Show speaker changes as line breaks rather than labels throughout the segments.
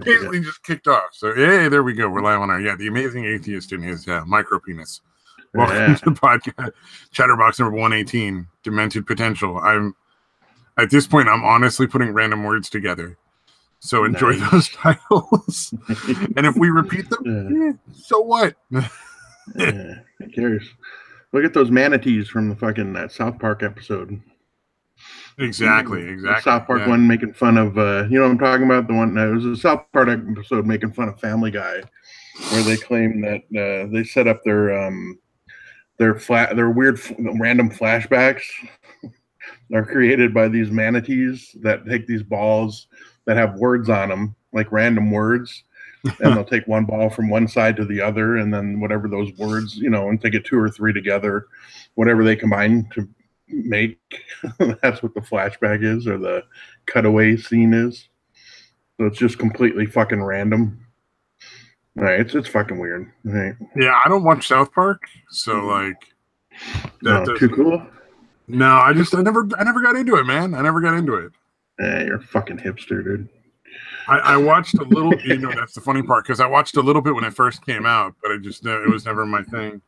Basically just kicked off. So, hey, there we go. We're live on our, the amazing atheist in his micro penis. Welcome to the podcast, Chatterbox number 118, Demented Potential. At this point, I'm honestly putting random words together. So enjoy those titles. And if we repeat them, so what?
Who cares? Look at those manatees from the fucking South Park episode.
Exactly.
The South Park one making fun of, you know what I'm talking about? The one, it was a South Park episode making fun of Family Guy, where they claim that they set up their weird random flashbacks are created by these manatees that take these balls that have words on them, like random words, and they'll take one ball from one side to the other, and then whatever those words, and they get two or three together, whatever they combine to make, that's what the flashback is, or the cutaway scene is. So it's just completely fucking random. All right, it's fucking weird. Right.
Yeah, I don't watch South Park, so
too cool.
No, I never got into it, man. I never got into it.
You're a fucking hipster, dude.
I watched a little. That's the funny part, because I watched a little bit when it first came out, but it was never my thing.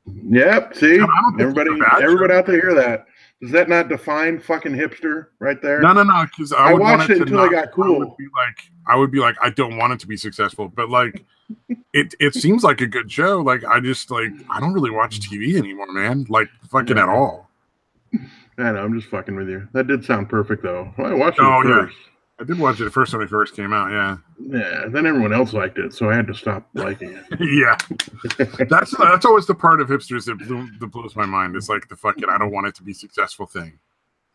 Yep. See, everybody out there hear that? Does that not define fucking hipster right there?
No. Because I
watched it until I got cool.
I would be like, I don't want it to be successful, but like, it seems like a good show. Like, I don't really watch TV anymore, man. Like, fucking at all.
I know, I'm just fucking with you. That did sound perfect, though. Well, I watched it first.
Yeah. I did watch it first when it first came out, yeah.
Yeah, then everyone else liked it, so I had to stop liking it.
Yeah. That's always the part of hipsters that blows my mind. It's like the fucking I don't want it to be successful thing.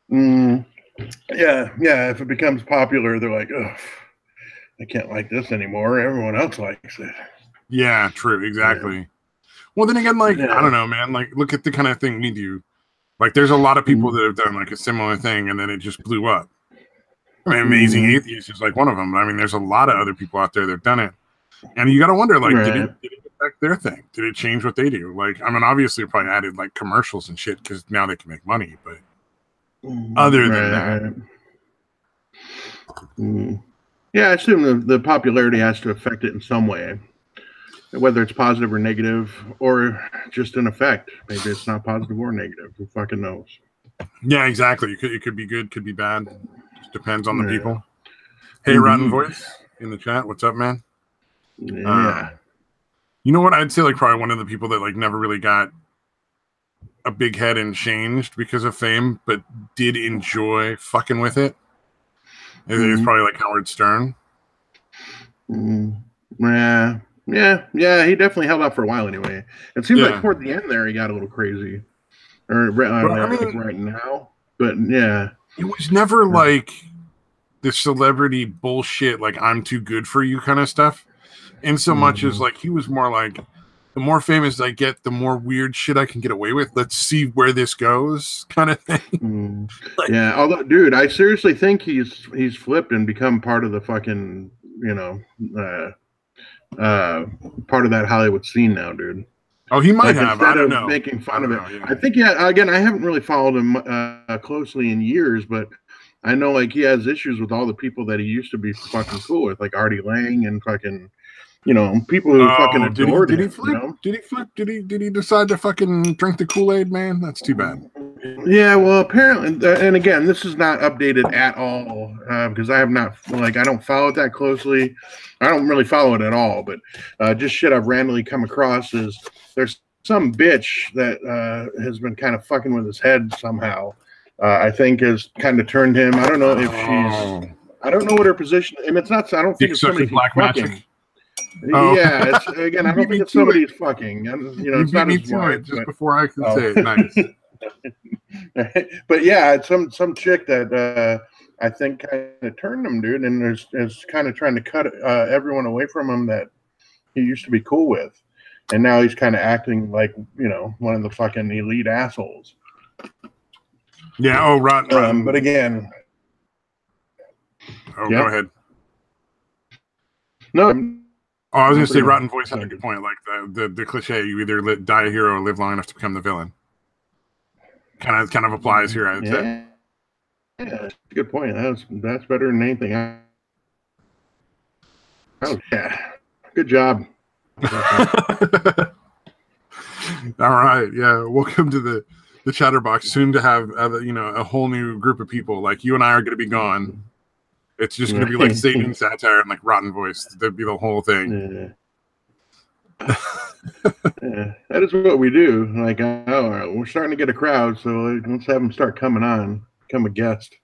Yeah. If it becomes popular, they're like, ugh, I can't like this anymore. Everyone else likes it.
Yeah, true, exactly. Yeah. Well, then again, I don't know, man. Like, look at the kind of thing we do. Like, there's a lot of people that have done like a similar thing, and then it just blew up. I mean, Amazing Atheist is like one of them. I mean, there's a lot of other people out there that have done it, and you got to wonder, like, did it affect their thing? Did it change what they do? Like, I mean, obviously, it probably added like commercials and shit because now they can make money. But other than
that, yeah, I assume the popularity has to affect it in some way. Whether it's positive or negative, or just an effect. Maybe it's not positive or negative. Who fucking knows?
Yeah, exactly. It could be good, could be bad. Just depends on the people. Hey, Rotten Voice in the chat. What's up, man?
Yeah.
You know what? I'd say like probably one of the people that like never really got a big head and changed because of fame, but did enjoy fucking with it. It's probably like Howard Stern.
Yeah, he definitely held out for a while anyway. It seems like toward the end there he got a little crazy. Or right now. But yeah.
It was never like the celebrity bullshit, like I'm too good for you kind of stuff. In so much as like he was more like the more famous I get, the more weird shit I can get away with. Let's see where this goes, kind of thing.
Yeah, although dude, I seriously think he's flipped and become part of the fucking, part of that Hollywood scene now, dude.
Oh, he might have. I don't know.
Making fun of it. Yeah. I think, again, I haven't really followed him closely in years, but I know like he has issues with all the people that he used to be fucking cool with, like Artie Lang and fucking, people who fucking adored him. Did he flip?
Did he flip? Did he decide to fucking drink the Kool-Aid, man? That's too bad.
Yeah, well, apparently, and again, this is not updated at all because I have not, I don't follow it that closely. I don't really follow it at all, but just shit I've randomly come across is there's some bitch that has been kind of fucking with his head somehow. I think has kind of turned him. I don't know if I don't know what her position, and it's not. I don't think it's somebody
black magic.
Yeah, it's, again, I don't think it's somebody who's fucking. It's not his wife.
Just before I can say it, nice.
But yeah, it's some chick that I think kind of turned him, dude, and is kind of trying to cut everyone away from him that he used to be cool with, and now he's kind of acting like one of the fucking elite assholes.
Yeah. Oh, rotten.
But again.
Oh, go ahead.
No.
I was gonna say, Rotten Voice had a good point. Like the cliche, you either die a hero or live long enough to become the villain. Kind of applies here. I'd say.
Yeah, that's a good point. That's better than anything. Oh yeah, good job.
All right, yeah. Welcome to the Chatterbox. Soon to have a whole new group of people. Like you and I are going to be gone. It's just going to be like Satan and Satire and like Rotten Voice. That'd be the whole thing.
Yeah, that is what we do. Like, we're starting to get a crowd, so let's have them start coming on, become a guest.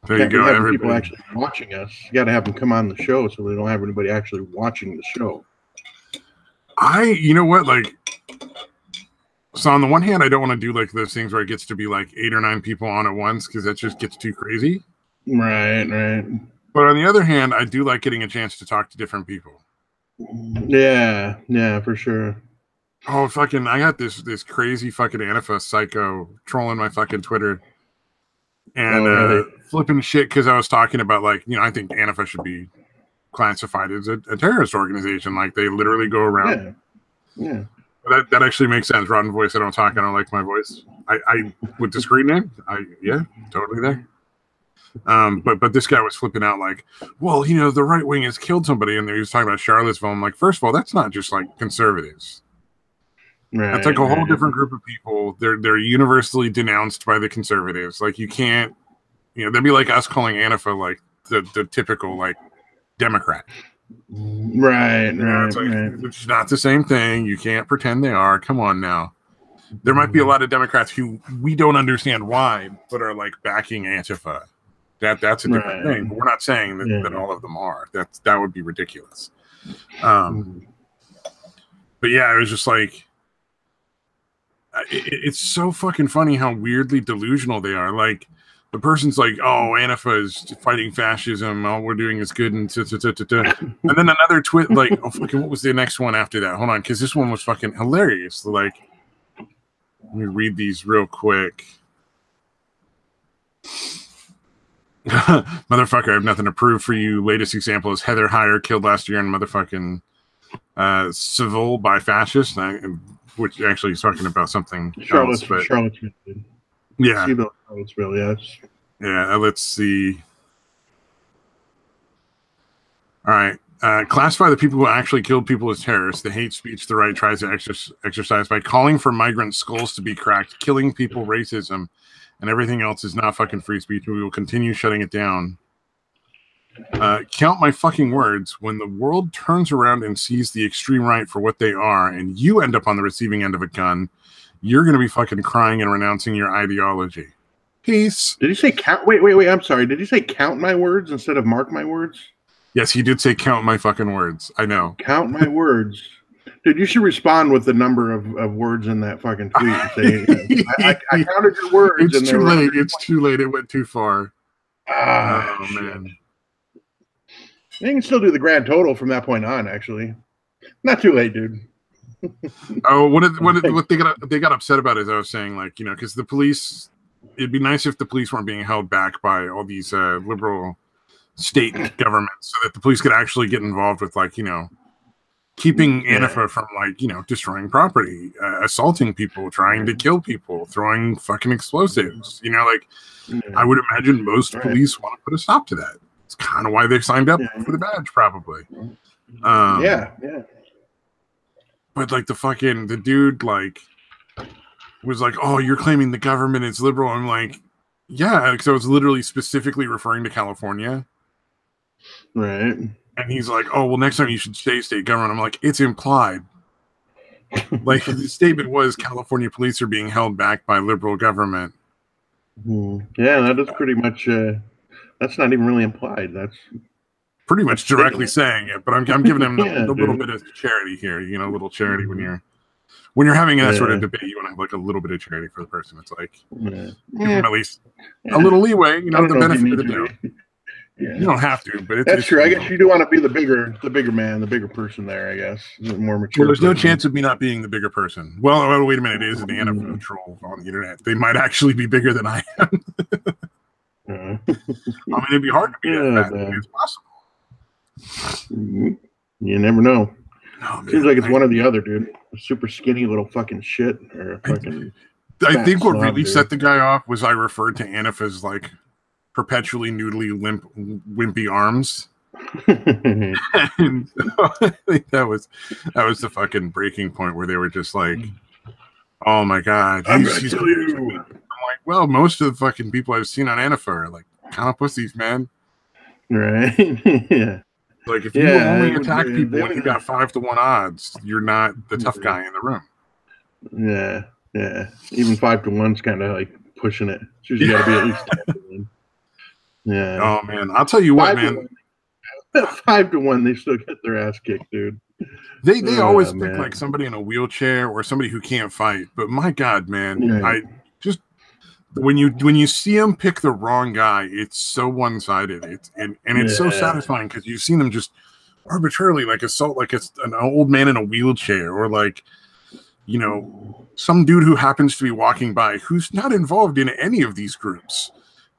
There you go.
Have people actually watching us. You got to have them come on the show, so we don't have anybody actually watching the show.
You know what, like. So on the one hand, I don't want to do like those things where it gets to be like 8 or 9 people on at once because that just gets too crazy.
Right.
But on the other hand, I do like getting a chance to talk to different people.
Yeah, for sure.
Oh, fucking, I got this crazy fucking Antifa psycho trolling my fucking Twitter and flipping shit because I was talking about like, I think Antifa should be classified as a terrorist organization. Like they literally go around.
Yeah.
That actually makes sense. Rotten Voice. I don't like my voice. I with the screen name. Totally there. But this guy was flipping out like, well, the right wing has killed somebody, and he was talking about Charlottesville. I'm like, first of all, that's not just like conservatives. Right. That's like a whole different group of people. They're universally denounced by the conservatives. Like you can't, that'd be like us calling Antifa like the typical like Democrat.
Right.
It's not the same thing. You can't pretend they are. Come on now. There might be a lot of Democrats who we don't understand why, but are like backing Antifa. That's a different thing. But we're not saying that all of them are. That would be ridiculous. But yeah, it was just like it's so fucking funny how weirdly delusional they are. Like the person's like, "Oh, Antifa is fighting fascism. All we're doing is good." And and then another tweet, like, "Oh, fucking, what was the next one after that?" Hold on, because this one was fucking hilarious. Like, let me read these real quick. Motherfucker, I have nothing to prove for you. Latest example is Heather Heyer killed last year in motherfucking Seville by fascists, which actually is talking about something else. But
Charlottesville.
Yeah.
Charlottesville, yes.
Yeah, let's see. All right. Classify the people who actually killed people as terrorists. The hate speech the right tries to exercise by calling for migrant skulls to be cracked, killing people, racism, and everything else is not fucking free speech. We will continue shutting it down. Count my fucking words. When the world turns around and sees the extreme right for what they are, and you end up on the receiving end of a gun, you're going to be fucking crying and renouncing your ideology. Peace.
Did he say count? Wait. I'm sorry. Did he say count my words instead of mark my words?
Yes, he did say count my fucking words. I know.
Count my words. Dude, you should respond with the number of words in that fucking tweet and say, I counted your words.
It's too late. It's too late. It went too far.
Oh, man. You can still do the grand total from that point on, actually. Not too late, dude.
Oh, what they got upset about is I was saying, like, because the police, it'd be nice if the police weren't being held back by all these liberal state governments, so that the police could actually get involved with, like, keeping Antifa from, like, destroying property, assaulting people, trying to kill people, throwing fucking explosives. I would imagine most police want to put a stop to that. It's kind of why they signed up for the badge, probably.
Yeah.
But like the dude like was like, "Oh, you're claiming the government is liberal." I'm like, "Yeah," because I was literally specifically referring to California.
Right.
And he's like, "Oh, well, next time you should say state government." I'm like, "It's implied." Like the statement was California police are being held back by liberal government.
Yeah, that is pretty much. That's not even really implied. That's
pretty much directly saying it, but I'm giving him a little bit of charity here. A little charity when you're having that sort of debate, you want to have like a little bit of charity for the person. It's like give them at least a little leeway. The benefit of the doubt.
Yeah.
You don't have to, but
that's true. I guess you do want to be the bigger man, the bigger person there. I guess more mature.
Well, there's no chance of me not being the bigger person. Well, wait a minute. It is an Antifa troll on the internet. They might actually be bigger than I am. I mean, it'd be hard to be that fat. It's possible.
You never know. Oh, seems like it's one or the other, dude. A super skinny little fucking shit, or a fucking.
I think what really set the guy off was I referred to Antifa as like perpetually noodly wimpy arms. And so I think that was the fucking breaking point where they were just like, "Oh my god,
I'm gonna kill you."
I'm like, well, most of the fucking people I've seen on Anifa are like kind of pussies, man.
Right? Yeah.
Like if you only attack
they
people when you got 5-1 odds, you're not the tough guy in the room.
Yeah, yeah. Even 5-1's kind of like pushing it. So you got to be at least 10-1. Yeah.
Oh man, I'll tell you what, man.
5-1, they still get their ass kicked, dude.
They always pick like somebody in a wheelchair or somebody who can't fight. But my God, man,
Yeah.
I just when you see them pick the wrong guy, it's so one-sided. It's so satisfying because you've seen them just arbitrarily like assault like it's an old man in a wheelchair or like, you know, some dude who happens to be walking by who's not involved in any of these groups.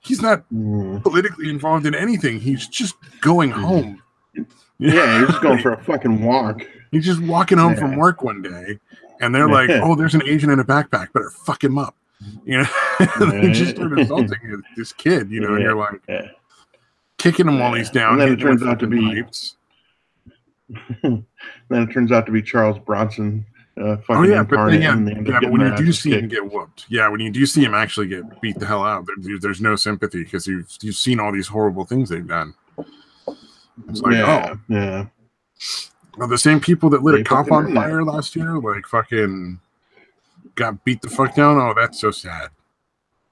He's not politically involved in anything. He's just going home.
Yeah, he's just going for a fucking walk.
He's just walking home from work one day, and they're like, "Oh, there's an Asian in a backpack. Better fuck him up." You know, they just start assaulting this kid. You know, and you're like kicking him while he's down.
And then it turns out to be. Then it turns out to be Charles Bronson.
But when you do see him get whooped, when you do see him actually get beat the hell out, there's no sympathy because you've seen all these horrible things they've done. It's like, well, the same people that lit a cop on fire last year, like fucking got beat the fuck down. Oh, that's so sad.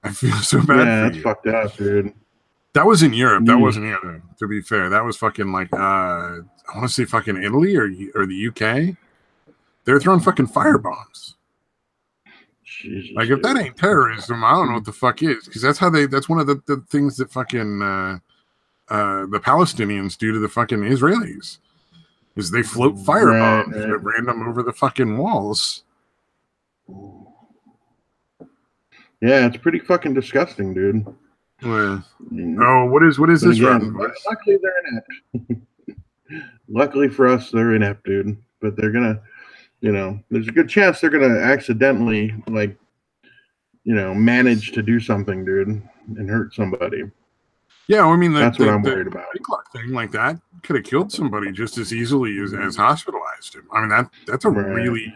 I feel so bad.
Yeah, that's fucked up, dude.
That was in Europe. That wasn't here, to be fair. That was fucking like I want to say fucking Italy or the UK. They're throwing fucking firebombs.
Jesus,
like if that ain't terrorism, I don't know what the fuck is. Because that's one of the things that fucking the Palestinians do to the fucking Israelis. Is they float firebombs at random over the fucking walls.
Yeah, it's pretty fucking disgusting, dude.
Well, what is this?
Again, luckily they're inept. Luckily for us, they're inept, dude. But they're gonna. You know, there's a good chance they're going to accidentally, like, you know, manage to do something, dude, and hurt somebody.
Yeah, I mean,
that's what I'm worried about.
Thing like that could have killed somebody just as easily as hospitalized him. I mean, that's a really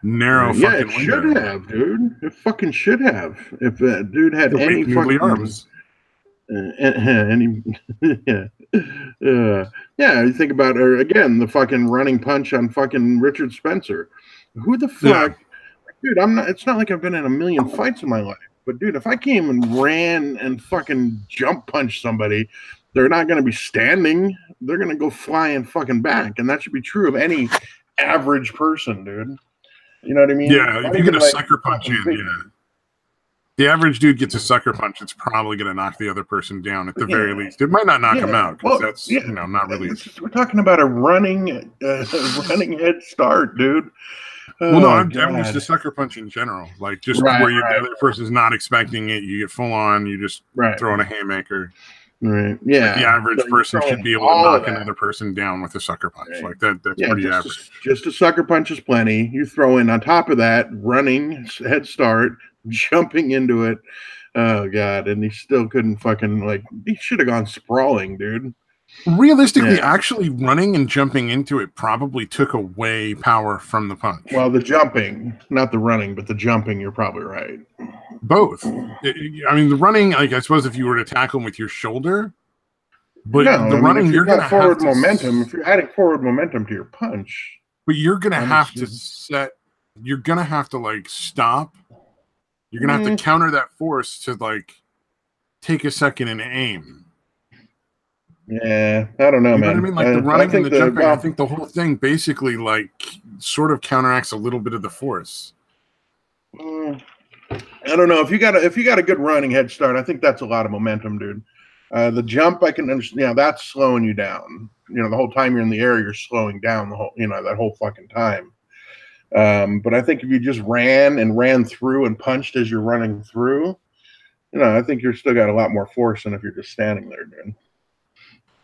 narrow fucking window.
It should have, dude. It fucking should have. If that dude had any fucking
arms.
You think about again the fucking running punch on fucking Richard Spencer. Who the fuck, dude? I'm not. It's not like I've been in a million fights in my life, but dude, if I came and ran and fucking jump punch somebody, they're not going to be standing. They're going to go flying fucking back, and that should be true of any average person, dude. You know what I mean?
Yeah, if you get a sucker punch in, the average dude gets a sucker punch, it's probably going to knock the other person down at the very least. It might not knock him out because that's not really.
We're talking about a running head start, dude.
Well, no, I'm just a sucker punch in general, like just where the other person's not expecting it, you get full on, you just throw in a haymaker.
Right. Yeah.
Like the average person should be able to knock another person down with a sucker punch. Right. Like that's pretty average.
Just a sucker punch is plenty. You throw in on top of that running head start. Jumping into it, oh god, and he still couldn't fucking he should have gone sprawling, dude.
Realistically, actually running and jumping into it probably took away power from the punch.
Well, the jumping, not the running, but the jumping, you're probably right.
Both. I mean, the running, like I suppose if you were to tackle him with your shoulder, but the running, you're going to
forward momentum. If you're adding forward momentum to your punch,
but you're going to have to you're going to have to stop. You're going to have to counter that force to take a second and aim.
Yeah, I don't know, man.
You know what I mean? The running and the jumping, I think the whole thing basically sort of counteracts a little bit of the force.
I don't know. If you got a good running head start, I think that's a lot of momentum, dude. The jump, I can understand. That's slowing you down. You know, the whole time you're in the air, you're slowing down the whole. That whole fucking time. But I think if you just ran through and punched as you're running through, I think you're still got a lot more force than if you're just standing there, dude.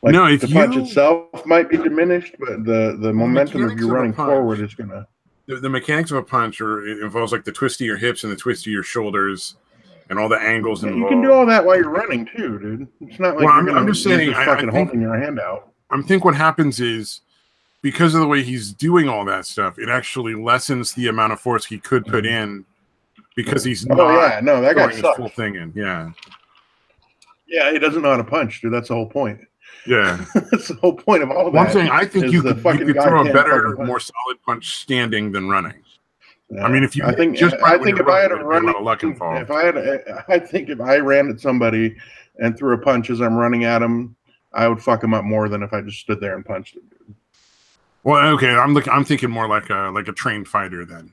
The punch itself might be diminished, but the momentum of you running forward is gonna.
The mechanics of a punch it involves the twist of your hips and the twist of your shoulders, and all the angles
Yeah,
involved.
you can do all that while you're running too, dude. It's not like
I'm just saying,
fucking holding your hand out.
I think what happens is, because of the way he's doing all that stuff, it actually lessens the amount of force he could put in, because he's not
that guy
throwing his full thing in. Yeah,
he doesn't know how to punch, dude. That's the whole point.
Yeah,
that's the whole point of all that.
I'm saying, I think you could throw a better, more solid punch standing than running. I mean, if you
I think if I had a running, I think if I ran at somebody and threw a punch as I'm running at them, I would fuck them up more than if I just stood there and punched them.
Well, okay, I'm thinking more like a trained fighter then,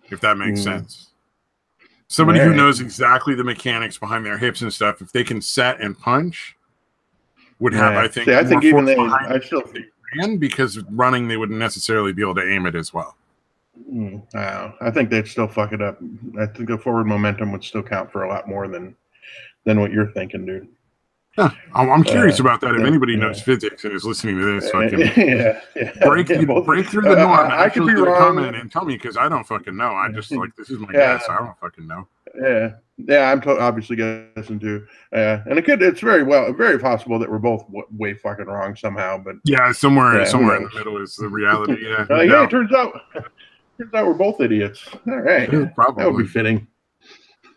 if that makes sense. Somebody who knows exactly the mechanics behind their hips and stuff, if they can set and punch, would have, I think. See, I think even I still think, because running, they wouldn't necessarily be able to aim it as well.
I think they'd still fuck it up. I think the forward momentum would still count for a lot more than what you're thinking, dude.
Huh. I'm curious about that. If anybody knows physics and is listening to this, fucking break through the norm. I could be wrong. Comment and tell me, because I don't fucking know. I just this is my guess. I don't fucking know.
I'm obviously guessing too. And it's very possible that we're both way fucking wrong somehow. But
somewhere in the middle is the reality.
It turns out we're both idiots. All right,
probably
that would be fitting.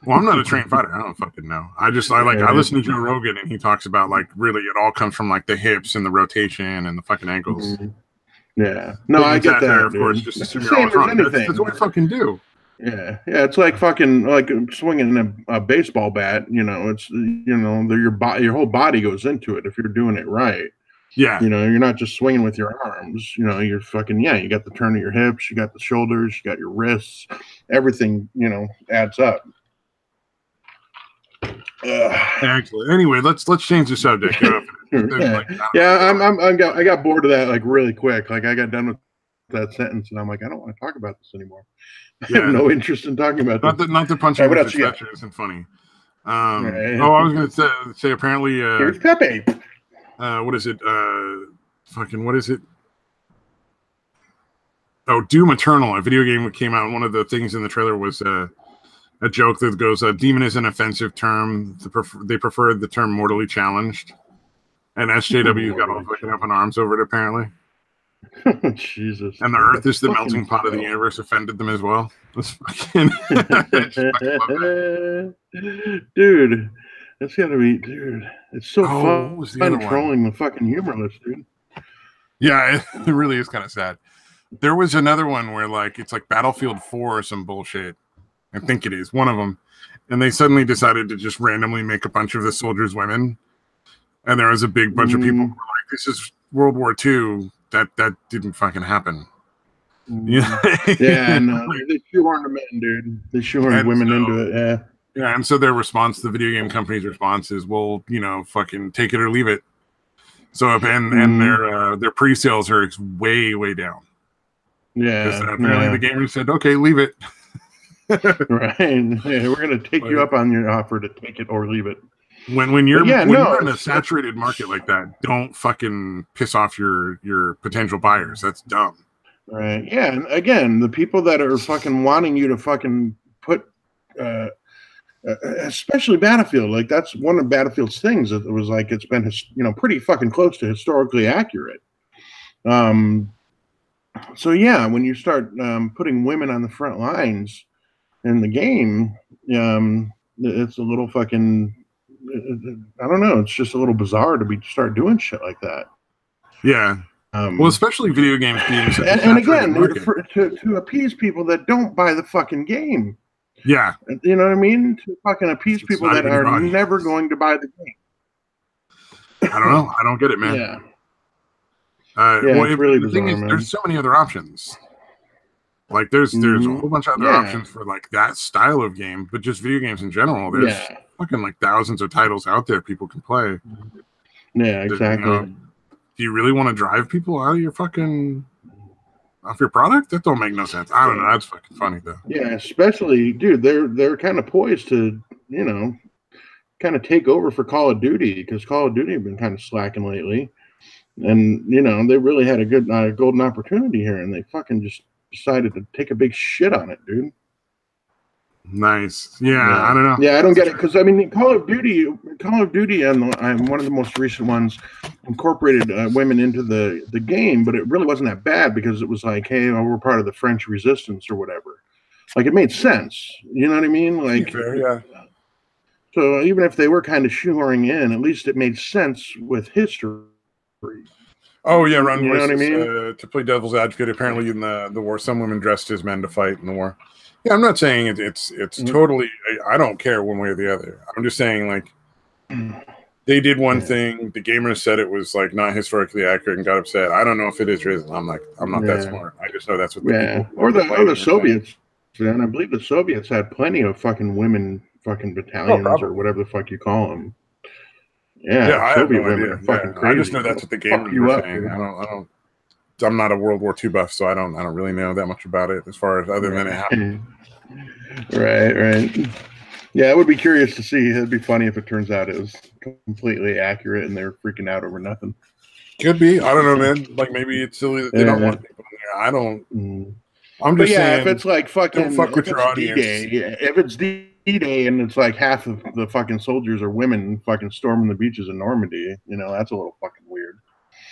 Well, I'm not a trained fighter. I don't fucking know. I listen to Joe Rogan, and he talks about really it all comes from the hips and the rotation and the fucking ankles.
Yeah. No, I get that.
There, of course, just assume you're always wrong. That's what I fucking do.
Yeah. It's like fucking swinging a baseball bat. It's your whole body goes into it if you're doing it right.
Yeah.
You're not just swinging with your arms. You're fucking you got the turn of your hips, you got the shoulders, you got your wrists, everything adds up.
Excellent. Anyway, let's change the subject.
I got bored of that really quick. I got done with that sentence, and I'm like, I don't want to talk about this anymore. I have no interest in talking about this.
Not the punching with the stretcher isn't funny. I was going to say apparently.
Here's Pepe.
What is it? What is it? Oh, Doom Eternal, a video game that came out. One of the things in the trailer was a joke that goes, demon is an offensive term. They prefer the term mortally challenged. And SJW got all fucking up in arms over it, apparently.
Jesus.
And the Earth is the melting pot of the universe offended them as well.
Dude, that's gotta be, dude. It's so fun trolling the fucking humorless, dude.
Yeah, it really is kind of sad. There was another one where it's like Battlefield 4 or some bullshit. I think it is one of them, and they suddenly decided to just randomly make a bunch of the soldiers women, and there was a big bunch of people who were like, "This is World War II." That didn't fucking happen.
No, they shoehorned them in, dude. They shoehorned women into it.
Yeah, and so their response, the video game company's response, is, "Well, fucking take it or leave it." So and their pre-sales are way down.
Yeah,
apparently the gamers said, "Okay, leave it."
Right. Yeah, we're gonna take you up on your offer to take it or leave it.
When you're in a saturated market like that, don't fucking piss off your potential buyers. That's dumb.
Right. Yeah. And again, the people that are fucking wanting you to fucking put, especially Battlefield, that's one of Battlefield's things. It was it's been pretty fucking close to historically accurate. So yeah, when you start putting women on the front lines in the game, it's a little fucking, I don't know, it's just a little bizarre to start doing shit like that.
Yeah. Well, especially video games being such
and again, to appease people that don't buy the fucking game.
Yeah.
You know what I mean? To fucking appease people that are never going to buy the game.
I don't know. I don't get it, man.
Yeah.
It's really bizarre, man. There's so many other options. There's a whole bunch of other options for that style of game, but just video games in general. There's fucking thousands of titles out there people can play.
Yeah, exactly.
Do you really want to drive people out of your fucking off your product? That don't make no sense. I don't know. That's fucking funny though.
Yeah, especially, dude, they're kind of poised to, kind of take over for Call of Duty, because Call of Duty have been kind of slacking lately, and they really had a good golden opportunity here, and they fucking just decided to take a big shit on it, dude.
Nice. Yeah, I don't know.
Yeah, I don't get it because I mean, Call of Duty, and one of the most recent ones incorporated women into the game, but it really wasn't that bad because it was like, hey, we're part of the French Resistance or whatever. Like it made sense. You know what I mean? Like,
fair, yeah.
So even if they were kind of shoehorning in, at least it made sense with history.
Oh yeah, Ron
you know what I mean?
To play devil's advocate. Apparently, in the war, some women dressed as men to fight in the war. Yeah, I'm not saying it's totally. I don't care one way or the other. I'm just saying like they did one thing. The gamers said it was like not historically accurate and got upset. I don't know if it is or isn't. I'm not that smart. I just know that's what the people
or the Soviets. And I believe the Soviets had plenty of fucking women, fucking battalions or whatever the fuck you call them. Yeah,
I have no idea.
Fucking crazy.
I just know that's what the gamers were saying. I'm not a World War II buff, so I don't really know that much about it as far as other than it happened.
Right. Yeah, I would be curious to see. It'd be funny if it turns out it was completely accurate and they're freaking out over nothing.
Could be. I don't know, man. Like maybe it's silly that they don't want people in there. I don't. I'm just saying.
If it's like fucking,
don't fuck with your audience.
D-Day, if it's D-Day and it's like half of the fucking soldiers are women fucking storming the beaches in Normandy, that's a little fucking weird.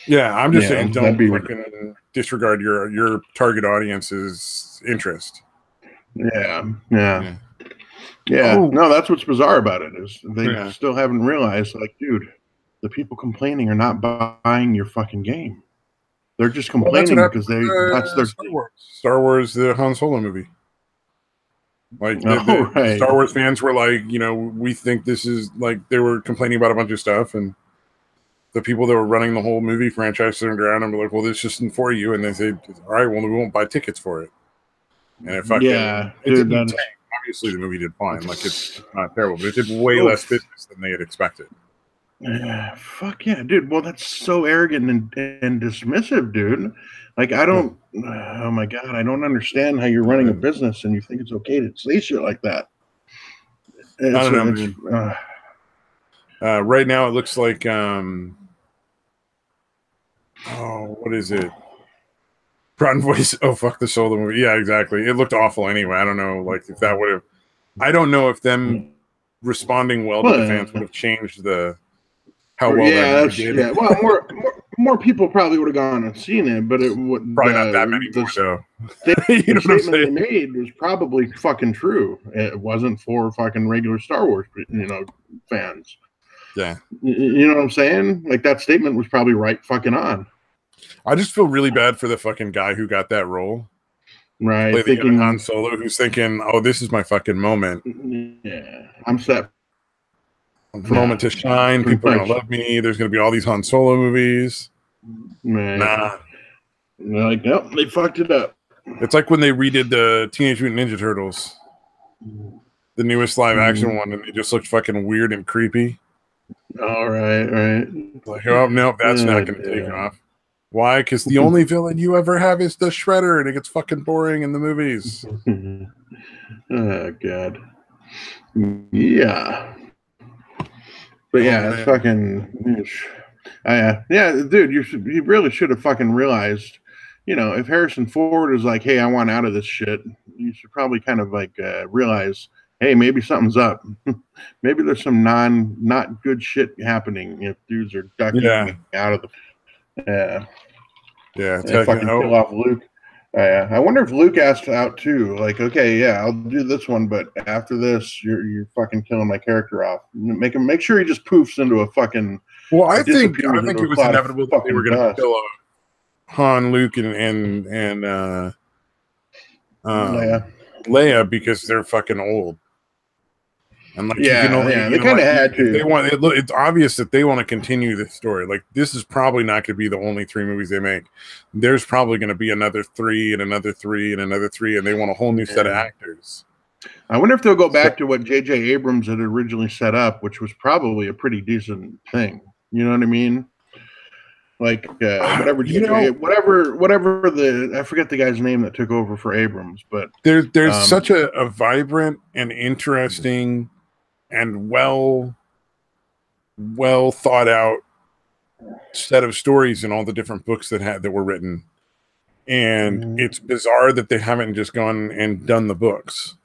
Yeah, I'm just saying don't fucking disregard your target audience's interest.
Yeah. No, that's what's bizarre about it is they still haven't realized, like, dude, the people complaining are not buying your fucking game. They're just complaining because that's their
Star Wars, the Han Solo movie. Like the Star Wars fans were like, we think this is like they were complaining about a bunch of stuff, and the people that were running the whole movie franchise turned around and were like, well, this isn't for you. And they said, all right, well, we won't buy tickets for it. And it fucking, obviously the movie did fine. Like it's not terrible, but it did way less business than they had expected.
Fuck yeah, dude. Well, that's so arrogant and dismissive, dude. Like, I don't, oh my God, I don't understand how you're running a business and you think it's okay to say shit like that.
I don't know. Right now it looks like, what is it? Rotten Voice. Oh, fuck the Solo movie. Yeah, exactly. It looked awful anyway. I don't know, like, if that would have, I don't know if them responding well to the fans would have changed how well that did.
Yeah, well, more people probably would have gone and seen it, but it would
probably not that many more, though.
The statement they made was probably fucking true. It wasn't for fucking regular Star Wars, fans.
Yeah.
You know what I'm saying? Like, that statement was probably right fucking on.
I just feel really bad for the fucking guy who got that role.
Right.
Play the young Han Solo, who's thinking, oh, this is my fucking moment.
Yeah. I'm set.
Moment to shine. People are going to love me. There's going to be all these Han Solo movies.
Right.
Nah.
They're like, nope, they fucked it up.
It's like when they redid the Teenage Mutant Ninja Turtles. The newest live action one, and they just looked fucking weird and creepy.
All right.
Like, oh, no, that's not going to take off. Why? Because the only villain you ever have is the Shredder, and it gets fucking boring in the movies.
Oh, God. Yeah. But yeah, it's fucking... yeah, dude, you really should have fucking realized, if Harrison Ford is like, hey, I want out of this shit, you should probably kind of like realize, hey, maybe something's up. Maybe there's some not good shit happening if dudes are ducking out of the... fucking kill off Luke. I wonder if Luke asked out too. Like, okay, yeah, I'll do this one, but after this, you're fucking killing my character off. Make sure he just poofs into a fucking.
Well, I think it was inevitable that they were going to kill Han, Luke, and Leia because they're fucking old. And like,
they kind of had to.
It's obvious that they want to continue this story. Like, this is probably not going to be the only 3 movies they make. There's probably going to be another 3 and another 3 and another 3, and they want a whole new set of actors.
I wonder if they'll go back to what J.J. Abrams had originally set up, which was probably a pretty decent thing. You know what I mean? Like whatever I forget the guy's name that took over for Abrams, but
there's such a vibrant and interesting and well thought out set of stories in all the different books that were written, and it's bizarre that they haven't just gone and done the books.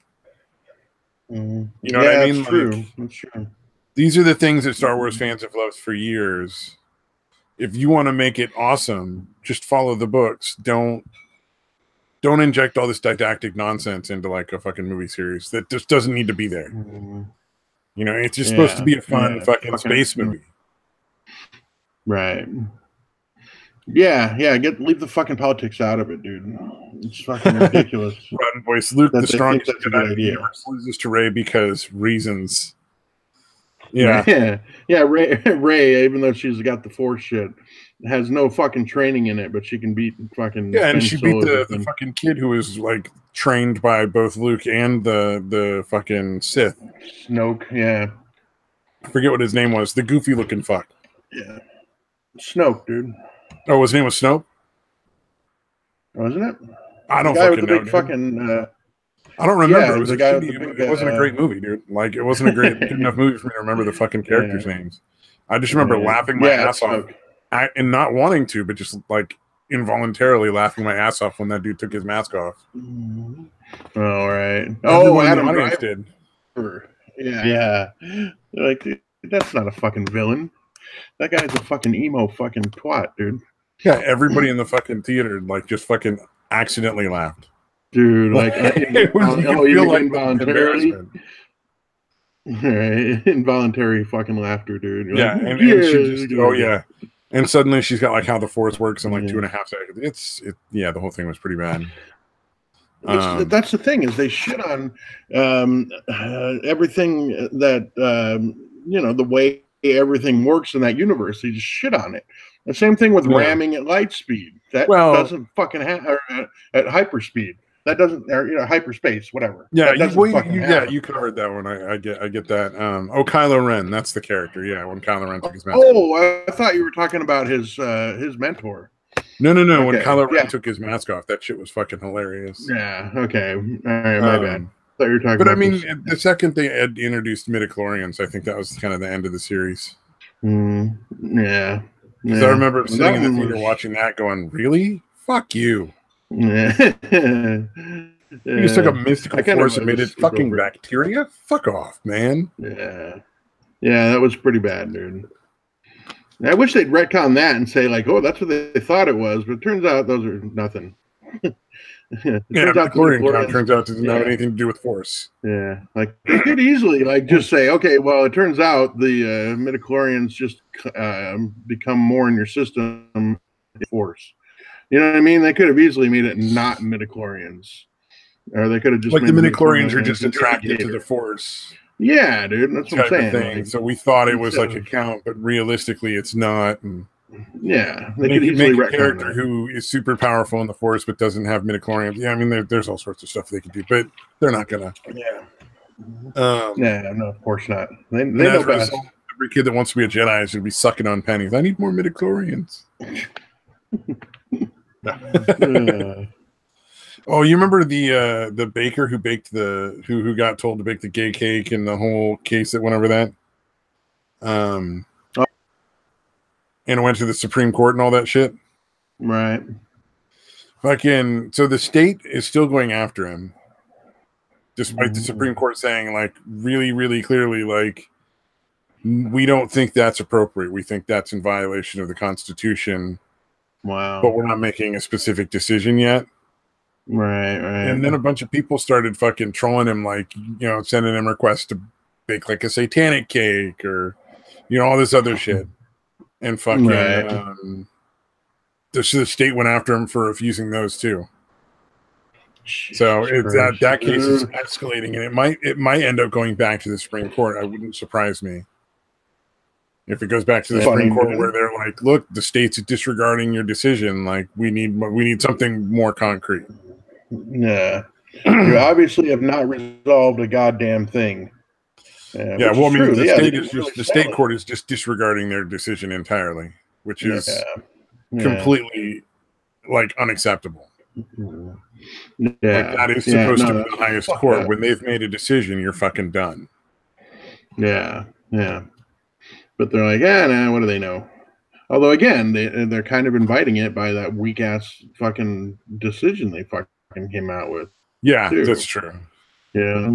Mm.
You know what I mean?
That's true. That's true.
These are the things that Star Wars fans have loved for years. If you want to make it awesome, just follow the books. Don't inject all this didactic nonsense into like a fucking movie series that just doesn't need to be there. You know, it's just supposed to be a fun fucking space movie.
Right. Yeah. Leave the fucking politics out of it, dude. It's fucking ridiculous.
Rotten voice. Luke, the strongest Jedi in the universe, loses to Rey because reasons. Yeah.
Yeah. Rey, even though she's got the Force shit, has no fucking training in it, but she can beat fucking.
Yeah, and she beat the fucking kid who was like trained by both Luke and the fucking Sith.
Snoke, yeah.
I forget what his name was. The goofy looking fuck.
Yeah. Snoke, dude.
Oh, his name was Snoke?
Wasn't it?
I don't fucking know. I don't remember.
Yeah,
it wasn't a great movie, dude. Like, it wasn't a good enough movie for me to remember the fucking characters' names. I just remember laughing my ass off. And not wanting to, but just like involuntarily laughing my ass off when that dude took his mask off.
All right.
Adam Driver did.
Yeah. Like, that's not a fucking villain. That guy's a fucking emo fucking twat, dude.
Yeah, everybody in the fucking theater like just fucking accidentally laughed.
Dude, like involuntarily. Right. Involuntary fucking laughter, dude. You're
and she just and suddenly she's got like how the Force works in like 2.5 seconds. The whole thing was pretty bad.
That's the thing, is they shit on everything that the way everything works in that universe. They just shit on it. The same thing with ramming at light speed. That doesn't fucking at hyperspeed. That doesn't, or hyperspace, whatever.
Yeah, you covered that one. I get that. Kylo Ren, that's the character. Yeah, when Kylo Ren took his mask.
Oh, I thought you were talking about his mentor.
No. Okay. When Kylo Ren took his mask off, that shit was fucking hilarious.
Yeah. Okay. All right. My bad. I thought you were talking.
But I mean, the second they had introduced midichlorians, I think that was kind of the end of the series.
Yeah.
Because I remember sitting in the theater watching that, going, "Really? Fuck you." You just took a mystical force and made it fucking bacteria? Fuck off, man.
Yeah, that was pretty bad, dude. I wish they'd retcon that and say, like, oh, that's what they thought it was, but it turns out those are nothing.
Midichlorian count turns out doesn't have anything to do with force.
Yeah, like, they could easily, like, just say, okay, well, it turns out the midichlorians just become more in your system force. You know what I mean? They could have easily made it not midichlorians. Or they could have just
like the midichlorians are just attracted to the force.
Yeah, dude, that's what I'm saying.
Like, so we thought it was like a count, but realistically it's not. And
yeah, they could easily
make a character who is super powerful in the force but doesn't have midichlorians. Yeah, I mean there's all sorts of stuff they could do, but they're not gonna.
No, of course not. They know best.
Every kid that wants to be a Jedi is gonna be sucking on pennies. I need more midichlorians. Oh, you remember the baker who baked who got told to bake the gay cake and the whole case that went over that? And it went to the Supreme Court and all that shit.
Right.
Fucking, so the state is still going after him, despite the Supreme Court saying, like, really, really clearly, like, we don't think that's appropriate. We think that's in violation of the Constitution.
Wow.
But we're not making a specific decision yet.
Right.
And then a bunch of people started fucking trolling him, like, sending him requests to bake like a satanic cake or, all this other shit. And fucking, the state went after him for refusing those too. So that case is escalating, and it might end up going back to the Supreme Court. It wouldn't surprise me if it goes back to the Supreme Court where they're like, "Look, the state's disregarding your decision. Like, we need something more concrete."
Yeah, you obviously have not resolved a goddamn thing.
Yeah, well, I mean, the state court is just disregarding their decision entirely, which is completely like unacceptable.
Yeah,
like, that is supposed to be the highest court. When they've made a decision, you're fucking done.
Yeah. But they're like, what do they know? Although, again, they're kind of inviting it by that weak ass fucking decision they fucking came out with.
Yeah, that's true.
Yeah.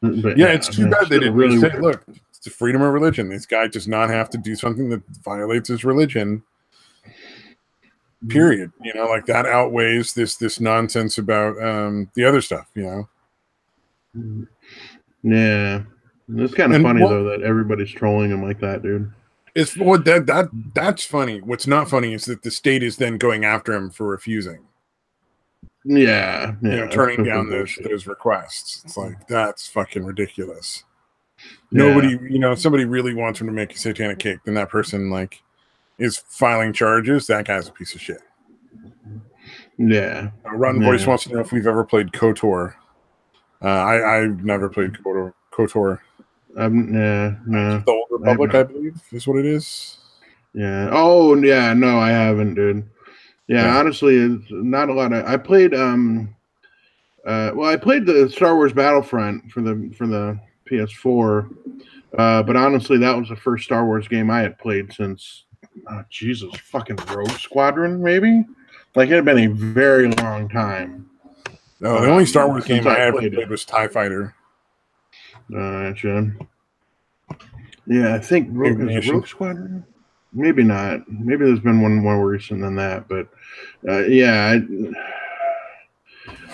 But
yeah, it's too bad they didn't
really
say, look, it's the freedom of religion. This guy does not have to do something that violates his religion. Period. You know, like that outweighs this nonsense about the other stuff, you know.
Yeah. It's kind of funny though that everybody's trolling him like that, dude.
It's that's funny. What's not funny is that the state is then going after him for refusing.
Yeah,
you know, turning down those requests. It's like, that's fucking ridiculous. Nobody, you know, if somebody really wants him to make a satanic cake, then that person like is filing charges. That guy's a piece of shit.
Yeah.
Rotten Voice wants to know if we've ever played KOTOR. I've never played KOTOR.
No.
The Old Republic, I believe, is what it is.
Yeah. Oh, yeah. No, I haven't, dude. Yeah, honestly, it's not a lot of. I played. I played the Star Wars Battlefront for the PS4, but honestly, that was the first Star Wars game I had played since. Jesus, fucking Rogue Squadron, maybe. Like it had been a very long time.
No, the only Star Wars game I ever played was TIE Fighter.
Gotcha. Yeah, I think Rogue Squadron. Maybe not. Maybe there's been one more recent than that, but yeah.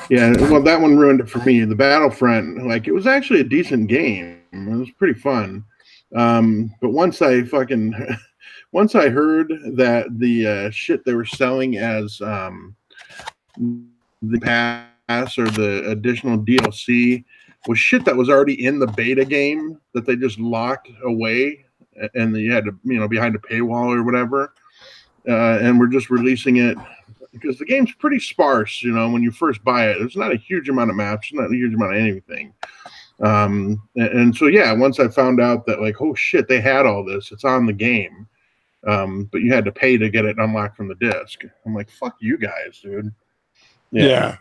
Well, that one ruined it for me. The Battlefront, like, it was actually a decent game. It was pretty fun. But once I heard that the shit they were selling as the pass or the additional DLC was shit that was already in the beta game that they just locked away, and you had to, you know, behind a paywall or whatever, and we're just releasing it because the game's pretty sparse. You know, when you first buy it, there's not a huge amount of maps, not a huge amount of anything. And so, yeah, once I found out that, like, oh shit, they had all this, it's on the game, but you had to pay to get it unlocked from the disc. I'm like, fuck you guys, dude.
Yeah.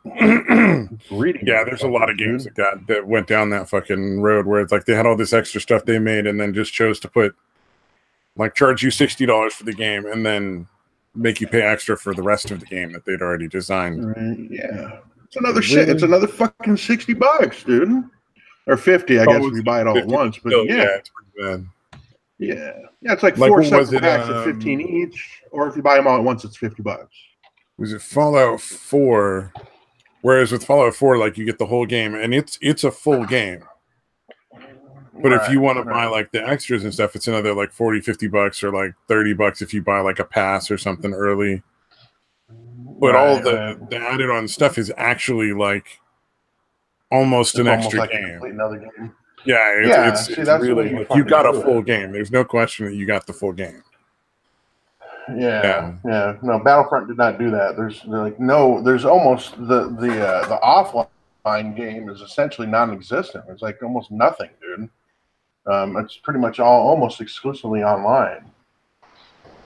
There's a lot of games like that went down that fucking road where it's like they had all this extra stuff they made and then just chose to put, like, charge you $60 for the game and then make you pay extra for the rest of the game that they'd already designed.
Right. Yeah. It's another shit. It's another fucking $60, dude. Or 50, I guess, if you buy it all at once. But still, yeah, it's pretty bad. Yeah. Yeah, it's like 4 separate packs of 15 each. Or if you buy them all at once, it's $50.
Was it Fallout 4? Whereas with Fallout 4, like, you get the whole game, and it's a full game. But if you want to buy, like, the extras and stuff, it's another, like, $40-50 or, like, $30 if you buy, like, a pass or something early. But all the added-on stuff is actually, like, almost an extra like game.
Another game.
Yeah, it's really, like, you got a full game. There's no question that you got the full game.
Yeah. No, Battlefront did not do that. There's almost the offline game is essentially non-existent. It's like almost nothing, dude. It's pretty much almost exclusively online.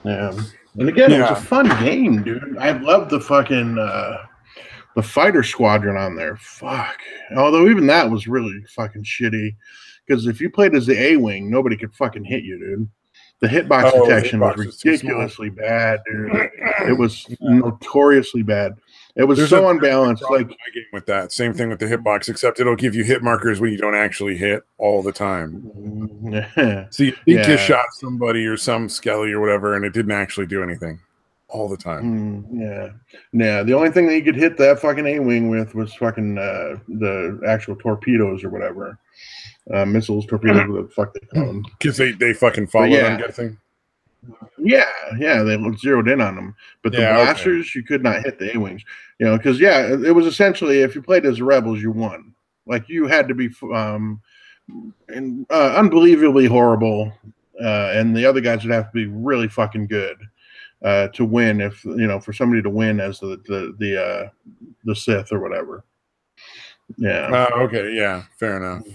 Yeah, and again, it was a fun game, dude. I loved the fucking the fighter squadron on there. Fuck. Although even that was really fucking shitty, because if you played as the A-wing, nobody could fucking hit you, dude. The hitbox detection was ridiculously bad, dude. It was notoriously bad. It was so unbalanced. Like
with that, same thing with the hitbox, except it'll give you hit markers when you don't actually hit all the time. So you think you shot somebody or some skelly or whatever, and it didn't actually do anything all the time.
Yeah. The only thing that you could hit that fucking A-wing with was fucking the actual torpedoes or whatever. Missiles, torpedoes, whatever the fuck they call them.
Because they fucking followed, I'm guessing.
Yeah, they zeroed in on them. But the blasters, you could not hit the A-wings. You know, because, it was essentially, if you played as rebels, you won. Like, you had to be unbelievably horrible, and the other guys would have to be really fucking good to win, if, you know, for somebody to win as the Sith or whatever. Yeah.
Okay, yeah, fair enough.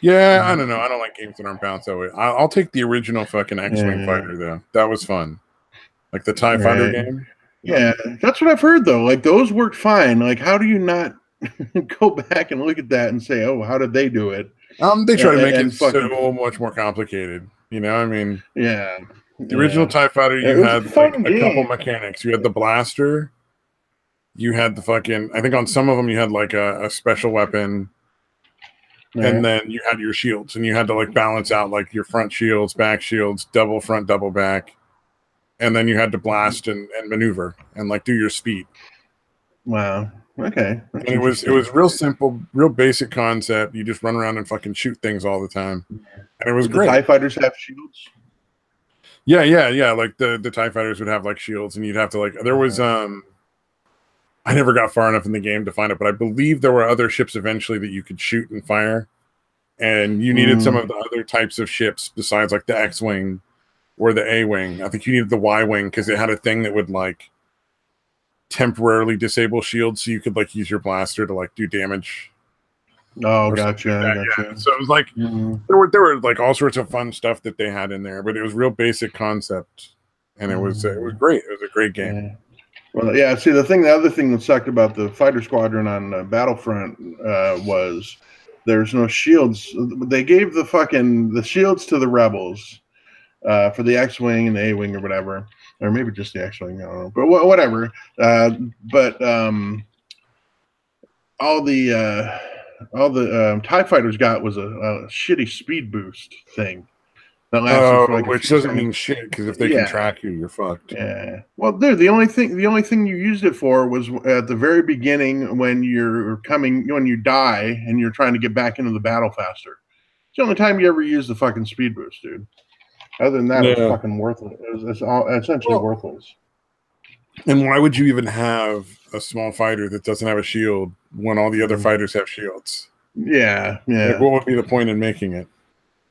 Yeah, I don't know. I don't like games that aren't balanced that way. I'll take the original fucking X-Wing fighter, though. That was fun. Like the TIE fighter game.
Yeah, that's what I've heard, though. Like, those worked fine. Like, how do you not go back and look at that and say, oh, how did they do it?
They try to make it so much more complicated. You know, I mean...
Yeah.
The original TIE fighter, you had like a couple mechanics. You had the blaster. You had the fucking... I think on some of them you had like a special weapon. And then you had your shields, and you had to like balance out like your front shields, back shields, double front, double back, and then you had to blast and maneuver and like do your speed.
Wow. Okay.
And it was real simple, real basic concept. You just run around and fucking shoot things all the time, and it was great.
The TIE fighters have shields.
Yeah. Like the TIE fighters would have like shields, and you'd have to like. There was I never got far enough in the game to find it, but I believe there were other ships eventually that you could shoot and fire, and you needed some of the other types of ships besides like the X-wing or the A-wing. I think you needed the Y-wing because it had a thing that would like temporarily disable shields, so you could like use your blaster to like do damage.
Oh, gotcha.
Yeah. So it was like there were like all sorts of fun stuff that they had in there, but it was real basic concept, and it was great. It was a great game.
Yeah. Well, yeah. See, the other thing that sucked about the fighter squadron on Battlefront was there's no shields. They gave the shields to the rebels for the X-wing and the A-wing or whatever, or maybe just the X-wing. I don't know, but whatever. But all the TIE fighters got was a shitty speed boost thing.
Which doesn't mean shit, because if they can track you, you're fucked.
Yeah. Well, dude, the only thing you used it for was at the very beginning when you die and you're trying to get back into the battle faster. It's the only time you ever use the fucking speed boost, dude. Other than that, it's fucking worthless. It's essentially worthless.
And why would you even have a small fighter that doesn't have a shield when all the other fighters have shields?
Yeah.
Like, what would be the point in making it?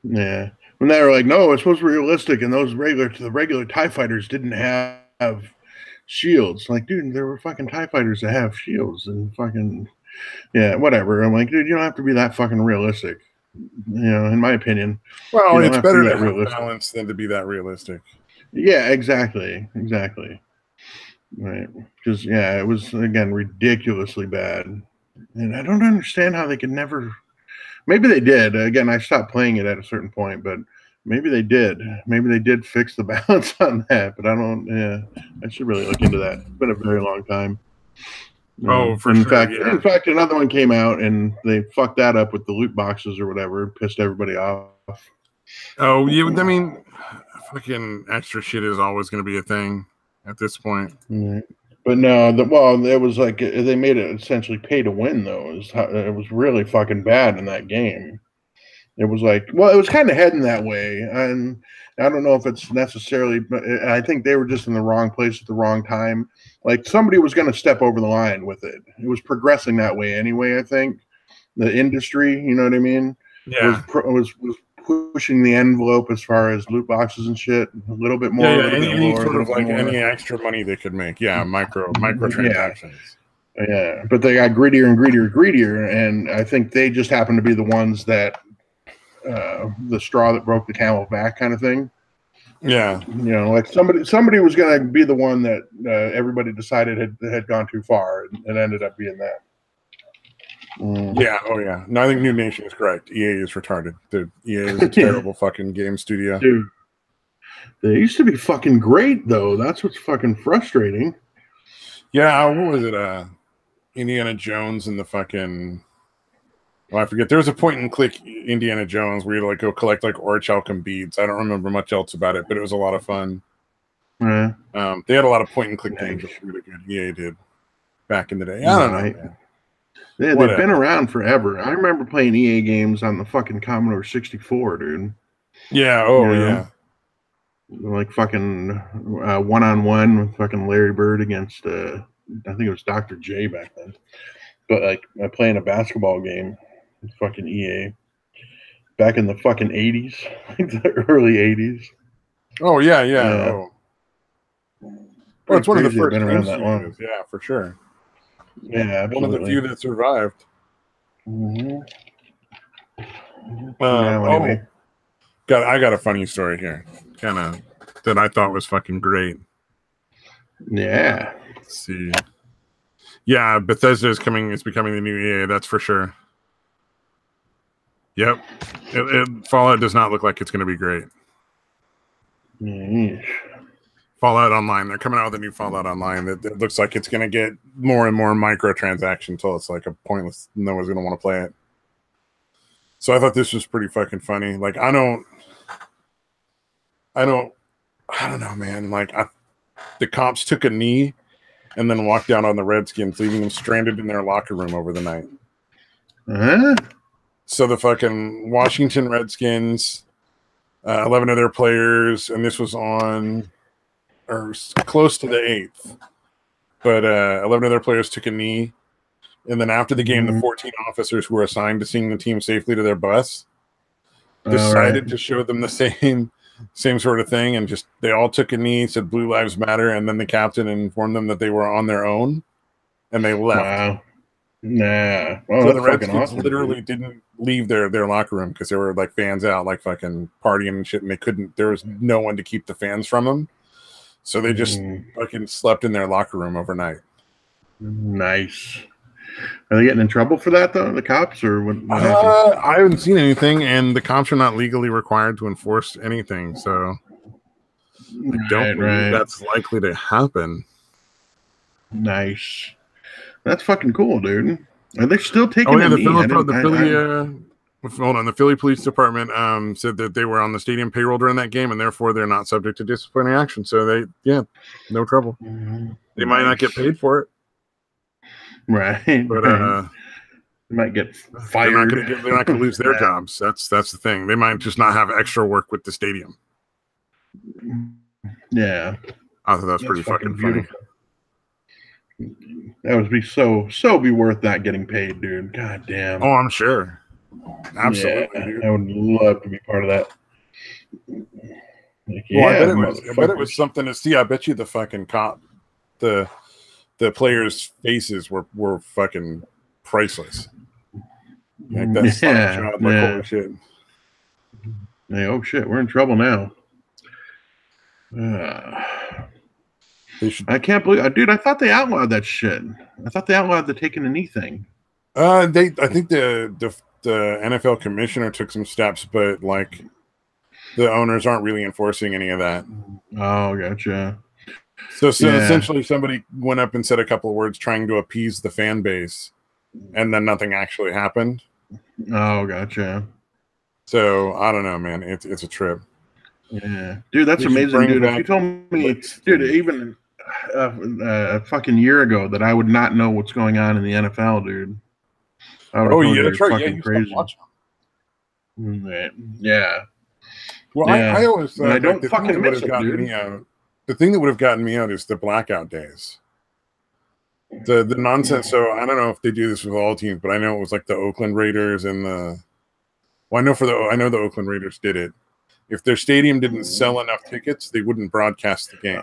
Yeah. When they were like, no, it's supposed to be realistic, and the regular TIE fighters didn't have shields. Like, dude, there were fucking TIE fighters that have shields, and fucking, yeah, whatever. I'm like, dude, you don't have to be that fucking realistic. In my opinion.
Well, it's better to have balance than to be that realistic.
Yeah, exactly. Right. Because, it was, again, ridiculously bad. And I don't understand how they could never... Maybe they did. Again, I stopped playing it at a certain point, but maybe they did. Maybe they did fix the balance on that, but I don't... Yeah, I should really look into that. It's been a very long time.
Oh, for sure.
In fact, another one came out, and they fucked that up with the loot boxes or whatever. Pissed everybody off.
Oh, yeah. I mean, fucking extra shit is always going to be a thing at this point.
Mm-hmm. But no, it was like they made it essentially pay to win, though. It was really fucking bad in that game. It was like, it was kind of heading that way. And I don't know if it's necessarily, but I think they were just in the wrong place at the wrong time. Like somebody was going to step over the line with it. It was progressing that way anyway, I think. The industry, you know what I mean?
Yeah.
Was pushing the envelope as far as loot boxes and shit a little bit more.
Any sort of like any extra money they could make. Yeah, microtransactions.
Yeah, but they got greedier, and I think they just happened to be the ones that the straw that broke the camel's back kind of thing.
Yeah,
like somebody was going to be the one that everybody decided had gone too far, and it ended up being that.
Yeah, oh yeah. No, I think New Nation is correct. EA is retarded. Dude, EA is a terrible fucking game studio.
Dude, they used to be fucking great, though. That's what's fucking frustrating.
Yeah, what was it? Indiana Jones and the fucking... Well, I forget. There was a point-and-click Indiana Jones where you like go collect like orichalcum beads. I don't remember much else about it, but it was a lot of fun.
Yeah.
They had a lot of point-and-click games that were really good. EA did back in the day. I don't know, man.
Yeah, they've been around forever. I remember playing EA games on the fucking Commodore 64, dude.
Yeah, yeah.
Like fucking one-on-one with fucking Larry Bird against, I think it was Dr. J back then. But like, I playing a basketball game with fucking EA back in the fucking 80s, like the early 80s.
Oh, yeah. Oh, it's one of the first
been around that long.
Yeah, for sure.
Yeah, absolutely.
One of the few that survived.
Mm-hmm.
Anyway. I got a funny story here, kind of that I thought was fucking great.
Yeah.
Let's see. Yeah, Bethesda is coming. It's becoming the new EA. That's for sure. Yep. Fallout does not look like it's going to be great.
Mm-hmm.
Fallout Online. They're coming out with a new Fallout Online that looks like it's going to get more and more microtransactions until it's like a pointless. No one's going to want to play it. So I thought this was pretty fucking funny. Like, I don't know, man. Like, the cops took a knee and then walked down on the Redskins, leaving them stranded in their locker room over the night. So the fucking Washington Redskins, 11 of their players, and this was on, or close to the 8th, but 11 of their players took a knee. And then after the game, the 14 officers who were assigned to seeing the team safely to their bus decided to show them the same sort of thing, and just they all took a knee, said Blue Lives Matter, and then the captain informed them that they were on their own, and they left.
Wow. Nah. Well,
so the Redskins literally didn't leave their locker room because there were like fans out, like fucking partying and shit, and they couldn't. There was no one to keep the fans from them, so they just fucking slept in their locker room overnight.
Nice. Are they getting in trouble for that though, the cops, or what
I haven't seen anything, and the cops are not legally required to enforce anything, so I don't believe that's likely to happen.
Nice. That's fucking cool, dude. Are they still taking
the Philly Police Department said that they were on the stadium payroll during that game, and therefore they're not subject to disciplinary action. So no trouble. They might not get paid for it.
Right.
But
they might get fired.
They're not going to lose their jobs. That's the thing. They might just not have extra work with the stadium.
Yeah.
I thought that's pretty fucking funny.
That would be so be worth that getting paid, dude. God damn.
Oh, I'm sure. Absolutely,
yeah,
dude.
I would love to be part of that.
I bet it was something to see. I bet you the fucking the players' faces were fucking priceless. Like that shot, like, holy shit.
Hey, oh shit, we're in trouble now. I can't believe, dude. I thought they outlawed that shit. I thought they outlawed the taking a knee thing.
I think the NFL commissioner took some steps, but like the owners aren't really enforcing any of that.
Oh, gotcha.
So essentially, somebody went up and said a couple of words trying to appease the fan base, and then nothing actually happened.
Oh, gotcha.
So I don't know, man. It's a trip.
Yeah, dude, that's amazing, dude. If you told me, dude, even a fucking year ago that I would not know what's going on in the NFL, dude.
That's right.
Fucking crazy. Yeah.
Well, I always thought
I don't fucking miss it, dude.
The thing that would have gotten me out is the blackout days. The nonsense. So I don't know if they do this with all teams, but I know it was like the Oakland Raiders and I know the Oakland Raiders did it. If their stadium didn't sell enough tickets, they wouldn't broadcast the game.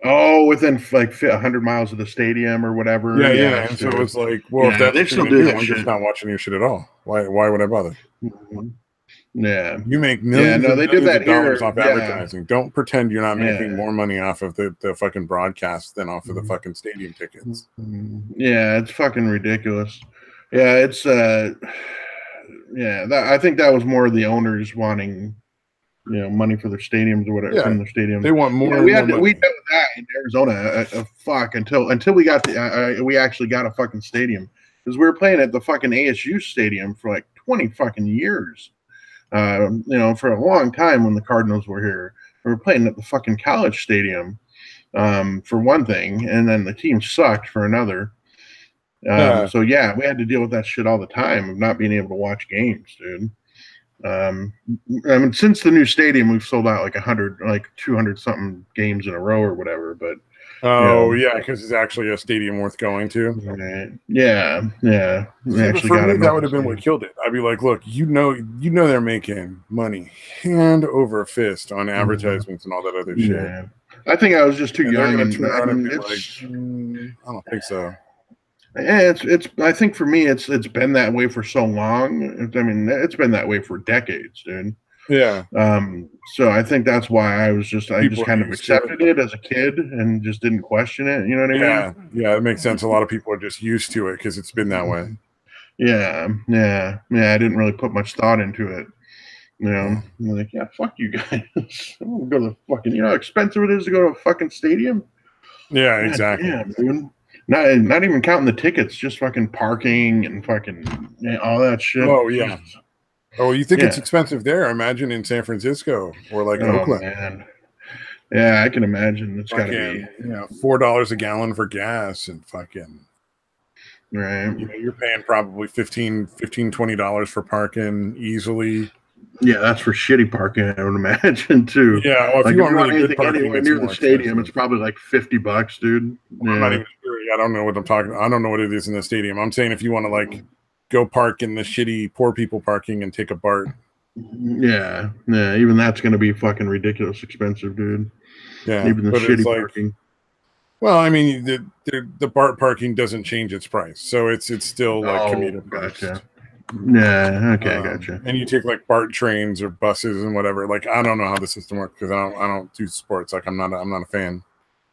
Oh, within like 100 miles of the stadium or whatever.
Yeah. And so it was like, well, if that's
they still do that
I'm just not watching your shit at all. Why would I bother?
Mm-hmm. Yeah.
You make millions
they do that
of dollars off advertising. Don't pretend you're not making more money off of the fucking broadcast than off of the fucking stadium tickets.
Yeah, it's fucking ridiculous. Yeah, it's I think that was more the owners wanting money for their stadiums or whatever from their stadiums.
They want more.
We know that in Arizona. Until we got we actually got a fucking stadium, because we were playing at the fucking ASU stadium for like 20 fucking years. For a long time when the Cardinals were here, we were playing at the fucking college stadium for one thing, and then the team sucked for another. So we had to deal with that shit all the time of not being able to watch games, dude. Since the new stadium, we've sold out like 200 something games in a row or whatever. But
because it's actually a stadium worth going to.
Yeah.
For me, that would have been what killed it. I'd be like, look, they're making money hand over fist on advertisements and all that other shit.
I think I was just too young.
I don't think so.
I think for me, it's been that way for so long. I mean, it's been that way for decades, dude.
Yeah.
So I think that's why I just kind of accepted it as a kid and just didn't question it. You know what I mean?
Yeah, it makes sense. A lot of people are just used to it because it's been that way.
Yeah. I didn't really put much thought into it. I'm like, fuck you guys. I'm gonna go to the fucking. You know how expensive it is to go to a fucking stadium?
Yeah, exactly.
Yeah, dude. Not even counting the tickets, just fucking parking and fucking all that shit.
Oh yeah. Oh, you think it's expensive there? Imagine in San Francisco or like Oakland.
Man. Yeah, I can imagine. It's got to be,
$4 a gallon for gas and fucking.
Right.
You're paying probably $20 for parking easily.
Yeah, that's for shitty parking, I would imagine too.
Yeah, well, if you want really good parking
anywhere near the stadium, it's probably like $50, dude.
Well, I'm not even sure. I don't know what I'm talking. I don't know what it is in the stadium. I'm saying if you want to like go park in the shitty poor people parking and take a BART.
Yeah, even that's going to be fucking ridiculous expensive, dude.
Yeah,
even the shitty parking.
Well, I mean, the BART parking doesn't change its price, so it's still like commuter
gotcha.
priced.
Yeah, okay, gotcha.
And you take like BART trains or buses and whatever. Like I don't know how the system works because I don't do sports. Like I'm not a fan.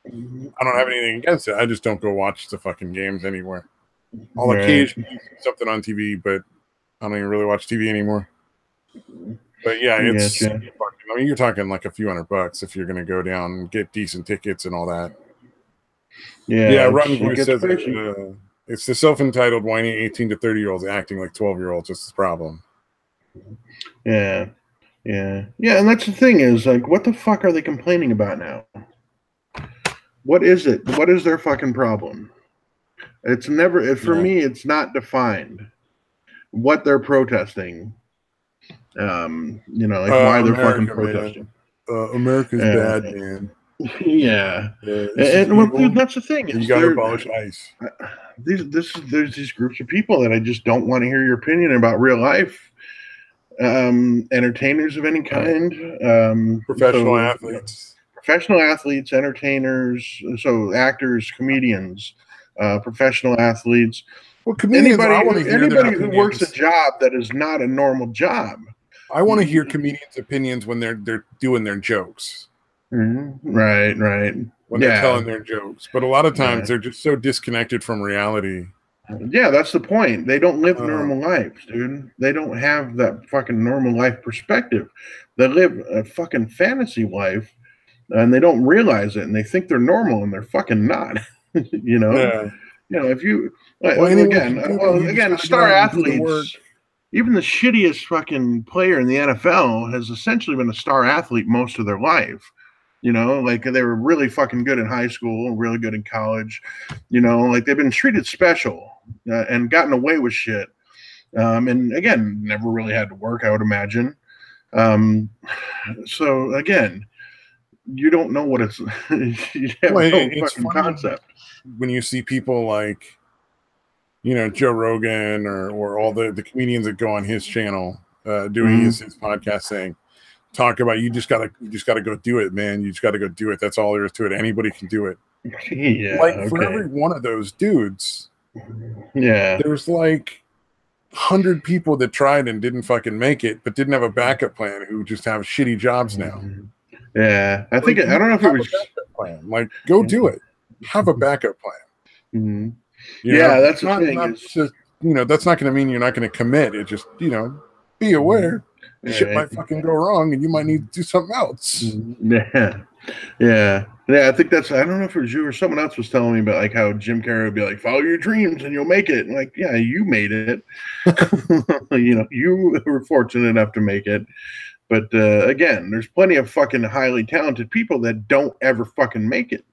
I don't have anything against it. I just don't go watch the fucking games anywhere. I'll occasionally see something on TV, but I don't even really watch TV anymore. But yeah, it's. I mean, you're talking like a few $100 if you're going to go down and get decent tickets and all that. Yeah. Rotten Voice says it's the self-entitled whiny 18 to 30-year-olds acting like 12-year-olds. That's the problem.
Yeah, and that's the thing is like, what the fuck are they complaining about now? What is it? What is their fucking problem? It's never for me. It's not defined what they're protesting. Why they're fucking protesting.
America's bad, man.
Yeah, and dude, that's the thing.
You got to abolish ICE.
There's these groups of people that I just don't want to hear your opinion about real life. Entertainers of any kind,
professional athletes,
entertainers, so actors, comedians, professional athletes.
Well, comedians,
anybody who works a job that is not a normal job.
I want to hear comedians' opinions when they're doing their jokes.
Mm-hmm. Right.
When they're telling their jokes, but a lot of times they're just so disconnected from reality.
Yeah, that's the point. They don't live normal lives, dude. They don't have that fucking normal life perspective. They live a fucking fantasy life, and they don't realize it, and they think they're normal, and they're fucking not. If you again, star athletes. Even the shittiest fucking player in the NFL has essentially been a star athlete most of their life. Like they were really fucking good in high school, really good in college. Like they've been treated special and gotten away with shit. And again, never really had to work, I would imagine. So again, you don't know what it's. You have no fucking concept.
When you see people like, Joe Rogan or all the comedians that go on his channel doing his podcast saying, talk about you just gotta go do it, man. You just gotta go do it. That's all there is to it. Anybody can do it. For every one of those dudes, there's like 100 people that tried and didn't fucking make it, but didn't have a backup plan who just have shitty jobs now.
Yeah, I don't know if it was
plan. Like, go do it. Have a backup plan.
That's the thing.
That's not going to mean you're not going to commit. It just, be aware. Shit might fucking go wrong, and you might need to do something else.
Yeah. I think that's. I don't know if it was you or someone else was telling me about like how Jim Carrey would be like, "Follow your dreams, and you'll make it." And like, yeah, you made it. You were fortunate enough to make it. But again, there's plenty of fucking highly talented people that don't ever fucking make it.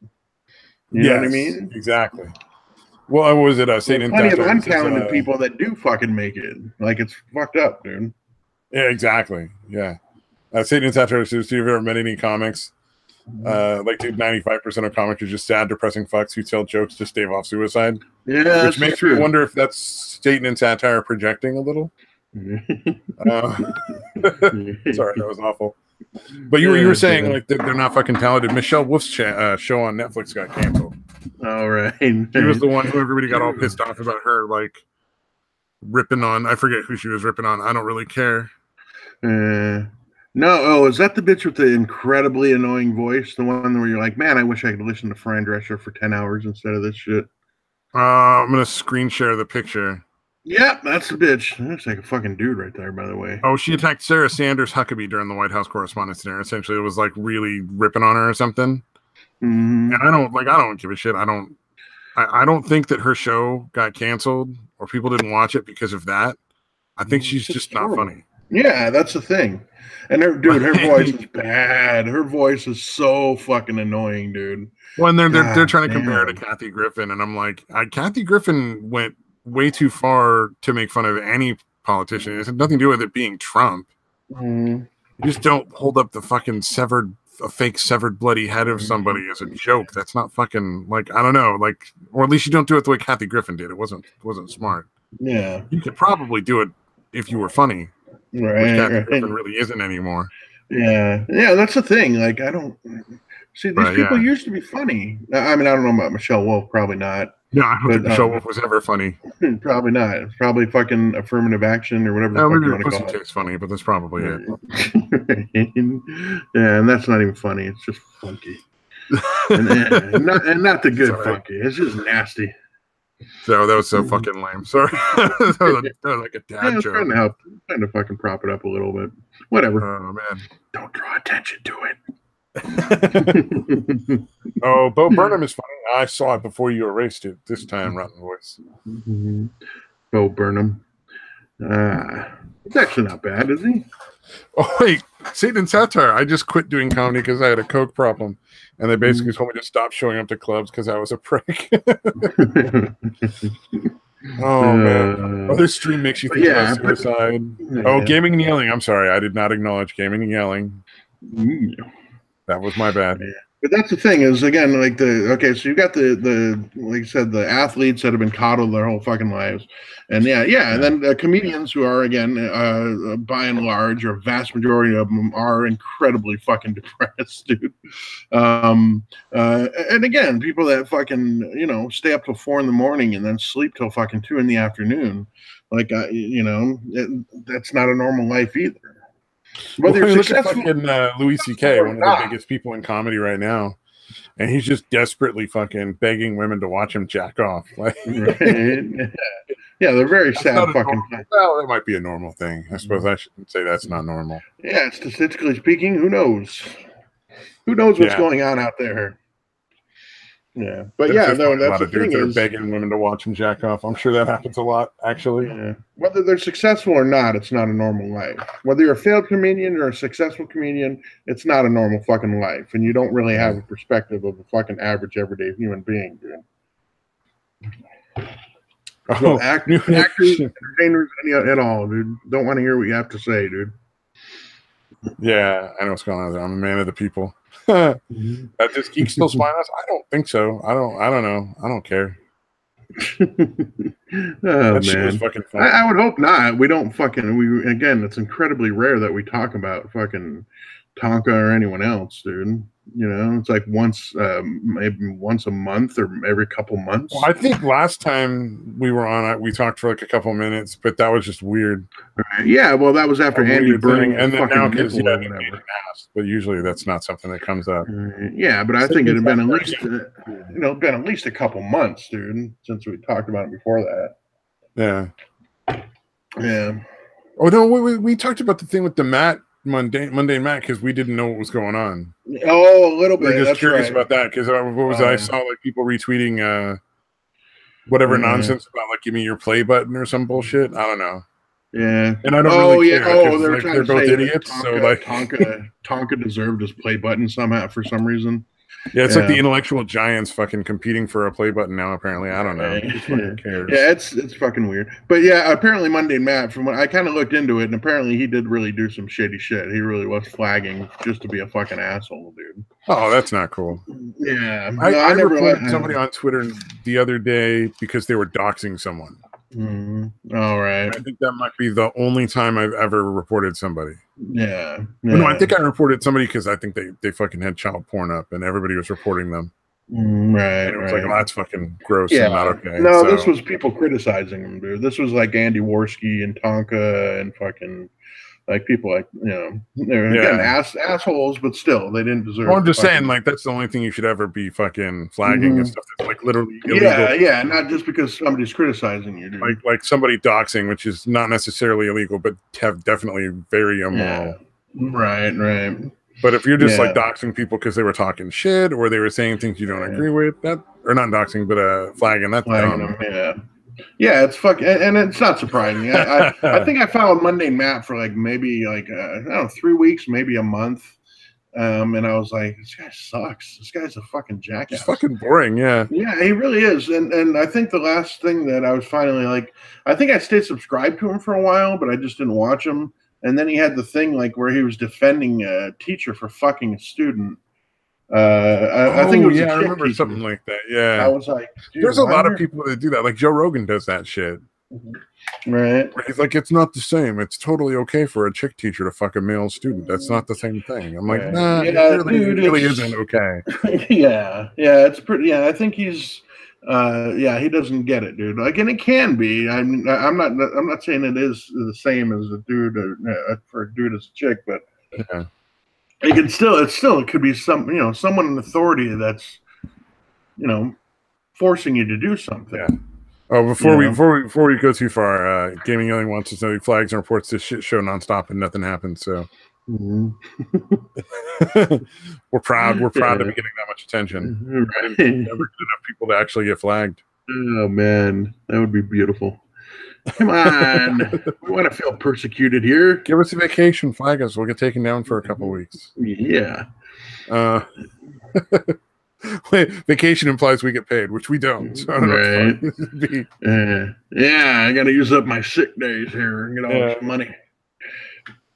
You know what I mean?
Exactly. Well, what was it?
Plenty of untalented people that do fucking make it. Like, it's fucked up, dude.
Yeah, exactly. Yeah. Satan&Satire says, "Do you ever met any comics? Like, dude, 95% of comics are just sad, depressing fucks who tell jokes to stave off suicide."
Yeah,
which makes me wonder if that's Satan&Satire projecting a little. Sorry, that was awful. But you were saying like they're not fucking talented. Michelle Wolf's show on Netflix got canceled.
All right,
she was the one who everybody got all pissed off about her, like ripping on. I forget who she was ripping on. I don't really care.
No, is that the bitch with the incredibly annoying voice? The one where you're like, man, I wish I could listen to Fran Drescher for 10 hours instead of this shit.
I'm gonna screen share the picture.
Yeah, that's the bitch. That looks like a fucking dude right there, by the way.
Oh, she attacked Sarah Sanders Huckabee during the White House Correspondents' Dinner. Essentially, it was like really ripping on her or something. And I don't give a shit. I don't think that her show got canceled or people didn't watch it because of that. I think she's just not funny.
Yeah, that's the thing. And her voice is bad. Her voice is so fucking annoying, dude.
Well, and they're
God
trying to compare her to
damn.
Kathy Griffin, and I'm like, Kathy Griffin went way too far to make fun of any politician. It had nothing to do with it being Trump.
Mm.
You just don't hold up the fucking fake severed bloody head of somebody as a joke. That's not fucking, like, I don't know, like, or at least you don't do it the way Kathy Griffin did. It wasn't smart.
Yeah.
You could probably do it if you were funny, which Kathy
Right.
Griffin really isn't anymore.
Yeah. Yeah, that's the thing. Like, I don't see these
But
people
yeah,
used to be funny. I mean, I don't know about Michelle Wolf, probably not.
no, I don't
But
think Michelle Wolf was ever funny.
probably not. It's probably fucking affirmative action or whatever the
Oh,
fuck
maybe
you
her
want to
pussy
call it.
tastes funny, but that's probably it.
Yeah, and that's not even funny. It's just funky. and not the good
Sorry.
funky. It's just nasty.
So that was so fucking lame. Sorry. that was like a dad
Yeah, it's
joke.
trying to help. Trying to fucking prop it up a little bit. Whatever.
Oh man.
Don't draw attention to it.
Oh, Bo Burnham is funny. I saw it before you erased it this time, Rotten Voice.
Bo Burnham. It's actually not bad, is he?
Oh wait, Satan&Satire. I just quit doing comedy because I had a coke problem, and they basically told me to stop showing up to clubs because I was a prick. Oh man, other stream makes you think about suicide. Oh, gaming and yelling. I'm sorry, I did not acknowledge gaming and yelling. That was my bad.
Yeah. But that's the thing is, again, like so you got the like you said, the athletes that have been coddled their whole fucking lives, and and then the comedians who are, again, by and large, or vast majority of them are incredibly fucking depressed, dude. And again, people that fucking stay up till 4 a.m. and then sleep till fucking 2 p.m. Like that's not a normal life either.
Whether you're successful, look at fucking Louis C.K., one of the biggest people in comedy right now, and he's just desperately fucking begging women to watch him jack off. Like,
right. Yeah, they're very sad fucking.
Well, that might be a normal thing. I suppose I shouldn't say that's not normal.
Yeah, statistically speaking, who knows? Who knows what's going on out there? Yeah, but that's the thing
is, begging women to watch him jack off. I'm sure that happens a lot, actually.
Yeah. Whether they're successful or not, it's not a normal life. Whether you're a failed comedian or a successful comedian, it's not a normal fucking life, and you don't really have a perspective of a fucking average, everyday human being, dude. No actors, entertainers, at all, dude. Don't want to hear what you have to say, dude.
Yeah, I know what's going on there. I'm a man of the people. Does Geek still spy on us? I don't think so. I don't know. I don't care.
Oh, man. I would hope not. We don't again, it's incredibly rare that we talk about fucking Tonka or anyone else, dude. It's like maybe once a month or every couple months.
Well, I think last time we were on it, we talked for like a couple minutes, but that was just weird.
Right. Yeah, well, that was after Andy burning
and then now because
ass.
But usually that's not something that comes up.
Yeah, but I think it had been at least been at least a couple months, dude, since we talked about it before that.
Yeah.
Yeah.
Oh no, we talked about the thing with the Mundane Matt because we didn't know what was going on.
Oh, a little bit.
We're just curious about that because I saw like people retweeting whatever nonsense about like give me your play button or some bullshit. I don't know.
Yeah,
and I don't really care.
Oh, they're
both idiots.
Tonka,
so like
Tonka deserved his play button somehow for some reason.
Yeah, it's like the intellectual giants fucking competing for a play button now. Apparently, I don't know. Who cares?
Yeah, it's fucking weird. But yeah, apparently Mundane Matt, from what I kind of looked into it, and apparently he did really do some shady shit. He really was flagging just to be a fucking asshole, dude.
Oh, that's not cool.
Yeah,
I reported somebody on Twitter the other day because they were doxing someone.
All right.
I think that might be the only time I've ever reported somebody.
Yeah.
No, I think I reported somebody because I think they fucking had child porn up and everybody was reporting them.
Right.
And it was like, oh, that's fucking gross and not okay.
No, this was people criticizing them, dude. This was like Andy Worski and Tonka and fucking like people like, they're again assholes, but still they didn't deserve.
Well, I'm just saying, like, that's the only thing you should ever be fucking flagging and stuff that's like literally illegal.
Yeah, not just because somebody's criticizing you, dude.
Like somebody doxing, which is not necessarily illegal, but definitely very immoral.
Yeah. Right.
But if you're just like doxing people because they were talking shit or they were saying things you don't agree with, that or not doxing, but flagging, that's dumb.
Yeah. Yeah, it's fucking, and it's not surprising. I think I followed Monday Matt for like maybe like I don't know, 3 weeks, maybe a month. And I was like, this guy sucks. This guy's a fucking jackass.
It's fucking boring, yeah.
Yeah, he really is. And I think the last thing that I was finally like, I think I stayed subscribed to him for a while, but I just didn't watch him. And then he had the thing like where he was defending a teacher for fucking a student. I think it was
I remember teacher. Something like that. Yeah,
I was like,
there's a lot of people that do that. Like Joe Rogan does that shit.
Right.
He's like, it's not the same. It's totally okay for a chick teacher to fuck a male student. That's not the same thing. I'm like, nah, yeah, it really isn't okay.
Yeah, it's pretty. Yeah, I think he's. He doesn't get it, dude. Like, and it can be. I'm not saying it is the same as a dude for a dude as a chick, but
yeah.
It could be someone in authority that's, forcing you to do something.
Yeah. Oh, before we go too far, Gaming Yelling wants to know he flags and reports this shit show nonstop and nothing happens. So we're proud to be getting that much attention.
Right.
Never get enough people to actually get flagged.
Oh man, that would be beautiful. Come on, we want to feel persecuted here.
Give us a vacation, flag us. We'll get taken down for a couple weeks.
Yeah.
Vacation implies we get paid, which we don't. So
right. I got to use up my sick days here and get all this money.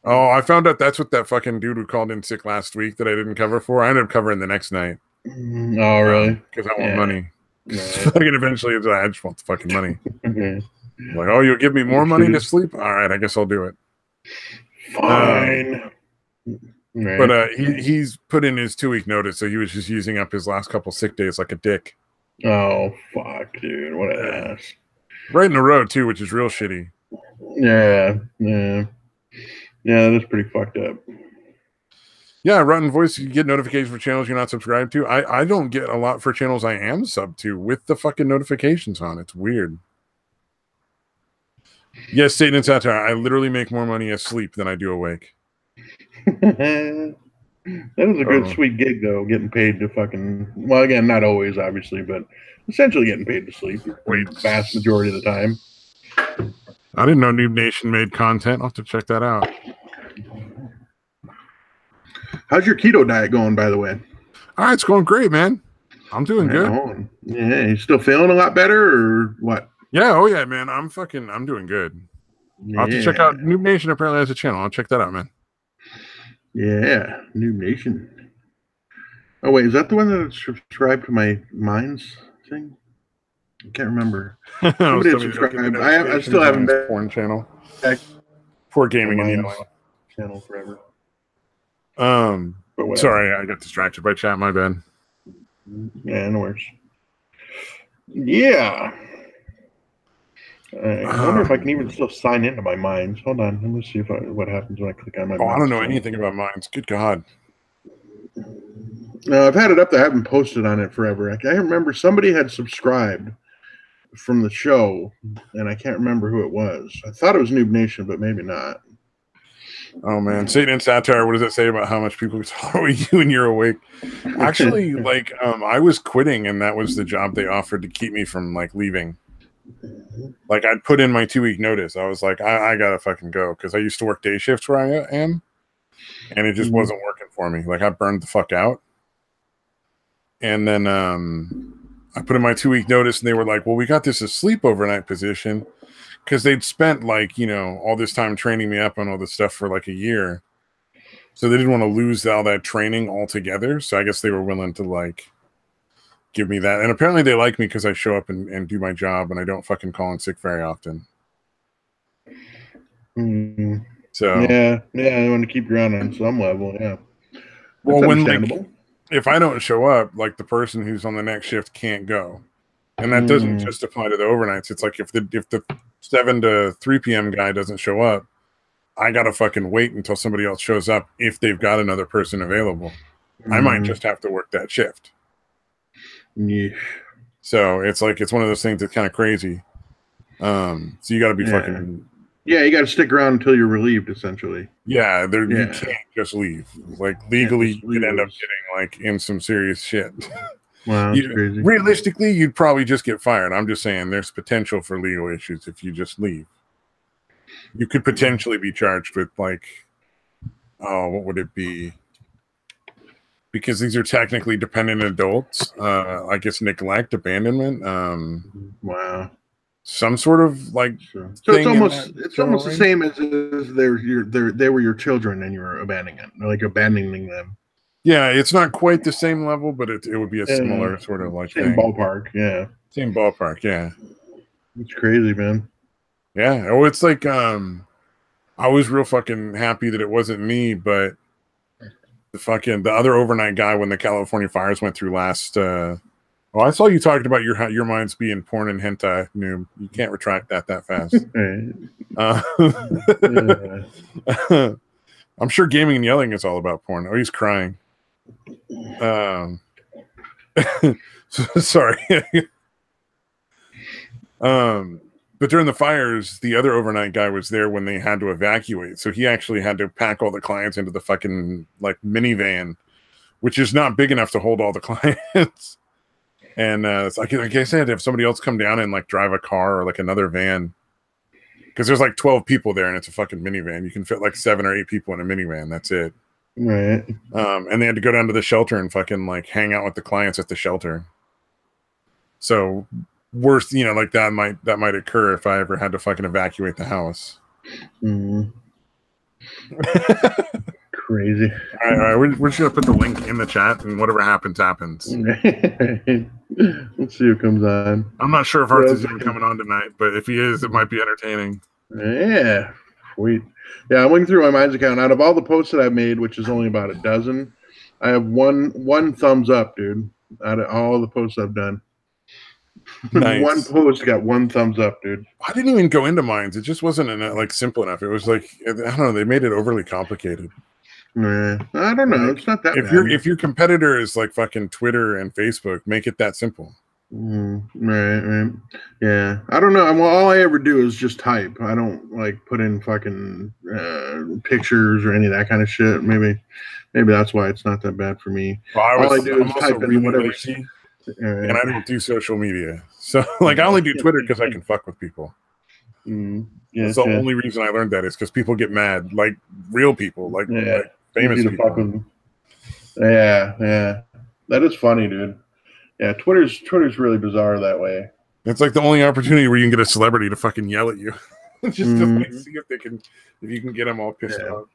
Oh, I found out that's what that fucking dude who called in sick last week that I didn't cover for. I ended up covering the next night.
Oh, really?
Because I want money. Fucking eventually, I just want the fucking money. Like, oh, you'll give me more money to sleep? All right, I guess I'll do it.
Fine.
Right. But he's put in his 2-week notice, so he was just using up his last couple sick days like a dick.
Oh, fuck, dude. What an ass.
Right in a row, too, which is real shitty.
Yeah, that is pretty fucked up.
Yeah, Rotten Voice, you get notifications for channels you're not subscribed to. I don't get a lot for channels I am sub to with the fucking notifications on. It's weird. Yes, Satan and Satire, I literally make more money asleep than I do awake.
That was a good, sweet gig, though, getting paid to fucking... Well, again, not always, obviously, but essentially getting paid to sleep the vast majority of the time.
I didn't know Noob Nation made content. I'll have to check that out.
How's your keto diet going, by the way?
All right, it's going great, man. I'm doing good.
Yeah, you still feeling a lot better, or what?
Yeah, oh yeah, man. I'm doing good. I'll have to check out Noob Nation. Apparently has a channel. I'll check that out, man.
Yeah, Noob Nation. Oh wait, is that the one that subscribed to my Minds thing? I can't remember. Somebody subscribed. I still haven't been.
Porn channel. Poor Gaming and Yelling
channel forever.
Sorry, I got distracted by chat. My bad.
Yeah, no worries. Yeah. I wonder if I can even still sign into my Minds. Hold on, let me see what happens when I click on my.
I don't know anything about Minds. Good God.
No, I've had it up there. I haven't posted on it forever. I remember somebody had subscribed from the show, and I can't remember who it was. I thought it was Noob Nation, but maybe not.
Oh man, Satan and Satire. What does it say about how much people tolerate you when you're awake? Actually, like, I was quitting, and that was the job they offered to keep me from like leaving. Like, I'd put in my 2-week notice. I was like, I gotta fucking go, because I used to work day shifts where I am, and it just wasn't working for me. Like, I burned the fuck out. And then I put in my 2-week notice, and they were like, well, we got this a sleep overnight position, because they'd spent like, all this time training me up on all this stuff for like a year. So they didn't want to lose all that training altogether. So I guess they were willing to like give me that. And apparently they like me because I show up and do my job, and I don't fucking call in sick very often. So
yeah, I want to keep you on some level. Yeah.
Well, when if I don't show up, like, the person who's on the next shift can't go. And that doesn't just apply to the overnights. It's like if the 7 to 3 p.m. guy doesn't show up, I gotta fucking wait until somebody else shows up if they've got another person available. I might just have to work that shift.
Yeah.
So it's like, it's one of those things that's kind of crazy. So you got to be fucking.
Yeah, you got to stick around until you're relieved, essentially.
Yeah, you can't just leave. Like, legally, you could end up getting like in some serious shit.
Wow, that's crazy.
Realistically, you'd probably just get fired. I'm just saying there's potential for legal issues if you just leave. You could potentially be charged with like, oh, what would it be? Because these are technically dependent adults. I guess neglect, abandonment.
Wow.
Some sort of like.
So it's almost the
range.
same as they were your children and you were abandoning them.
Yeah, it's not quite the same level, but it would be a similar sort of like
same
thing.
ballpark. Yeah,
same ballpark. Yeah,
it's crazy, man.
Yeah. Oh, it's like I was real fucking happy that it wasn't me, but the other overnight guy when the California fires went through last. Oh, I saw you talking about your minds being porn and hentai noob. You can't retract that fast. I'm sure gaming and yelling is all about porn. Oh, he's crying. Sorry. But during the fires, the other overnight guy was there when they had to evacuate. So he actually had to pack all the clients into the fucking like minivan, which is not big enough to hold all the clients. And like I said, if somebody else come down and like drive a car or like another van, because there's like 12 people there and it's a fucking minivan. You can fit like 7 or 8 people in a minivan. That's it.
Right.
And they had to go down to the shelter and fucking like hang out with the clients at the shelter. So worse, like that might occur if I ever had to fucking evacuate the house.
Crazy.
All right. We're just gonna put the link in the chat, and whatever happens.
Let's see who comes on.
I'm not sure if Arts is even coming on tonight, but if he is, it might be entertaining.
Yeah, sweet. Yeah, I'm looking through my Minds account. Out of all the posts that I've made, which is only about a dozen, I have one thumbs up, dude. Out of all the posts I've done. Nice. One post got 1 thumbs up, dude.
I didn't even go into Minds. It just wasn't like simple enough. It was like, I don't know. They made it overly complicated.
I don't know. It's not that bad.
If your competitor is like fucking Twitter and Facebook, make it that simple.
Right. Yeah. I don't know. Well, all I ever do is just type. I don't like put in fucking pictures or any of that kind of shit. Maybe that's why it's not that bad for me. All I do is type in whatever.
And I don't do social media. So like I only do Twitter because I can fuck with people. Yeah, that's the only reason I learned that is because people get mad, like real people, like famous people.
Yeah. That is funny, dude. Yeah, Twitter's really bizarre that way.
It's like the only opportunity where you can get a celebrity to fucking yell at you. Just to like, see if you can get them all pissed off.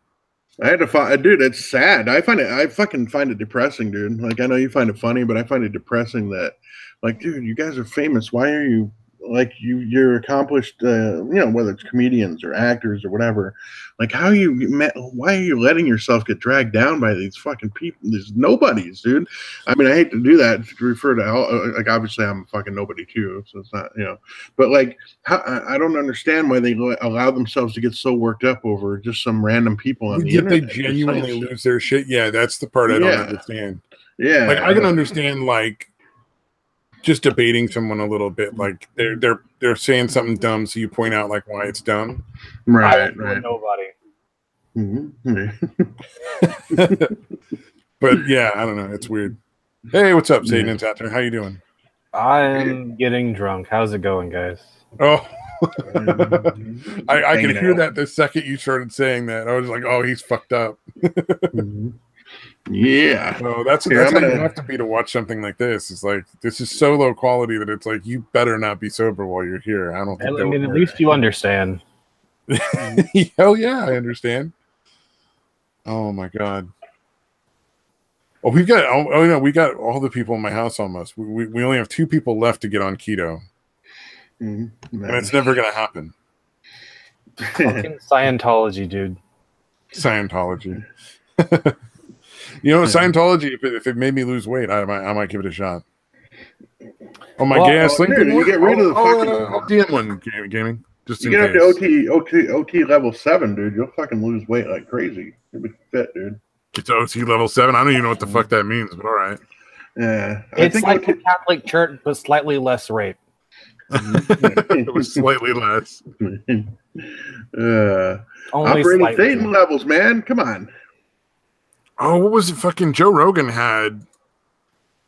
I had to find, dude. It's sad. I fucking find it depressing, dude. Like I know you find it funny, but I find it depressing that, like, dude, you guys are famous. Why are you like you're accomplished? Whether it's comedians or actors or whatever. Like, why are you letting yourself get dragged down by these fucking people? These nobodies, dude. I mean, I hate to do that to refer to like obviously I'm a fucking nobody too, so it's not But like, I don't understand why they allow themselves to get so worked up over just some random people on the internet.
They genuinely lose their shit. Yeah, that's the part I don't understand.
Yeah,
like I can understand like just debating someone a little bit, like they're saying something dumb, so you point out like why it's dumb.
Right.
Nobody.
But yeah, I don't know. It's weird. Hey, what's up, Satan&Satire? How you doing?
I'm getting drunk. How's it going, guys?
Oh, I could hear that the second you started saying that. I was like, oh, he's fucked up.
Yeah.
So that's how you have to be to watch something like this. It's like this is so low quality that it's like you better not be sober while you're here. I don't think.
I mean, at least you understand.
Hell yeah, I understand. Oh my god. Oh, we got all the people in my house almost. We only have 2 people left to get on keto, and it's never gonna happen.
Fucking Scientology, dude.
Scientology. Scientology. If it made me lose weight, I might give it a shot. Oh my gas!
You get rid of the fucking.
I'll DM one gaming. Just
you get up to OT level 7, dude. You'll fucking lose weight like crazy. You'll be fit, dude.
Get to OT level 7. I don't even know what the fuck that means, but all right.
Yeah,
it's like the Catholic Church, but slightly less rape.
It was slightly less.
Operating Satan levels, man. Come on.
Oh, what was it? Fucking Joe Rogan had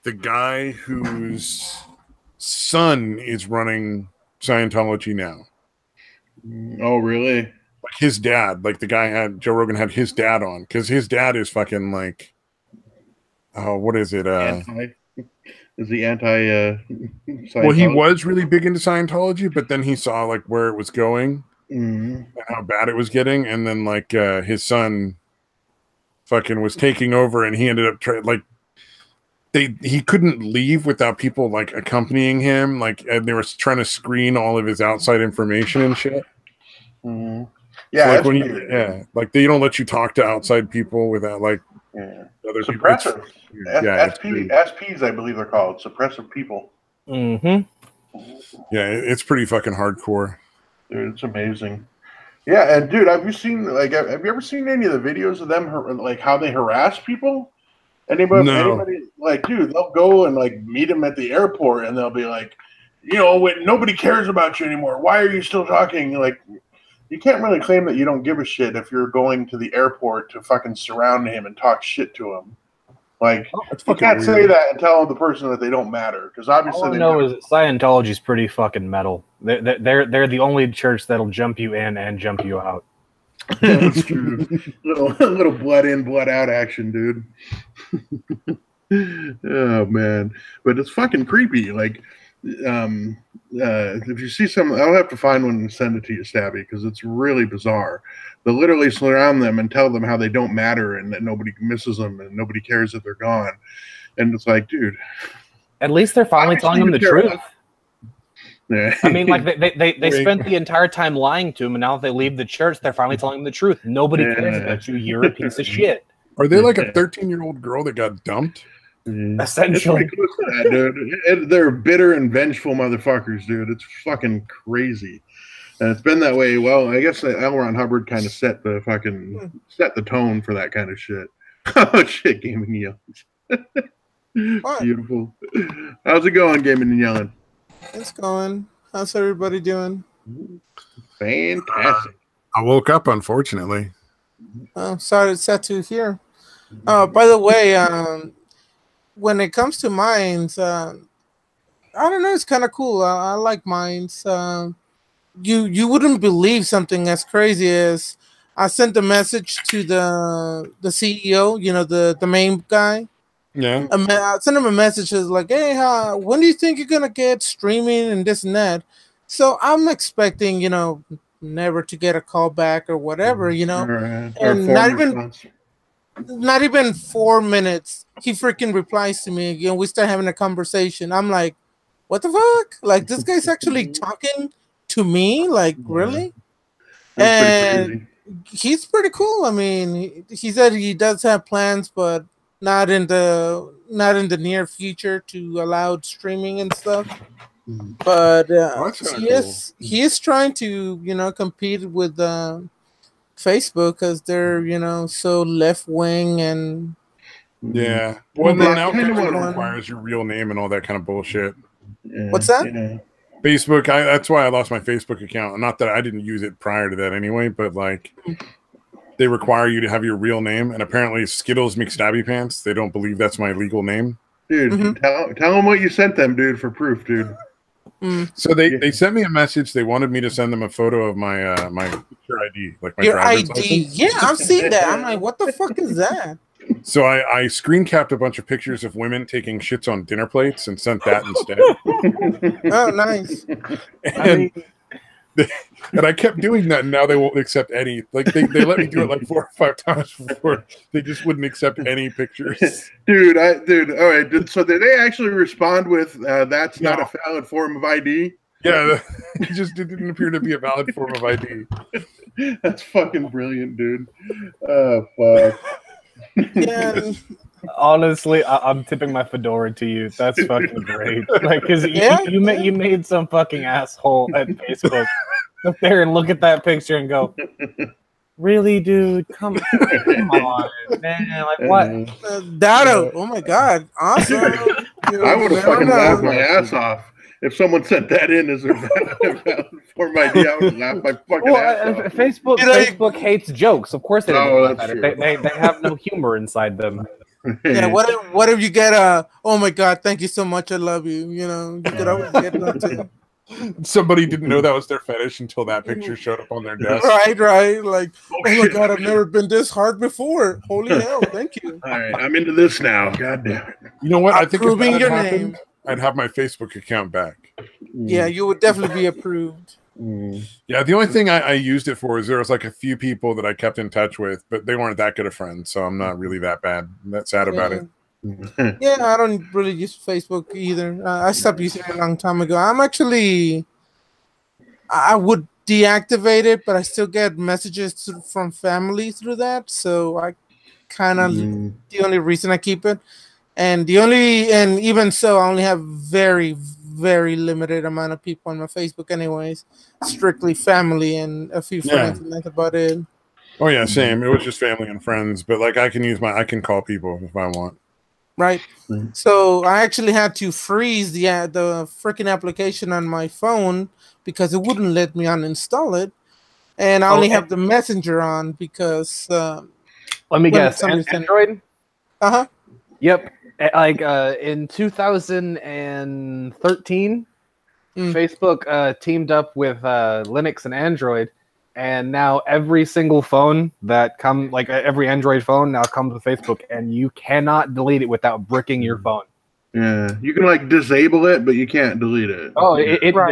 the guy whose son is running Scientology now.
Oh, really?
Like his dad, like the guy had Joe Rogan had his dad on because his dad is fucking like, oh, what is it?
Is he anti?
Well, he was really big into Scientology, but then he saw like where it was going and how bad it was getting, and then like his son fucking was taking over, and he ended up he couldn't leave without people like accompanying him, like, and they were trying to screen all of his outside information and shit.
Yeah,
so, like like they don't let you talk to outside people without like other
suppressive.
People.
SPs, I believe they're called suppressive people.
Yeah, it's pretty fucking hardcore.
Dude, it's amazing. Yeah, and dude, have you ever seen any of the videos of them like how they harass people? Anybody like, dude, they'll go and like meet them at the airport, and they'll be like, nobody cares about you anymore. Why are you still talking? Like, you can't really claim that you don't give a shit if you're going to the airport to fucking surround him and talk shit to him. Like, you can't say that and tell the person that they don't matter, because obviously
all I know is that Scientology's pretty fucking metal. They're the only church that'll jump you in and jump you out.
That's true. little blood in, blood out action, dude. Oh man, but it's fucking creepy. Like, if you see some, I'll have to find one and send it to you, Stabby, because it's really bizarre. They literally surround them and tell them how they don't matter and that nobody misses them and nobody cares that they're gone. And it's like, dude,
at least they're finally telling them the truth.
Yeah.
I mean, like they spent the entire time lying to him, and now that they leave the church, they're finally telling them the truth. Nobody cares about you. You're a piece of shit.
Are they like a 13-year-old girl that got dumped?
Essentially,
dude. They're bitter and vengeful motherfuckers, dude. It's fucking crazy, and it's been that way. Well, I guess L. Ron Hubbard kind of set the tone for that kind of shit. Oh shit, Gaming and Yelling. Beautiful. How's it going, Gaming and Yelling?
It's going. How's everybody doing?
Fantastic.
I woke up, unfortunately.
Oh, sorry, it's sad to hear. By the way, when it comes to mines, I don't know, it's kind of cool. I like mines. You wouldn't believe something as crazy as I sent a message to the CEO, the main guy.
Yeah.
I sent him a message that's like, hey, when do you think you're gonna get streaming and this and that? So I'm expecting, never to get a call back or whatever, and not even 4 minutes, he freaking replies to me. We start having a conversation. I'm like, what the fuck? Like, this guy's actually talking to me? Like, really? And he's pretty cool. I mean, he said he does have plans, but not in the near future to allow streaming and stuff. But he is trying to compete with Facebook because they're so left wing and
yeah. Well, then now Facebook requires your real name and all that kind of bullshit.
Yeah,
what's that?
Yeah.
Facebook. That's why I lost my Facebook account. Not that I didn't use it prior to that anyway, but like they require you to have your real name, and apparently Skittles McStabby Pants. They don't believe that's my legal name.
Dude, tell them what you sent them, dude, for proof, dude.
So they sent me a message. They wanted me to send them a photo of my my picture ID, like my
your
driver's
ID.
license.
Yeah, I've seen that. I'm like, what the fuck is that?
So I screen capped a bunch of pictures of women taking shits on dinner plates and sent that instead.
Oh, nice.
And I kept doing that, and now they won't accept any. Like they let me do it like 4 or 5 times before. They just wouldn't accept any pictures.
Dude, all right. So did they actually respond with that's not a valid form of ID?
Yeah, it just didn't appear to be a valid form of ID.
That's fucking brilliant, dude. Oh fuck.
Yeah.
Honestly, I'm tipping my fedora to you. That's fucking great. Like, because you made some fucking asshole at Facebook up there and look at that picture and go, really, dude? Come on, man. Like, what?
Dado. Oh my god, awesome.
I would have fucking laughed my ass off. If someone sent that in as a valid form ID, I would laugh my fucking ass off.
Facebook hates jokes. Of course they don't laugh at it. They have no humor inside them.
Yeah, what if you get a, oh my God, thank you so much, I love you. You know, you could always get that too.
Somebody didn't know that was their fetish until that picture showed up on their desk.
Right. Like, oh my God, I've never been this hard before. Holy hell, thank you.
All right, I'm into this now. God damn it.
You know what? I think if that
Approving your
happened,
name.
I'd have my Facebook account back.
Yeah, you would definitely be approved.
Yeah, the only thing I used it for is there was like a few people that I kept in touch with, but they weren't that good of friends, so I'm not really that sad about it.
Yeah, I don't really use Facebook either. I stopped using it a long time ago. I would deactivate it, but I still get messages from family through that. So I kind of the only reason I keep it, and even so, I only have very, very limited amount of people on my Facebook, anyways. Strictly family and a few friends, and that's about it.
Oh yeah, same. It was just family and friends, but like I can call people if I want.
Right. So I actually had to freeze the freaking application on my phone because it wouldn't let me uninstall it, and I only have the messenger on because.
Let me guess. Android. Yep. Like in 2013, Facebook teamed up with Linux and Android. And now every single phone that every Android phone now comes with Facebook, and you cannot delete it without bricking your phone.
Yeah, you can like disable it, but you can't delete it.
Oh,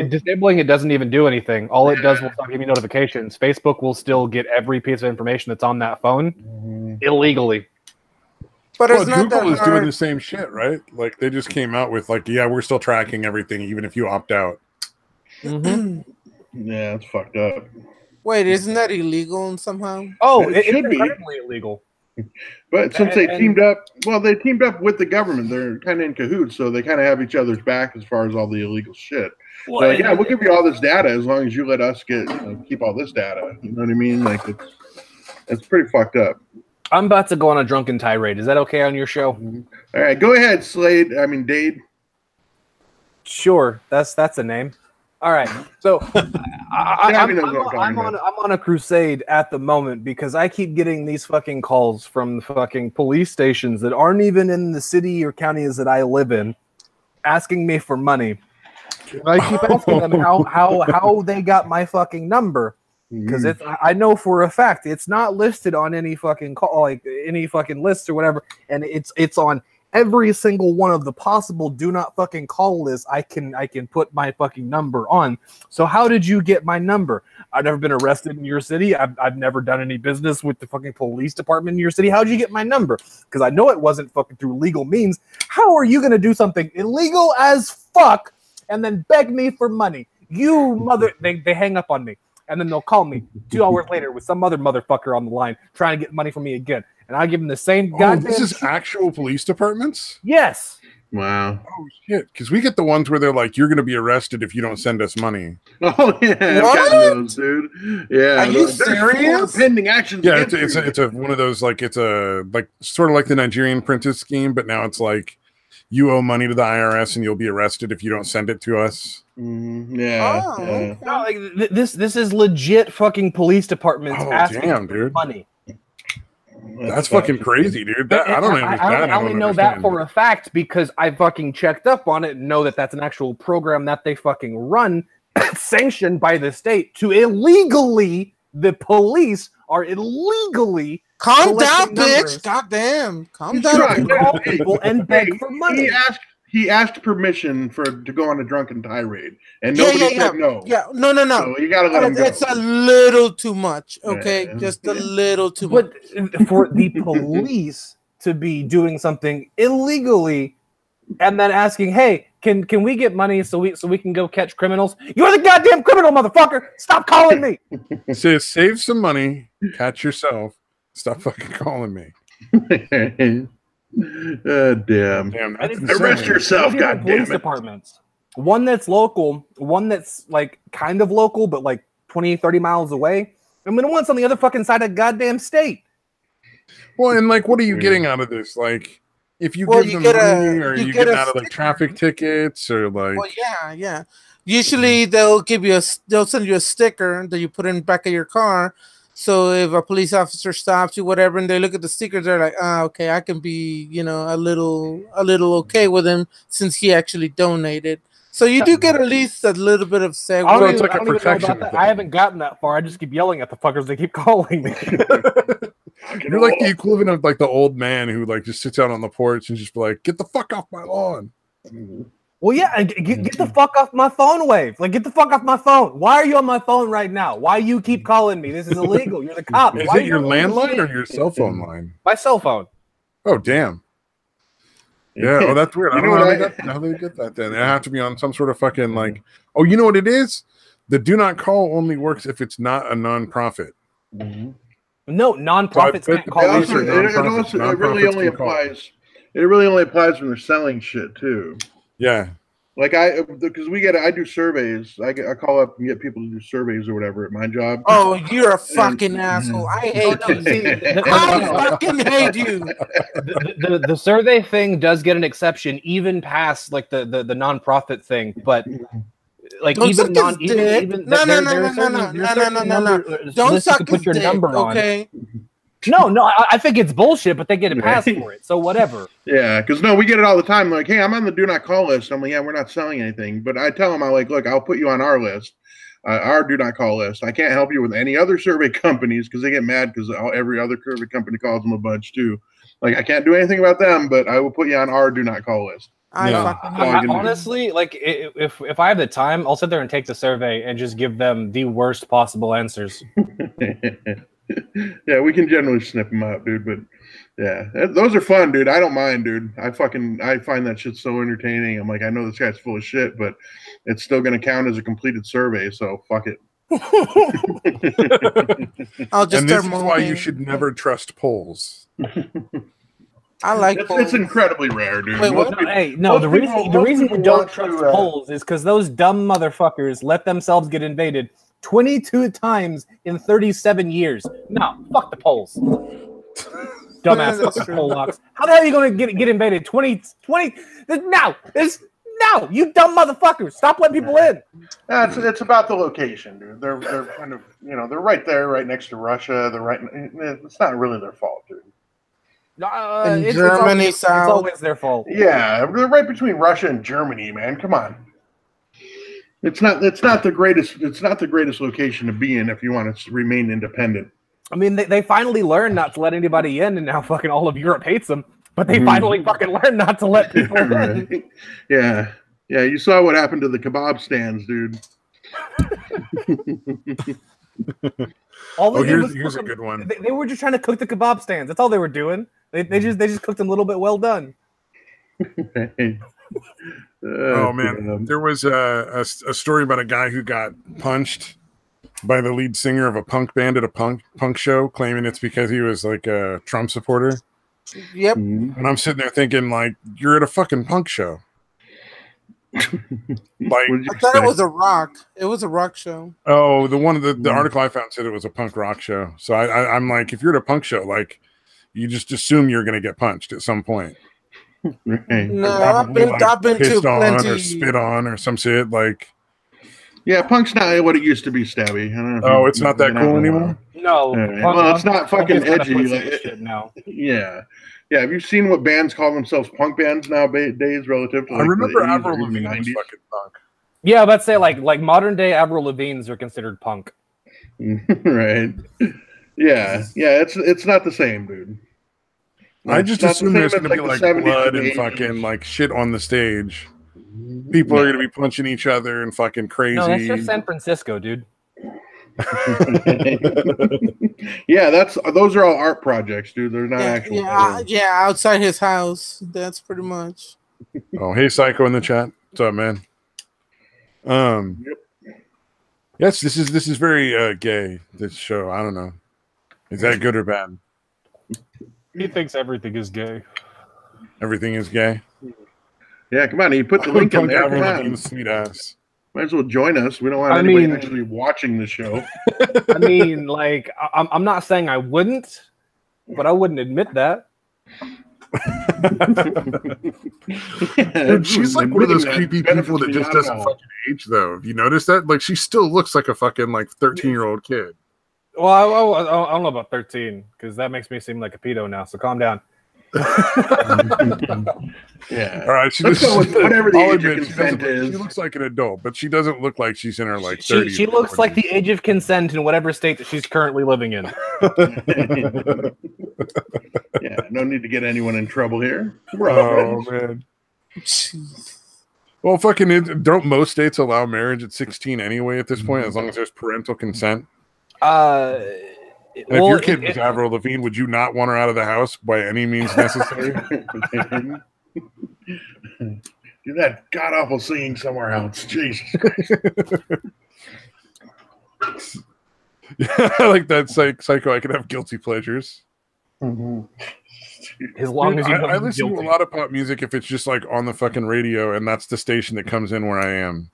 disabling it doesn't even do anything. All it does will stop giving you notifications. Facebook will still get every piece of information that's on that phone illegally.
But it's not
Google is doing the same shit, right? Like they just came out with like, yeah, we're still tracking everything, even if you opt out.
Yeah, it's fucked up.
Wait, isn't that illegal somehow?
Oh, it should be incredibly illegal.
But since they teamed up with the government. They're kind of in cahoots, so they kind of have each other's back as far as all the illegal shit. So, yeah, we'll give you all this data as long as you let us keep all this data. You know what I mean? Like it's pretty fucked up.
I'm about to go on a drunken tirade. Is that okay on your show?
All right, go ahead, Dade.
Sure, that's a name. All right, so I'm on a crusade at the moment because I keep getting these fucking calls from the fucking police stations that aren't even in the city or counties that I live in, asking me for money. And I keep asking them how they got my fucking number because I know for a fact it's not listed on any fucking call, like any fucking list or whatever, and it's on every single one of the possible do not fucking call lists I can put my fucking number on. So how did you get my number? I've never been arrested in your city. I've never done any business with the fucking police department in your city. How did you get my number? Because I know it wasn't fucking through legal means. How are you going to do something illegal as fuck and then beg me for money? You mother... They hang up on me. And then they'll call me 2 hours later with some other motherfucker on the line trying to get money from me again. And I give them the same goddamn...
This is actual police departments?
Yes.
Wow.
Oh, shit. Because we get the ones where they're like, you're going to be arrested if you don't send us money.
Oh, yeah. I've gotten those, dude. Yeah.
Are you serious?
Pending actions.
Yeah, it's a one of those, like, it's a, like, sort of like the Nigerian Apprentice scheme, but now it's like, you owe money to the IRS and you'll be arrested if you don't send it to us.
Yeah.
Oh, okay.
No, like this is legit fucking police departments asking for money.
That's fucking crazy, dude. I don't understand.
I only know that for a fact because I fucking checked up on it and know that that's an actual program that they fucking run, sanctioned by the state to illegally. The police are illegally.
Calm down, bitch. Goddamn. Calm down.
Call people and beg for money.
He asked permission to go on a drunken tirade, and nobody said no.
Yeah, no.
So you gotta let him go.
It's a little too much, okay? Yeah. Just a little too much.
But for the police to be doing something illegally and then asking, "Hey, can we get money so we can go catch criminals?" You're the goddamn criminal, motherfucker! Stop calling me.
Say, save some money, catch yourself. Stop fucking calling me.
Damn. Arrest yourself, goddamn
police departments. One that's local, one that's like kind of local, but like 20, 30 miles away. And then one's on the other fucking side of the goddamn state.
Well, and like, what are you getting out of this? Like, if you give them money, or you get out of like traffic tickets, or like.
Well, yeah. Usually they'll send you a sticker that you put in the back of your car So if a police officer stops you, whatever, and they look at the stickers, they're like, okay, I can be, a little okay with him since he actually donated. So you do get at least a little bit of say.
So it's like a protection thing.
I haven't gotten that far. I just keep yelling at the fuckers. They keep calling me.
You're like the equivalent of like the old man who like just sits out on the porch and just be like, get the fuck off my lawn.
Well, yeah, get the fuck off my phone, Wave. Like, get the fuck off my phone. Why are you on my phone right now? Why you keep calling me? This is illegal. You're the cop.
Is it your landline or your cell phone line?
My cell phone.
Oh, damn. Yeah, oh, that's weird. I don't know how they get that then. It have to be on some sort of fucking like, oh, you know what it is? The do not call only works if it's not a nonprofit.
Mm-hmm. No, nonprofits can't call.
It really only applies. It really only applies when they're selling shit too.
Yeah.
Like because I do surveys. I call up and get people to do surveys or whatever at my job.
Oh, you're a fucking asshole! I hate you. I fucking hate you.
The survey thing does get an exception, even past like the nonprofit thing, but like
don't
even
no. Don't suck
to put your number on.
Okay.
No, I think it's bullshit, but they get a pass for it, so whatever.
Yeah, because we get it all the time. Like, hey, I'm on the do not call list. I'm like, yeah, we're not selling anything. But I tell them, look, I'll put you on our list, our do not call list. I can't help you with any other survey companies because they get mad because every other survey company calls them a bunch too. Like, I can't do anything about them, but I will put you on our do not call list.
Honestly, like if I have the time, I'll sit there and take the survey and just give them the worst possible answers.
Yeah, we can generally snip them out, dude. But yeah, those are fun, dude. I don't mind, dude. I find that shit so entertaining. I'm like, I know this guy's full of shit, but it's still gonna count as a completed survey, so fuck it.
I'll just.
And this is why you should never trust polls.
I like
it's incredibly rare, dude.
Wait, the reason you don't trust polls is because those dumb motherfuckers let themselves get invaded 22 times in 37 years. No, fuck the polls. Dumbass fucking poll locks. How the hell are you going to get invaded 20? No, you dumb motherfuckers. Stop letting people in.
It's about the location, dude. They're kind of, they're right there, right next to Russia. It's not really their fault, dude.
In Germany,
it's always their fault.
Yeah, they're right between Russia and Germany, man. Come on. It's not the greatest location to be in if you want to remain independent.
I mean, they finally learned not to let anybody in, and now fucking all of Europe hates them. But they finally fucking learned not to let people in.
Yeah. You saw what happened to the kebab stands, dude.
Here's a good one.
They were just trying to cook the kebab stands. That's all they were doing. They just cooked them a little bit well done.
Oh man, there was a story about a guy who got punched by the lead singer of a punk band at a punk show, claiming it's because he was like a Trump supporter.
Yep.
And I'm sitting there thinking, like, you're at a fucking punk show.
Like, I thought it was a rock. It was a rock show.
Oh, the article I found said it was a punk rock show. So I'm like, if you're at a punk show, like, you just assume you're going to get punched at some point.
Right.
No, I've been to plenty.
Or spit on or some shit like.
Yeah, punk's not what it used to be, Stabby. I don't know
it's not that cool anymore.
No,
well, it's not fucking edgy.
Shit now.
Yeah. Have you seen what bands call themselves punk bands nowadays relative to?
I remember Avril Lavigne was fucking punk.
Yeah, I was about to say like modern day Avril Lavigne's are considered punk.
Right. Yeah. It's not the same, dude.
I just assume there's going to be like blood and fucking like shit on the stage. People are going to be punching each other and fucking crazy.
No, that's just San Francisco, dude.
Yeah, those are all art projects, dude. They're not actual.
Yeah, outside his house. That's pretty much.
Oh, hey, Psycho in the chat. What's up, man?
Yep.
Yes, this is very gay. This show, I don't know. Is that good or bad?
He thinks everything is gay.
Everything is gay.
Yeah, come on. You put the link in there. Come on.
Sweet ass.
Might as well join us. We don't want anybody actually watching the show.
I mean, like, I'm not saying I wouldn't, but I wouldn't admit that.
Dude, she's like one of those creepy people that just doesn't fucking age, though. Have you noticed that? Like, she still looks like a fucking like 13-year-old kid.
Well, I don't know about 13 because that makes me seem like a pedo now. So calm down.
Yeah.
All right.
Let's go with whatever the age of
she
consent is.
She looks like an adult, but she doesn't look like she's in her like 30s.
She looks like the age of consent in whatever state that she's currently living in.
Yeah. No need to get anyone in trouble here. We're all friends.
Man. Well, fucking, don't most states allow marriage at 16 anyway at this point, as long as there's parental consent? If your kid was Avril Lavigne, would you not want her out of the house by any means necessary?
Do that god awful singing somewhere else. Jesus Christ.
Yeah, I like that psycho. I could have guilty pleasures.
As long as you
I listen to a lot of pop music if it's just like on the fucking radio and that's the station that comes in where I am.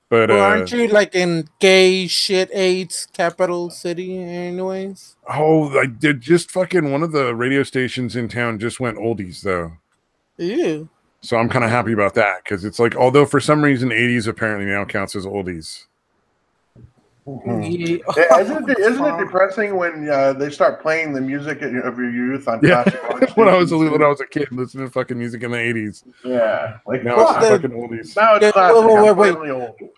But
well, aren't you like in gay shit AIDS capital city anyways?
Oh, I did just fucking one of the radio stations in town just went oldies though.
Ew.
So I'm kind of happy about that because it's like, although for some reason 80s apparently now counts as oldies.
Yeah, isn't it depressing when they start playing the music of your youth on classic rock
when I was a kid listening to fucking music in the 80s.
Yeah, like
now it's fucking oldies.
Now it's classic.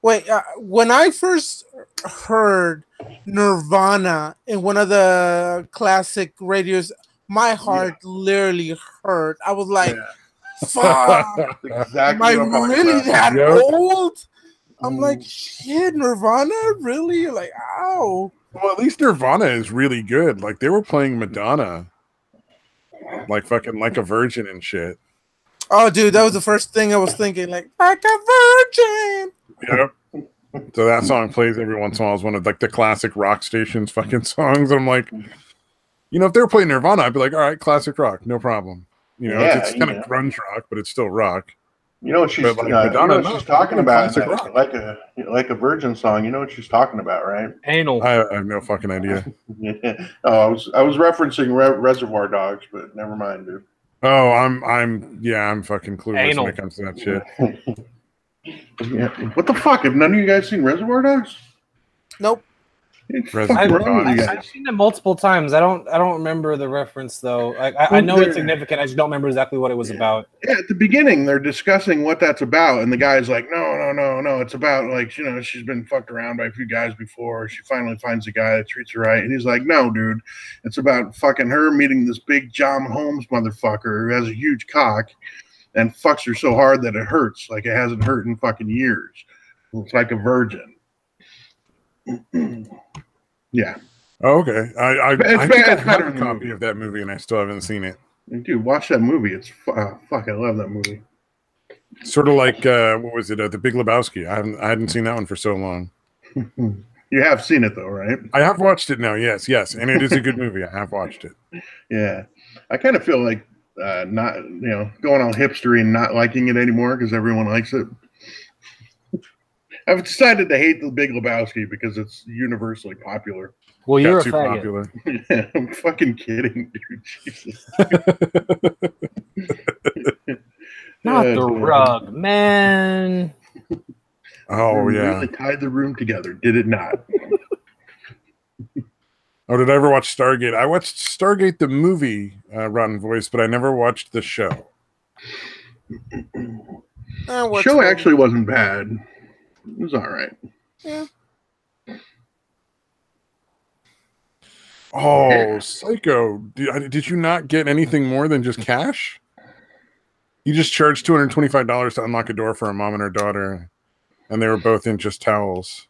Wait, when I first heard Nirvana in one of the classic radios, my heart literally hurt. I was like, fuck,
exactly.
am I really that old? I'm like, shit, Nirvana? Really? Like, ow.
Well, at least Nirvana is really good. Like, they were playing Madonna. Like, fucking Like a Virgin and shit.
Oh, dude, that was the first thing I was thinking. Like a virgin.
Yep. So that song plays every once in a while. It's one of like the classic rock stations fucking songs. And I'm like, you know, if they were playing Nirvana, I'd be like, all right, classic rock, no problem. You know, it's kind of grunge rock, but it's still rock.
You know what she's, she's talking about? Like a Virgin song. You know what she's talking about, right?
Anal.
I have no fucking idea.
Yeah. Oh, I was referencing Reservoir Dogs, but never mind, dude.
Oh, I'm fucking clueless when it comes to that shit.
Yeah. What the fuck? Have none of you guys seen Reservoir Dogs?
Nope.
I've seen it multiple times. I don't remember the reference though. I know it's significant. I just don't remember exactly what it was about.
Yeah, at the beginning they're discussing what that's about, and the guy's like, no. It's about like, you know, she's been fucked around by a few guys before. She finally finds a guy that treats her right, and he's like, no, dude, it's about fucking her meeting this big John Holmes motherfucker who has a huge cock and fucks her so hard that it hurts, like it hasn't hurt in fucking years. It's like a virgin. Yeah.
Oh, okay. I think I have a copy
movie
of that movie, and I still haven't seen it.
Dude, watch that movie. It's fuck. I love that movie.
Sort of like what was it? The Big Lebowski. I hadn't seen that one for so long.
You have seen it though, right?
I have watched it now. Yes, and it is a good movie. I have watched it.
Yeah, I kind of feel like not, you know, going all hipstery and not liking it anymore because everyone likes it. I've decided to hate The Big Lebowski because it's universally popular.
Well, you're
too popular.
Yeah, I'm fucking kidding, dude. Jesus.
Not the rug, man.
Oh, yeah.
Really tied the room together, did it not?
Oh, did I ever watch Stargate? I watched Stargate the movie, Rotten Voice, but I never watched the show.
The show actually wasn't bad. It was all right.
Yeah.
Oh, Psycho. Did you not get anything more than just cash? You just charged $225 to unlock a door for a mom and her daughter, and they were both in just towels.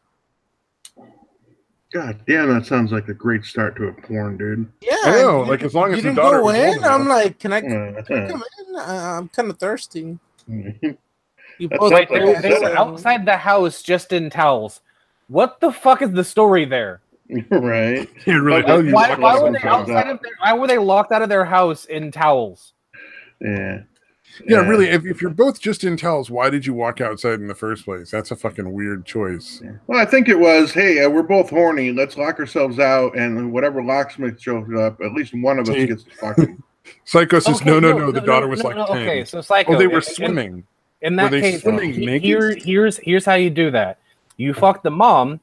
God damn, that sounds like a great start to a porn, dude.
Yeah.
I know, like as long as the daughter was old enough.
I'm like, can I come in? I'm kind of thirsty.
You both they were outside the house just in towels. What the fuck is the story there?
Right.
Why were they locked out of their house in towels?
Yeah.
Yeah, really, if you're both just in towels, why did you walk outside in the first place? That's a fucking weird choice.
Yeah. Well, I think it was, hey, we're both horny. Let's lock ourselves out, and whatever locksmith shows up, at least one of us gets to fucking...
Psycho says, no, the daughter was 10.
Okay, so Psycho...
Oh, they were swimming.
In that case, here's how you do that. You fuck the mom,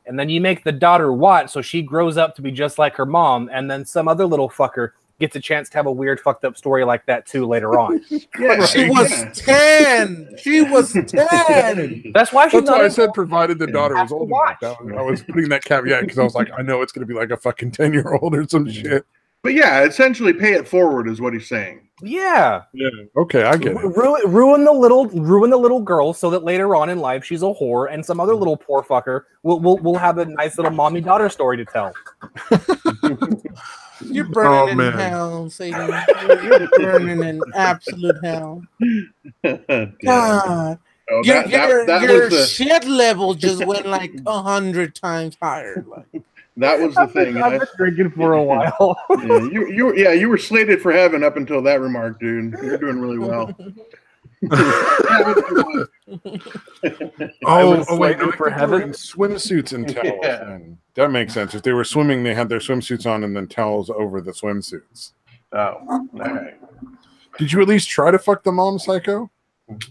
and then you make the daughter watch, so she grows up to be just like her mom, and then some other little fucker gets a chance to have a weird fucked up story like that too later on.
Yeah, she was 10. She was 10.
That's why
I said provided the daughter was old enough. I was putting that caveat because I was like, I know it's going to be like a fucking 10-year-old or some shit.
But yeah, essentially pay it forward is what he's saying.
Yeah.
Okay, I get it.
Ruin the little girl so that later on in life she's a whore, and some other little poor fucker will have a nice little mommy daughter story to tell.
You're burning in hell, Satan. You're burning in absolute hell. God.
Oh,
your shit level just went like 100 times higher. Like.
That was the thing.
I've been drinking for a while.
You were slated for heaven up until that remark, dude. You're doing really well.
Wait, for heaven, swimsuits and towels. Yeah. That makes sense. If they were swimming, they had their swimsuits on and then towels over the swimsuits.
Oh, all right.
Did you at least try to fuck the mom, Psycho?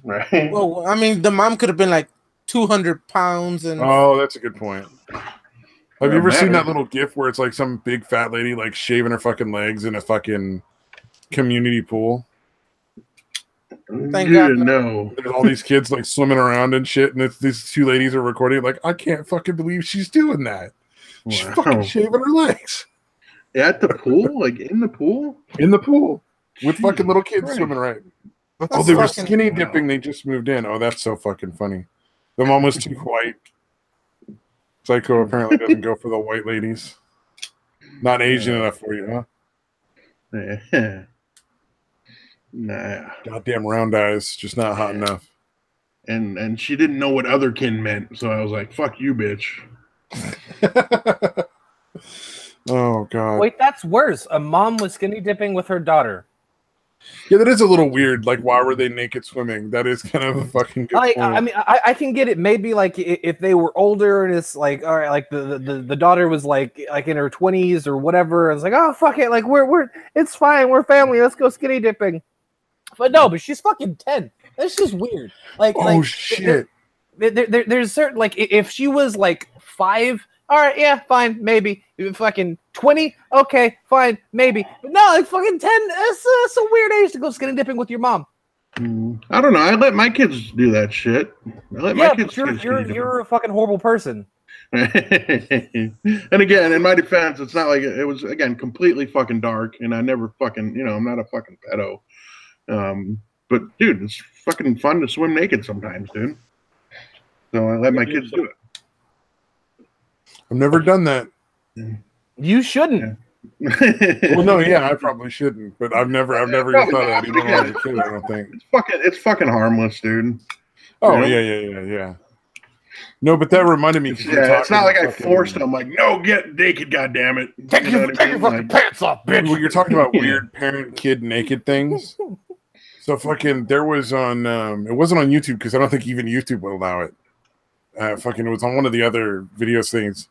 Right.
Well, I mean, the mom could have been like 200 pounds, and
that's a good point. Have you ever seen that little gif where it's like some big fat lady like shaving her fucking legs in a fucking community pool?
Thank God.
No.
There's all these kids like swimming around and shit, and these two ladies are recording. Like, I can't fucking believe she's doing that. Wow. She's fucking shaving her legs.
At the pool? Like in the pool?
In the pool. With fucking little kids swimming right. They were skinny dipping. They just moved in. Oh, that's so fucking funny. The mom was too white. Psycho apparently doesn't go for the white ladies. Not Asian enough for you, huh?
Yeah. Nah.
Goddamn round eyes, just not hot enough.
And she didn't know what otherkin meant, so I was like, "Fuck you, bitch."
Oh God.
Wait, that's worse. A mom was skinny dipping with her daughter.
Yeah, that is a little weird. Like, why were they naked swimming? That is kind of a fucking good point.
I mean, I can get it. Maybe like if they were older and it's like, all right, like the daughter was like in her 20s or whatever. And it's like, oh fuck it, like we're it's fine, we're family. Let's go skinny dipping. But no, but she's fucking 10. That's just weird. Like,
shit.
There's certain like if she was like 5. All right, yeah, fine, maybe. Fucking 20, okay, fine, maybe. But no, like fucking 10, that's a weird age to go skinny dipping with your mom.
I don't know. I let my kids do that shit. My kids
you're a fucking horrible person.
And again, in my defense, it's not like it was, again, completely fucking dark, and I never fucking, I'm not a fucking pedo. But, dude, it's fucking fun to swim naked sometimes, dude. So I let my kids do it.
I've never done that.
You shouldn't.
Well, no, yeah, I probably shouldn't, but I've never even thought of that even when I was a kid. I don't think
it's fucking harmless, dude.
Oh yeah. No, but that reminded me.
It's not like I forced them. Like, no, get naked, goddammit.
Take your fucking pants off, bitch.
Well, you're talking about weird parent-kid naked things. So fucking, there was on. It wasn't on YouTube because I don't think even YouTube would allow it. Fucking, it was on one of the other videos things.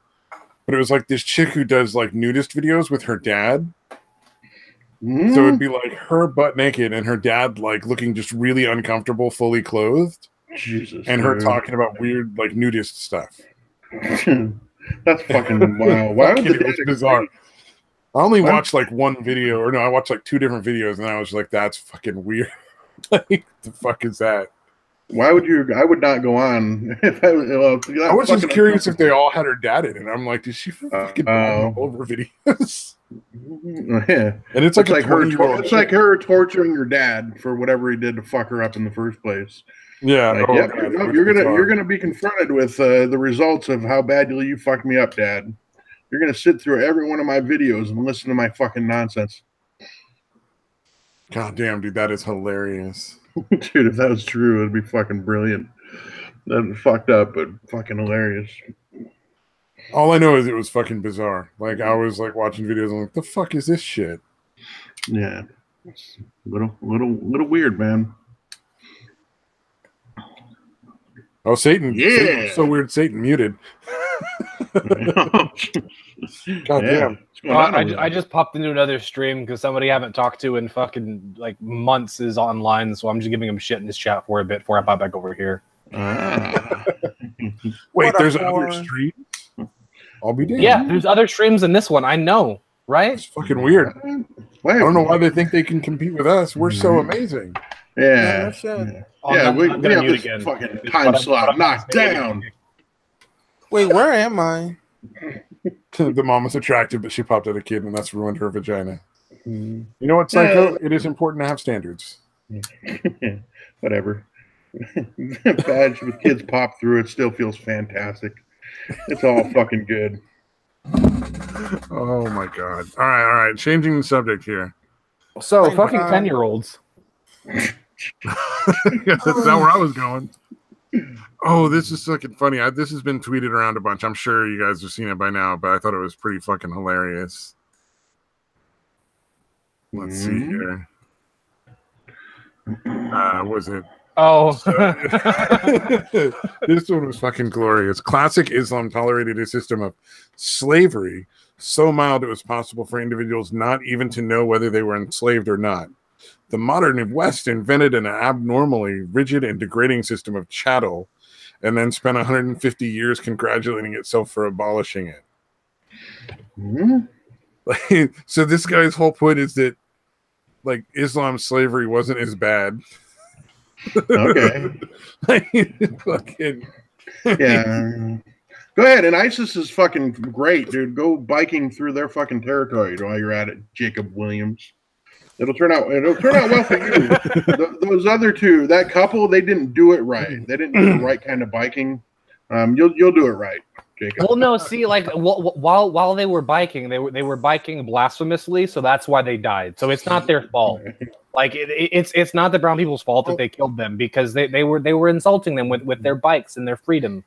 But it was like this chick who does like nudist videos with her dad. So it'd be like her butt naked and her dad like looking just really uncomfortable, fully clothed.
Jesus.
And her talking about weird like nudist stuff.
That's fucking wow. Why would
it was bizarre. I only watched like one video, or no, I watched like 2 different videos, and I was like, that's fucking weird. Like, the fuck is that?
Why would you? I would not go on. If I
was just curious if they all had her dad in it. I'm like, did she fucking all over videos?
Yeah,
and it's like her.
It's like her torturing your dad for whatever he did to fuck her up in the first place.
Yeah,
like, you're gonna be confronted with the results of how badly you fucked me up, Dad. You're gonna sit through every one of my videos and listen to my fucking nonsense.
God damn, dude, that is hilarious.
Dude, if that was true, it'd be fucking brilliant. That'd be fucked up, but fucking hilarious.
All I know is it was fucking bizarre. Like, I was like watching videos and I'm like, the fuck is this shit?
Yeah. It's a little weird, man.
Oh, Satan.
Yeah.
Satan, so weird. Satan muted. God damn.
I just popped into another stream because somebody I haven't talked to in fucking like months is online, so I'm just giving him shit in this chat for a bit before I pop back over here.
Wait, there's another stream? I'll be damned.
Yeah, there's other streams in this one. I know, right?
It's fucking weird. I don't know why they think they can compete with us. We're so amazing.
Yeah. We have this
again.
fucking time slot knocked down.
Wait, where am I?
The mom was attractive, but she popped out a kid, and that's ruined her vagina. You know what, Psycho? It is important to have standards.
Whatever. Badge with kids pop through, it still feels fantastic. It's all fucking good.
Oh my god. All right. Changing the subject here.
So, fucking 10-year-olds.
That's not where I was going. Oh, this is fucking funny. This has been tweeted around a bunch. I'm sure you guys have seen it by now, but I thought it was pretty fucking hilarious. Let's see here. Was it?
Oh.
This one was fucking glorious. Classic Islam tolerated a system of slavery so mild it was possible for individuals not even to know whether they were enslaved or not. The modern West invented an abnormally rigid and degrading system of chattel and then spent 150 years congratulating itself for abolishing it. So this guy's whole point is that like Islam slavery wasn't as bad.
Okay.
Fucking
yeah. Go ahead. And ISIS is fucking great, dude. Go biking through their fucking territory while you're at it, Jacob Williams. It'll turn out well for you. Those other two, that couple, they didn't do it right. They didn't do the right kind of biking. You'll do it right, Jacob.
Well, no, see, like while they were biking, they were biking blasphemously, so that's why they died. So it's not their fault. Like it's not the brown people's fault that they killed them because they were insulting them with their bikes and their freedom.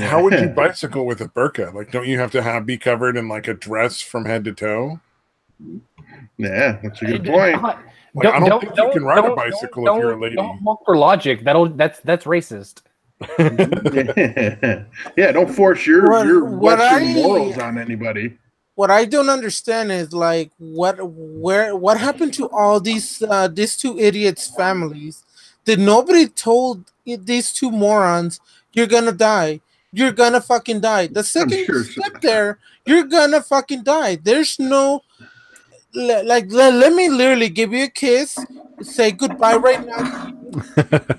How would you bicycle with a burqa? Like, don't you have to be covered in like a dress from head to toe?
Yeah, that's a good point.
I don't think you can ride a bicycle if you're a lady.
Don't look for logic. That's racist.
Yeah, don't force your Western morals on anybody.
What I don't understand is like what happened to all these two idiots' families? Did nobody told these two morons you're gonna die? You're gonna fucking die. The second you step there, you're gonna fucking die. There's no let me literally give you a kiss, say goodbye right now,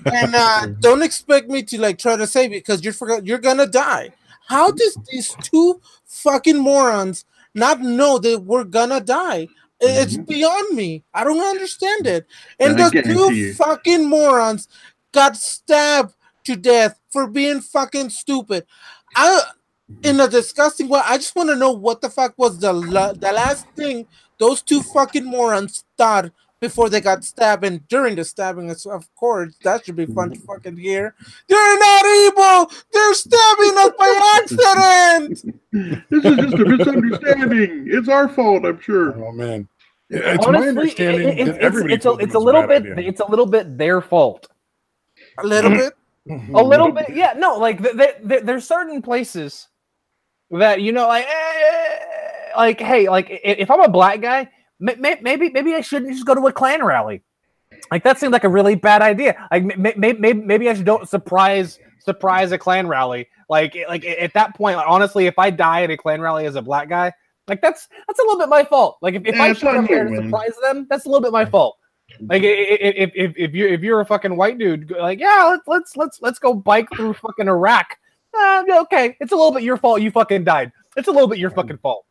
and don't expect me to like try to save it because you're gonna die. How does these two fucking morons not know that we're gonna die? It's beyond me. I don't understand it. And those two fucking morons got stabbed to death for being fucking stupid. In a disgusting way. I just want to know what the fuck was the last thing those two fucking morons thought before they got stabbed, and during the stabbing, of course, that should be fun to fucking hear. They're not evil! They're stabbing us by accident!
This is just a misunderstanding. It's our fault, I'm sure.
Oh, man. It's honestly, my understanding that everybody
it's a little bit their fault.
A little bit?
A little bit, yeah. No, like, there's certain places that, you know, like, hey, like, if I'm a black guy, maybe I shouldn't just go to a Klan rally. Like that seemed like a really bad idea. Like maybe I should don't surprise a Klan rally. Like at that point, like, honestly, if I die at a Klan rally as a black guy, like that's a little bit my fault. Like if I show up there to surprise them, that's a little bit my fault. Like if you're a fucking white dude, like yeah, let's go bike through fucking Iraq. Okay, it's a little bit your fault. You fucking died. It's a little bit your fucking fault.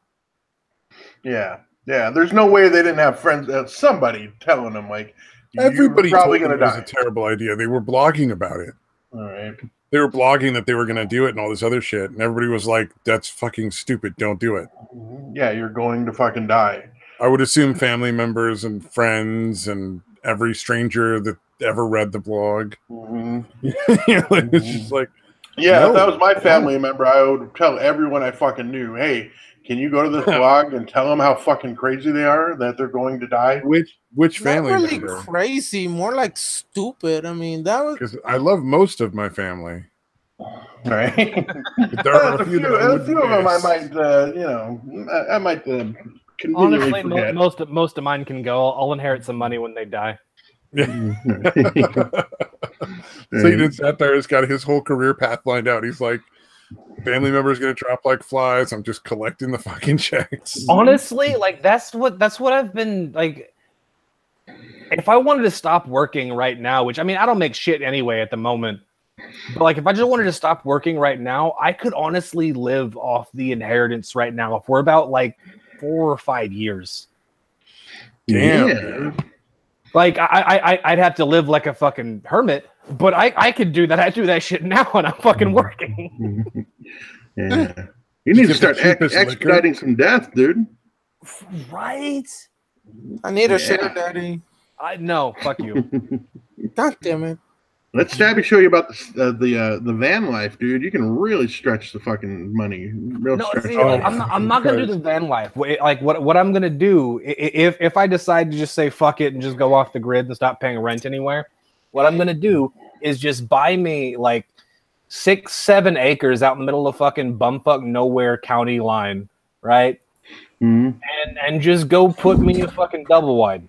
Yeah. Yeah, there's no way they didn't have friends. Somebody telling them like
everybody probably going to die. It was a terrible idea. They were blogging about it.
All right.
They were blogging that they were going to do it and all this other shit, and everybody was like, "That's fucking stupid. Don't do it."
Yeah, you're going to fucking die.
I would assume family members and friends and every stranger that ever read the blog. It's just like,
yeah, if that was my family member, I would tell everyone I fucking knew, hey. Can you go to this blog and tell them how fucking crazy they are that they're going to die?
Which family?
Not really crazy, more like stupid. I mean, that was
because I love most of my family.
Right.
There are a few
of them I might, I might
honestly forget. Most of mine can go. I'll inherit some money when they die.
Satan&Satire has got his whole career path lined out. He's like, Family members gonna drop like flies. I'm just collecting the fucking checks.
Honestly, like that's what I've been like. If I wanted to stop working right now, which I mean, I don't make shit anyway at the moment, but like if I just wanted to stop working right now, I could honestly live off the inheritance right now for about like 4 or 5 years.
Damn,
Yeah.
dude.
Like I'd have to live like a fucking hermit, but I could do that. I do that shit now when I'm fucking working.
Yeah. You need to
Get the
start
cheapest
expediting some death, dude.
Right?
I need a
Yeah.
sugar daddy.
No, fuck you.
God damn it.
Let Stabby show you about the van life, dude. You can really stretch the fucking money. Real
No,
stretch.
see,
Oh,
like, I'm not gonna do the van life. Like what I'm gonna do if I decide to just say fuck it and just go off the grid and stop paying rent anywhere, what I'm gonna do is just buy me like 6-7 acres out in the middle of fucking bumfuck nowhere county line, right?
Mm-hmm.
And just go put me a fucking double wide.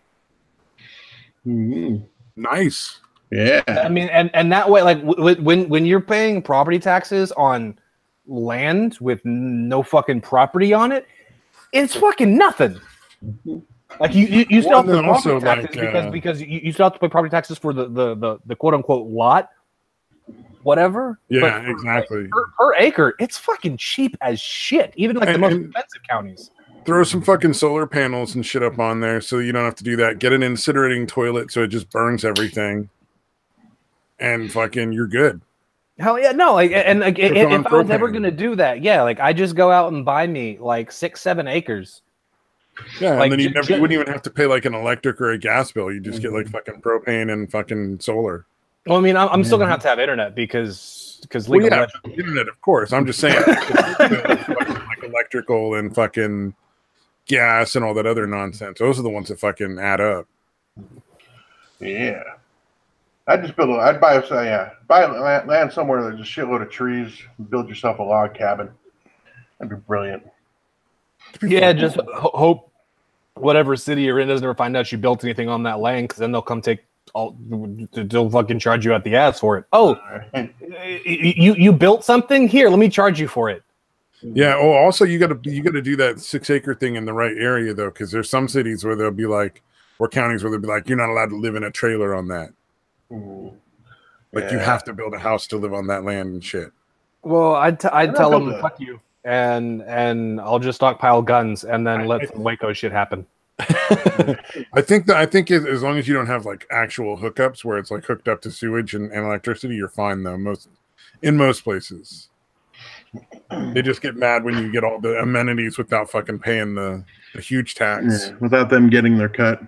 Mm-hmm.
Nice.
Yeah.
I mean, and that way, like when you're paying property taxes on land with no fucking property on it, it's fucking nothing. Like you still have to pay property taxes because you still have to pay property taxes for the quote unquote lot, whatever.
Yeah, exactly.
Per acre, it's fucking cheap as shit. Even like the most expensive counties.
Throw some fucking solar panels and shit up on there so you don't have to do that. Get an incinerating toilet so it just burns everything. And fucking, you're good.
Hell yeah, no! Like, and like, if I was ever gonna do that, yeah, like I just go out and buy me like 6-7 acres.
Yeah,
like,
and then you wouldn't even have to pay like an electric or a gas bill. You just get like fucking propane and fucking solar.
Well, I mean, I'm still gonna have to have internet because legal.
Well, yeah, internet, of course. I'm just saying, like electrical and fucking gas and all that other nonsense. Those are the ones that fucking add up.
Yeah. I'd buy land somewhere there's a shitload of trees, build yourself a log cabin. That'd be brilliant.
Yeah, just hope whatever city you're in doesn't ever find out you built anything on that land, because then they'll come take they'll fucking charge you at the ass for it. Oh, you built something? Here, let me charge you for it.
Yeah. Oh, also you gotta do that 6-acre thing in the right area though, because there's some cities where they'll be like, or counties where they'll be like, you're not allowed to live in a trailer on that. Like you have to build a house to live on that land and shit.
Well, I'd tell them fuck you, and I'll just stockpile guns and then let some Waco shit happen.
I think as long as you don't have like actual hookups where it's like hooked up to sewage and electricity, you're fine though. In most places, they just get mad when you get all the amenities without fucking paying the huge tax.
Without them getting their cut.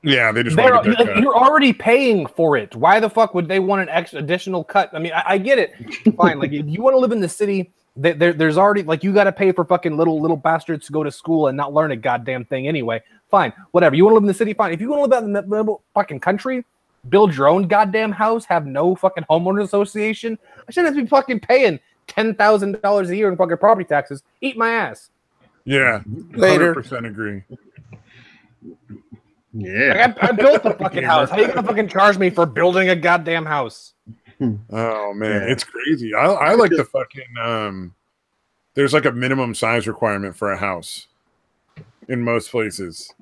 Yeah, they just want to get their cut.
You're already paying for it. Why the fuck would they want an additional cut? I mean, I get it. Fine. Like, if you want to live in the city, there's already, like, you got to pay for fucking little bastards to go to school and not learn a goddamn thing anyway. Fine. Whatever. You want to live in the city? Fine. If you want to live out in the middle fucking country, build your own goddamn house, have no fucking homeowners association, I shouldn't have to be fucking paying $10,000 a year in fucking property taxes. Eat my ass.
Yeah.
Later.
100% agree.
Yeah.
Like, I built the fucking house. How are you gonna fucking charge me for building a goddamn house?
Oh man, it's crazy. I like the fucking there's like a minimum size requirement for a house in most places.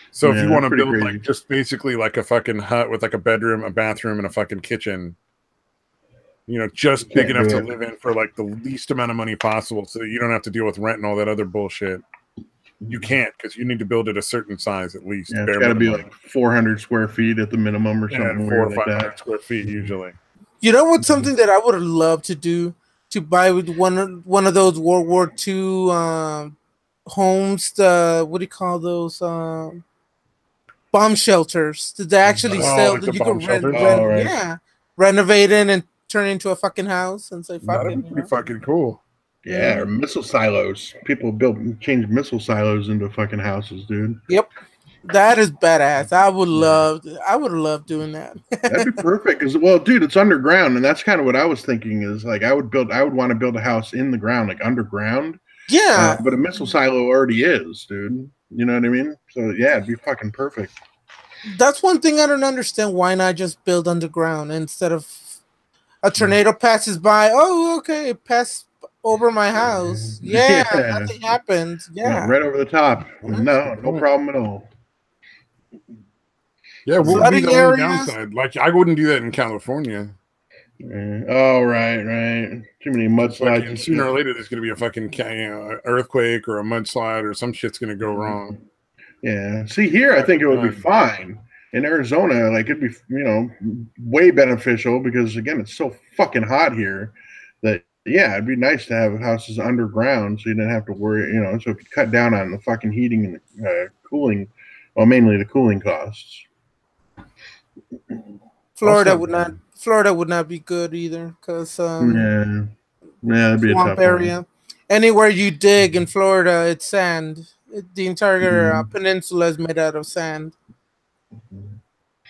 So if you want to build like just basically like a fucking hut with like a bedroom, a bathroom, and a fucking kitchen, you know, just big enough to live in for like the least amount of money possible, so that you don't have to deal with rent and all that other bullshit. You can't, because you need to build it a certain size at least.
Yeah, it's got to be like 400 square feet at the minimum or something.
400 or 500 square feet usually.
You know what's something that I would have loved to do? To buy with one of those World War II homes. What do you call those? Bomb shelters. Did they actually sell?
Like
that you could renovate it and turn it into a fucking house and say fuck it.
That'd be pretty fucking cool.
Yeah, or missile silos. People change missile silos into fucking houses, dude.
Yep, that is badass. I would love doing that.
That'd be perfect. Cause, well, dude, it's underground, and that's kind of what I was thinking. Is like I would want to build a house in the ground, like underground.
Yeah,
but a missile silo already is, dude. You know what I mean? So yeah, it'd be fucking perfect.
That's one thing I don't understand. Why not just build underground instead of a tornado passes by. Oh, okay, it passed over my house. Yeah, nothing happens. Yeah,
right over the top. No problem at all.
Yeah, what would be the only downside? Like, I wouldn't do that in California.
Oh, right. Too many mudslides.
Sooner or later, there's going to be a fucking earthquake or a mudslide or some shit's going to go wrong.
Yeah. See, here, I think it would be fine. In Arizona, like, it'd be, way beneficial because, again, it's so fucking hot here that, yeah, it'd be nice to have houses underground so you didn't have to worry, so it could cut down on the fucking heating and the cooling, well, mainly the cooling costs.
Florida would not be good either because
that'd be
swamp
a tough
area.
One.
Anywhere you dig in Florida, it's sand. The entire peninsula is made out of sand.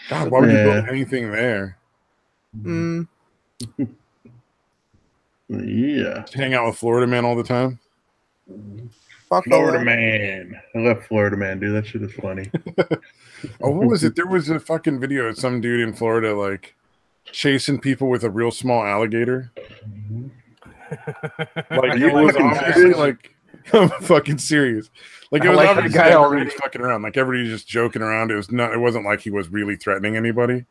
God, why would you build anything there?
Yeah.
Just hang out with Florida man all the time.
Florida man. I love Florida man, dude. That shit is funny.
Oh, what was it? There was a fucking video of some dude in Florida like chasing people with a real small alligator. Like it was obviously like I'm fucking serious. Like it was obviously everybody fucking around. Like everybody just joking around. It wasn't like he was really threatening anybody.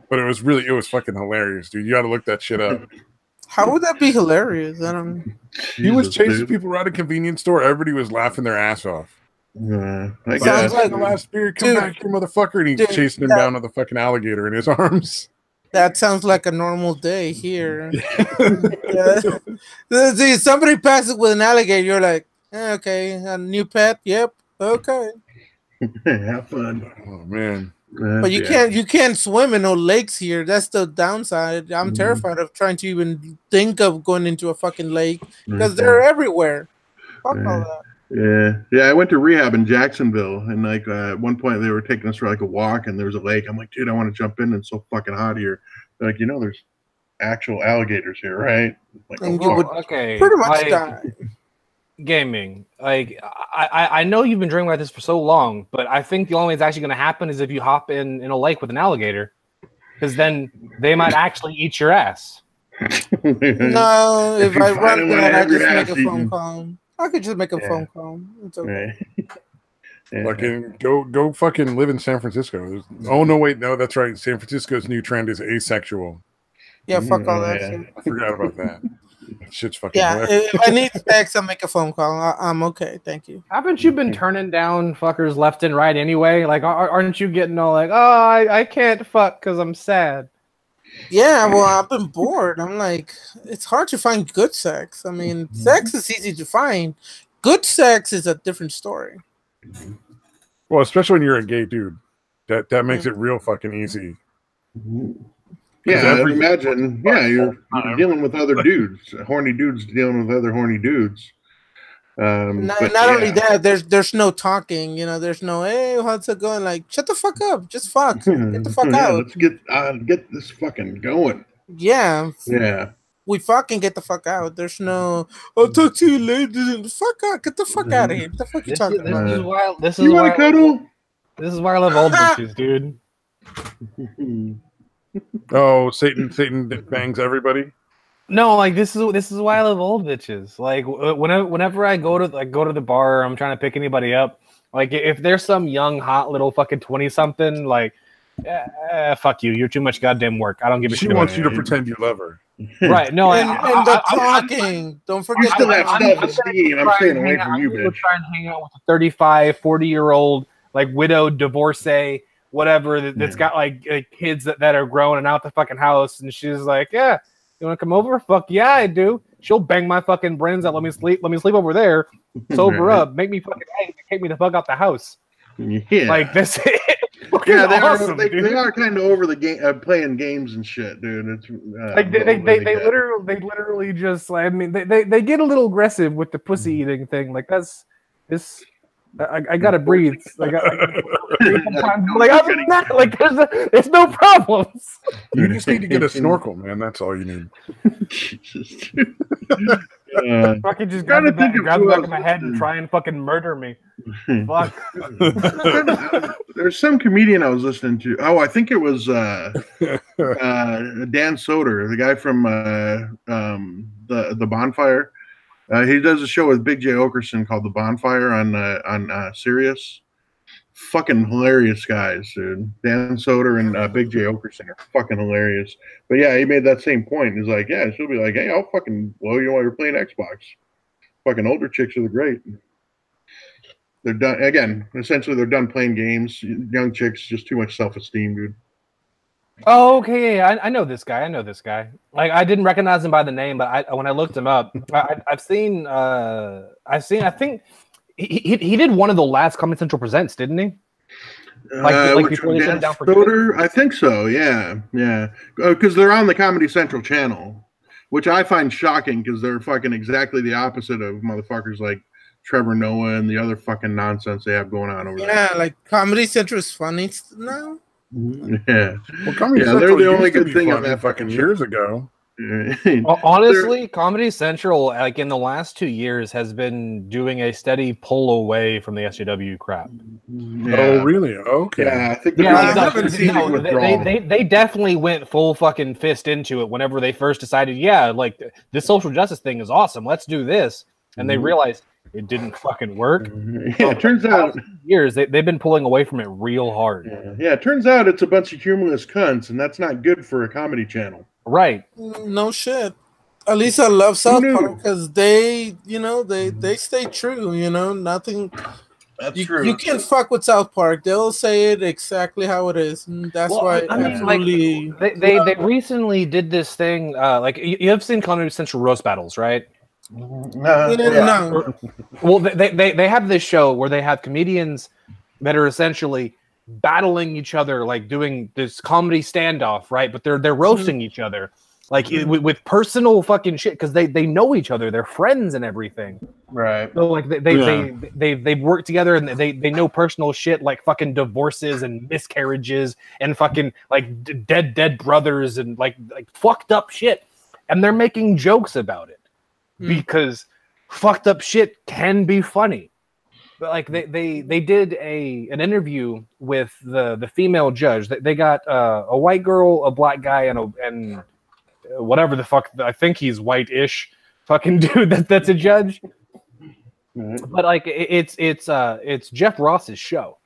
But it was fucking hilarious, dude. You gotta look that shit up.
How would that be hilarious? I don't know.
He was chasing people around a convenience store. Everybody was laughing their ass off.
I
guess. Like the last spirit, come back here, motherfucker, and he's chasing him down with a fucking alligator in his arms.
That sounds like a normal day here. See, somebody passes with an alligator, you're like, okay, a new pet, yep, okay.
Have fun.
Oh man.
But you can't swim in no lakes here. That's the downside. I'm terrified of trying to even think of going into a fucking lake because they're everywhere. Fuck all that.
Yeah. I went to rehab in Jacksonville, and like at one point they were taking us for like a walk, and there was a lake. I'm like, dude, I want to jump in. It's so fucking hot here. They're like, there's actual alligators here, right? Like,
and you would pretty much die.
Gaming, like I know you've been dreaming about this for so long, but I think the only way it's actually going to happen is if you hop in a lake with an alligator, because then they might actually eat your ass.
No, if I run that, I just make a phone call. I could just make a phone call. It's okay.
Fucking go fucking live in San Francisco. Oh no, wait, no, that's right. San Francisco's new trend is asexual.
Yeah, fuck all that shit.
I forgot about that. Shit's fucking
if I need sex, I'll make a phone call. I'm okay, thank you.
Haven't you been turning down fuckers left and right anyway? Like, aren't you getting all like, oh, I can't fuck because I'm sad?
Yeah, well, I've been bored. I'm like, it's hard to find good sex. I mean, sex is easy to find. Good sex is a different story.
Well, especially when you're a gay dude. That makes it real fucking easy.
Yeah, imagine. Yeah, you're dealing with other dudes, horny dudes dealing with other horny dudes.
Not only that, there's no talking. There's no hey, how's it going? Like, shut the fuck up, just fuck, get the fuck out.
Let's get this fucking going.
Yeah. We fucking get the fuck out. There's no I'll talk to you later. Fuck out, get the fuck out of here. What the fuck you talking about?
This is why I love old bitches, dude.
Oh, Satan bangs everybody.
No, like this is why I love old bitches. Like whenever I go to the bar, or I'm trying to pick anybody up. Like if there's some young hot little fucking 20-something, like fuck you, you're too much goddamn work. I don't give a shit.
She wants you to pretend you love her.
Right? No,
and the talking. Don't forget
I'm staying away from you, bitch.
Try and hang out with a 35, 40-year-old like widowed divorcee. Whatever that's got like kids that are grown and out the fucking house, and she's like, yeah, you want to come over? Fuck yeah, I do. She'll bang my fucking brains out. Let me sleep over there. Sober up. Make me fucking take me the fuck out the house.
Yeah,
like this.
Yeah,
awesome,
they are kind of over the game, playing games and shit, dude. It's
like they literally just like, I mean they get a little aggressive with the pussy eating thing. Like that's this. I gotta breathe. Like other than that, like there's no problems.
You just need to get a snorkel, man. That's all you need.
Fucking just grab the back of my head and try and fucking murder me. Fuck.
There's some comedian I was listening to. Oh, I think it was Dan Soder, the guy from the Bonfire. He does a show with Big J Okerson called The Bonfire on Sirius. Fucking hilarious guys, dude. Dan Soder and Big J Okerson are fucking hilarious. But yeah, he made that same point. He's like, yeah, she'll be like, hey, I'll fucking blow you while you're playing Xbox. Fucking older chicks are the great. They're done again. Essentially, they're done playing games. Young chicks, just too much self-esteem, dude.
Oh, okay, yeah, I know this guy. Like, I didn't recognize him by the name, but when I looked him up, I've seen. I think he did one of the last Comedy Central Presents, didn't he? Like before they shut it down for
Soder? I think so. Yeah. Because they're on the Comedy Central channel, which I find shocking because they're fucking exactly the opposite of motherfuckers like Trevor Noah and the other fucking nonsense they have going on over there.
Yeah, like Comedy Central is funny now.
Yeah.
Well, Comedy Central
they're the only good thing on that
fucking years ago.
Honestly, Comedy Central, like in the last 2 years, has been doing a steady pull away from the SJW crap.
Yeah. Oh, really? Okay.
Yeah, I think
they definitely went full fucking fist into it whenever they first decided, like this social justice thing is awesome. Let's do this. And they realized it didn't fucking work.
Yeah, it turns out
years they've been pulling away from it real hard.
Yeah, it turns out it's a bunch of humorless cunts, and that's not good for a comedy channel.
Right.
No shit. At least I love South Park because they stay true. Nothing.
That's true.
You can't fuck with South Park. They'll say it exactly how it is. And that's why.
I mean, they recently did this thing. Like you have seen Comedy Central roast battles, right?
No.
Well, they have this show where they have comedians that are essentially battling each other, like doing this comedy standoff, right? But they're roasting each other, like with personal fucking shit because they know each other, they're friends and everything,
right?
So like they've worked together and they know personal shit like fucking divorces and miscarriages and fucking like dead brothers and like fucked up shit, and they're making jokes about it because fucked up shit can be funny. But like they did an interview with the female judge. They got a white girl, a black guy, and whatever the fuck, I think he's white-ish fucking dude that's a judge. But like it's Jeff Ross's show.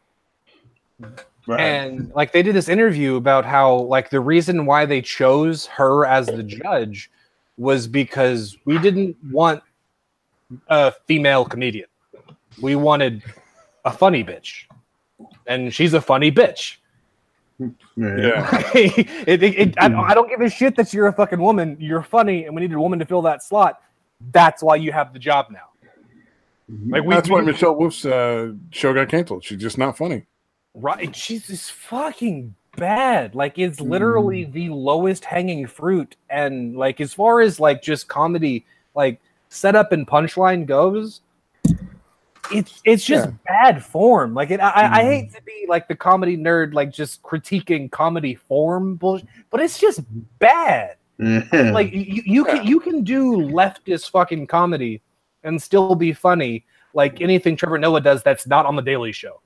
Right. And like they did this interview about how like the reason why they chose her as the judge was because we didn't want a female comedian. We wanted a funny bitch, and she's a funny bitch.
Yeah.
I don't give a shit that you're a fucking woman. You're funny, and we needed a woman to fill that slot. That's why you have the job now.
Like that's why Michelle Wolf's show got canceled. She's just not funny.
Right? She's just fucking bad. Like it's literally the lowest hanging fruit. And like as far as like just comedy, like setup and punchline goes. It's just bad form. Like I hate to be like the comedy nerd, like just critiquing comedy form bullshit, but it's just bad. Like you can do leftist fucking comedy and still be funny, like anything Trevor Noah does that's not on the Daily Show.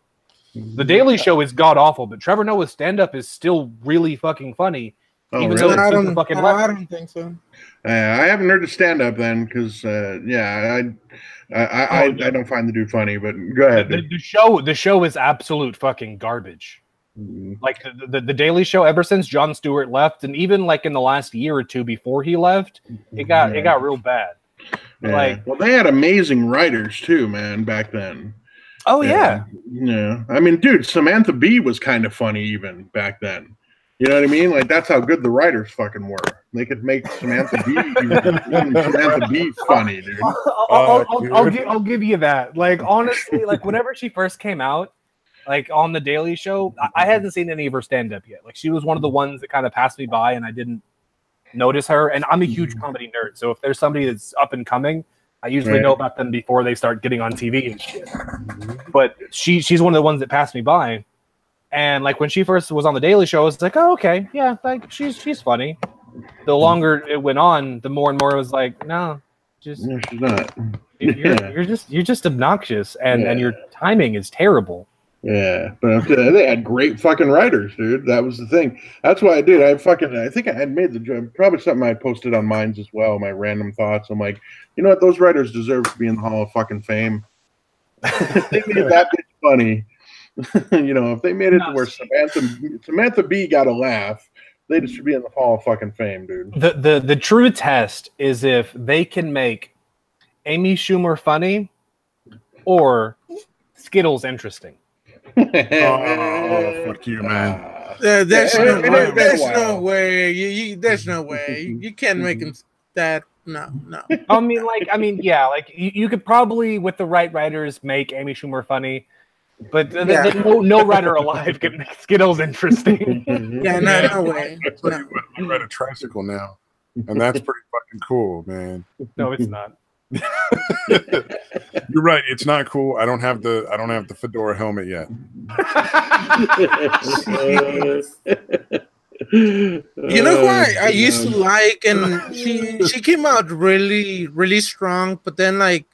The Daily Show is god awful, but Trevor Noah's stand up is still really fucking funny.
Even though
I don't think so.
I haven't heard the stand up then, because I don't find the dude funny, but go ahead.
The show is absolute fucking garbage. Like the Daily Show, ever since Jon Stewart left, and even like in the last year or two before he left, it got real bad.
Yeah.
Like,
well, they had amazing writers too, man, back then.
Oh yeah.
I mean, dude, Samantha Bee was kind of funny even back then. You know what I mean? Like that's how good the writers fucking were. They could make Samantha Bee funny, dude.
I'll give you that. Like honestly, like whenever she first came out, like on the Daily Show, I hadn't seen any of her stand up yet. Like she was one of the ones that kind of passed me by, and I didn't notice her. And I'm a huge comedy nerd, so if there's somebody that's up and coming, I usually know about them before they start getting on TV and shit. But she's one of the ones that passed me by. And like when she first was on the Daily Show, I was like, oh, okay, yeah, like she's funny. The longer it went on, the more and more it was like, no, Just
No, she's not.
you're just obnoxious, and your timing is terrible.
Yeah, but they had great fucking writers, dude. That was the thing. That's why I did. I think I had made the joke. Probably something I posted on Minds as well. My random thoughts. I'm like, you know what? Those writers deserve to be in the Hall of fucking Fame. They made that bitch funny. You know, if they made it to where Samantha Bee got a laugh, they should be in the Hall of fucking Fame, dude.
The true test is if they can make Amy Schumer funny or Skittles interesting.
Oh, fuck you, man.
There's no way. There's no way. You can't make him that. No.
I mean, yeah, like you could probably, with the right writers, make Amy Schumer funny, but no writer alive can make Skittles interesting.
Yeah, no way.
I ride a tricycle now, and that's pretty fucking cool, man.
No, it's not.
You're right. It's not cool. I don't have the fedora helmet yet.
You know who I used to like, and she came out really, really strong, but then like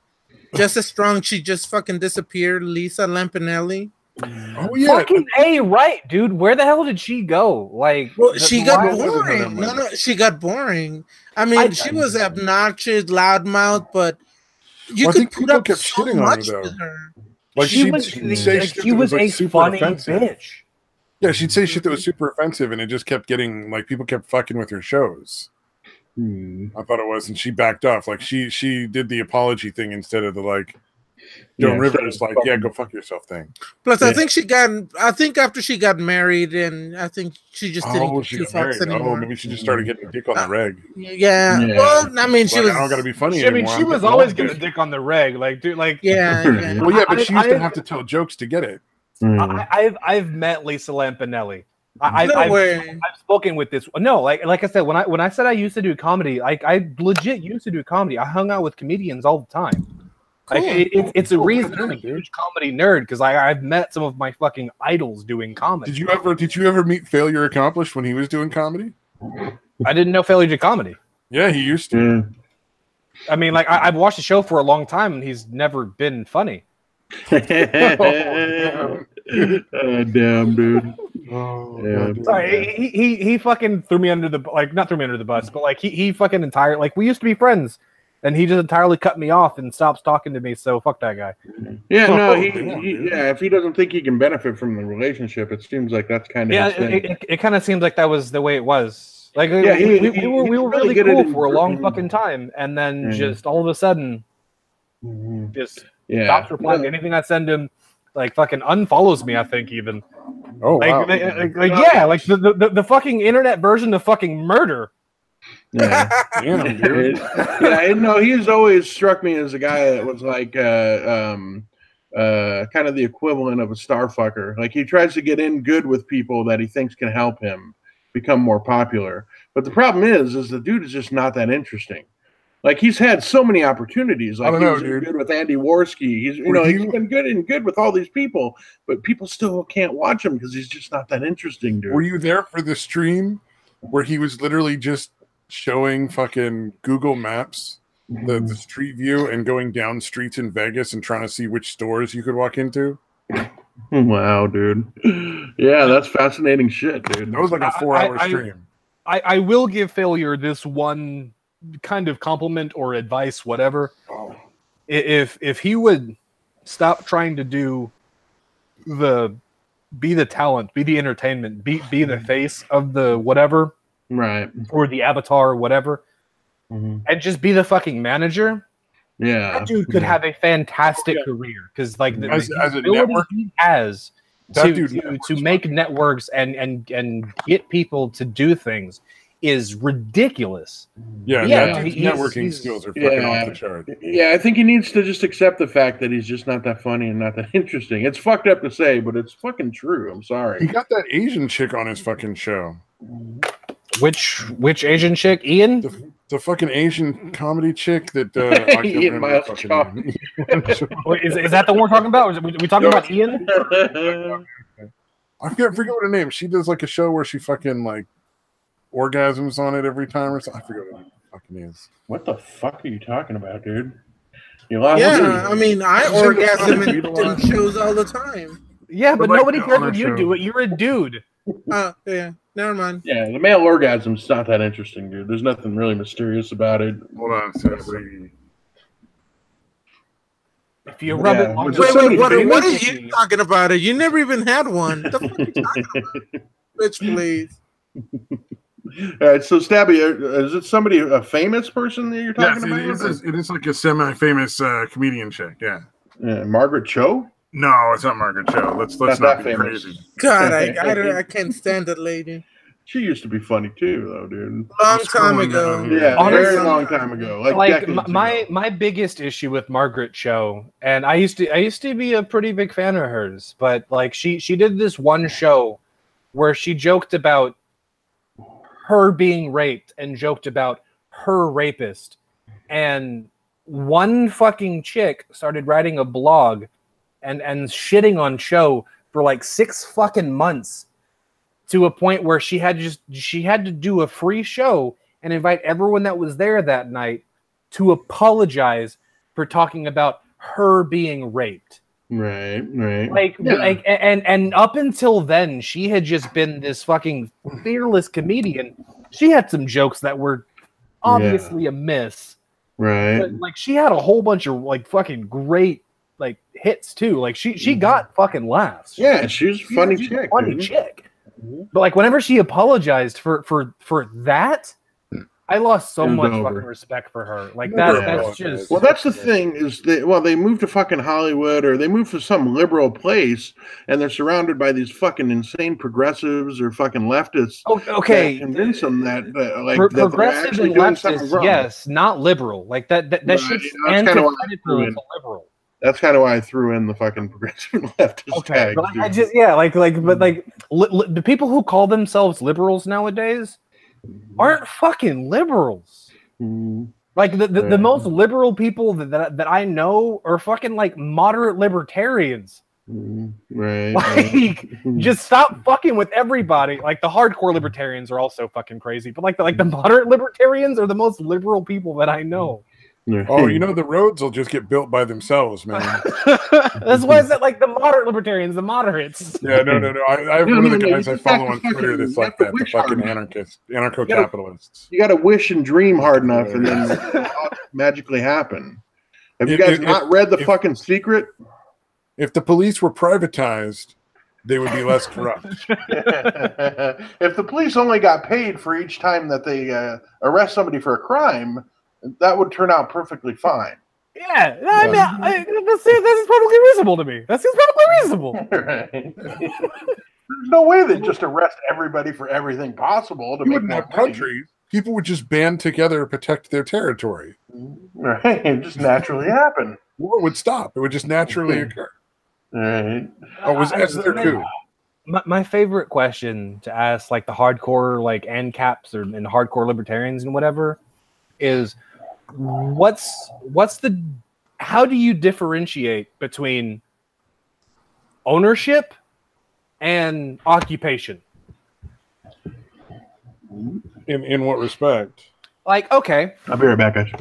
just as strong, she just fucking disappeared. Lisa Lampanelli.
Oh yeah, fucking A, right, dude. Where the hell did she go? Like,
well, she got boring. No, she got boring. I mean, she was obnoxious, loudmouth, but you could put up so much with her.
Like
she was a funny bitch.
Yeah, she'd say shit that was super offensive, and it just kept getting like people kept fucking with her shows. I thought it was, and she backed off. Like she did the apology thing instead of the like. Joan Rivers like, yeah, go fuck yourself thing.
Plus, I think after she got married, and I think she just didn't give two fucks anymore.
Oh, maybe she just started getting a dick on the reg.
Yeah. Well, I mean, she was.
I don't gotta be funny
anymore.
I mean,
she was always getting a dick on the reg, like, dude, like.
Yeah.
Well, yeah, but she used to have to tell jokes to get it.
I've met Lisa Lampanelli. I've spoken with this. No, like I said, when I said I used to do comedy, I legit used to do comedy. I hung out with comedians all the time. Cool. Like it's a reason I'm a huge comedy nerd, because I've met some of my fucking idols doing comedy.
Did you ever meet Failure Accomplished when he was doing comedy?
I didn't know Failure did comedy.
Yeah, he used to.
I mean, like I've watched the show for a long time, and he's never been funny.
Damn, dude.
Sorry, he fucking threw me under the not threw me under the bus, but like he fucking entirely, like, we used to be friends, and he just entirely cut me off and stopped talking to me. So fuck that guy.
Yeah, no, if he doesn't think he can benefit from the relationship, it seems like that's kind of his thing.
It kind of seems like that was the way it was. Like, yeah, we were really cool for a long fucking time, and then just all of a sudden, just stops replying to anything I send him. Like, fucking unfollows me, I think, even.
Oh,
like,
wow.
Like the fucking internet version of fucking murder.
Yeah.
Damn, dude.
Yeah, no, he's always struck me as a guy that was like kind of the equivalent of a star fucker. Like, he tries to get in good with people that he thinks can help him become more popular. But the problem is the dude is just not that interesting. Like, he's had so many opportunities. Like, he was good with Andy Worski. He's he's been good with all these people, but people still can't watch him because he's just not that interesting, dude.
Were you there for the stream where he was literally just showing fucking Google Maps the street view and going down streets in Vegas and trying to see which stores you could walk into?
Wow, dude. Yeah, that's fascinating shit, dude.
That was like a 4-hour stream.
I will give Failure this one kind of compliment or advice, whatever. If he would stop trying to be the talent, be the entertainment, be the face of the whatever,
right,
or the avatar or whatever, and just be the fucking manager, that dude could have a fantastic career, because like
as a network
he has to make networks and get people to do things is ridiculous.
His networking skills are fucking off the chart.
Yeah, I think he needs to just accept the fact that he's just not that funny and not that interesting. It's fucked up to say, but it's fucking true. I'm sorry.
He got that Asian chick on his fucking show.
Which Asian chick? Ian?
The fucking Asian comedy chick that
Ian Miles Chalk.
Is that the one we're talking about? Are we talking about Ian?
I forget what her name. She does like a show where she fucking like orgasms on it every time or something. I forget what fucking is.
What the fuck are you talking about, dude?
Yeah, I mean, I orgasm in shows all the time.
Yeah, but nobody cares when you do it. You're a dude.
Yeah, never mind.
Yeah, the male orgasm's not that interesting, dude. There's nothing really mysterious about it.
Hold on, seriously.
If you rub it on
wait, what are you talking about? It? You never even had one. What the fuck are you talking about? Bitch, please.
All right, so Stabby, is it somebody, a famous person that you're talking about?
It is like a semi-famous comedian chick, yeah.
Margaret Cho?
No, it's not Margaret Cho. Let's not be crazy.
God, I can't stand that lady.
She used to be funny too, though, dude.
Long time ago.
Yeah, honestly, very long time ago. Like
my biggest issue with Margaret Cho, and I used to be a pretty big fan of hers, but like she did this one show where she joked about her being raped and joked about her rapist, and one fucking chick started writing a blog and shitting on Cho for like 6 fucking months, to a point where she had to do a free show and invite everyone that was there that night to apologize for talking about her being raped.
Right.
And up until then, she had just been this fucking fearless comedian. She had some jokes that were obviously a miss.
Right.
But like she had a whole bunch of like fucking great like hits too. Like she got fucking laughs.
Yeah, she's a funny chick.
Funny chick. But like whenever she apologized for that, I lost so much fucking respect for her. Like that's just.
Well, that's the thing is they moved to fucking Hollywood, or they moved to some liberal place, and they're surrounded by these fucking insane progressives or fucking leftists.
Okay,
convince them that
progressive and leftists, yes, not liberal. Like that shit's antithetical to liberal.
That's kind of why I threw in the fucking progressive leftist tag.
But the people who call themselves liberals nowadays aren't fucking liberals. Like the most liberal people that I know are fucking like moderate libertarians.
Right.
Like just stop fucking with everybody. Like the hardcore libertarians are also fucking crazy, but like the moderate libertarians are the most liberal people that I know.
Oh, the roads will just get built by themselves, man.
That's why I said like the moderate libertarians, the moderates.
Yeah, no. I have one of the guys I follow on Twitter that's like that, the fucking anarcho-capitalists.
You got to wish and dream hard enough, and then it'll magically happen. Have you guys not read The Fucking Secret?
If the police were privatized, they would be less corrupt.
If the police only got paid for each time that they arrest somebody for a crime, that would turn out perfectly fine.
Yeah, I mean, that seems perfectly reasonable to me. That seems perfectly reasonable.
Right. There's no way they just arrest everybody for everything possible to make more
countries. People would just band together to protect their territory.
Right, it just naturally happen.
War would stop. It would just naturally occur.
Right.
Oh, was their coup?
My favorite question to ask, like the hardcore, like ANCAPs and hardcore libertarians and whatever, is how do you differentiate between ownership and occupation?
In what respect?
Like, okay,
I'll be right back, guys.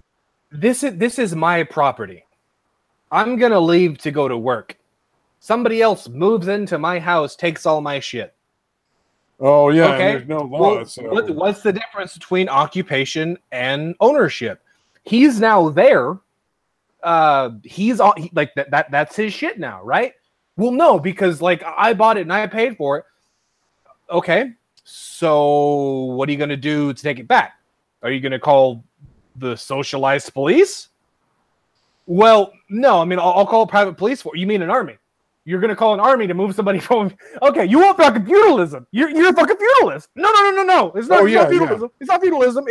This is my property. I'm gonna leave to go to work. Somebody else moves into my house, takes all my shit.
Oh yeah,
okay.
There's no law.
Well, so. What's the difference between occupation and ownership? He's now there. He's all like that. That's his shit now, right? Well, no, because like I bought it and I paid for it. Okay, so what are you gonna do to take it back? Are you gonna call the socialized police? Well, no. I mean, I'll call private police for. You mean an army? You're gonna call an army to move somebody from? Okay, you want fucking feudalism? You're a fucking feudalist. No. It's not. It's not feudalism. Yeah. It's not feudalism.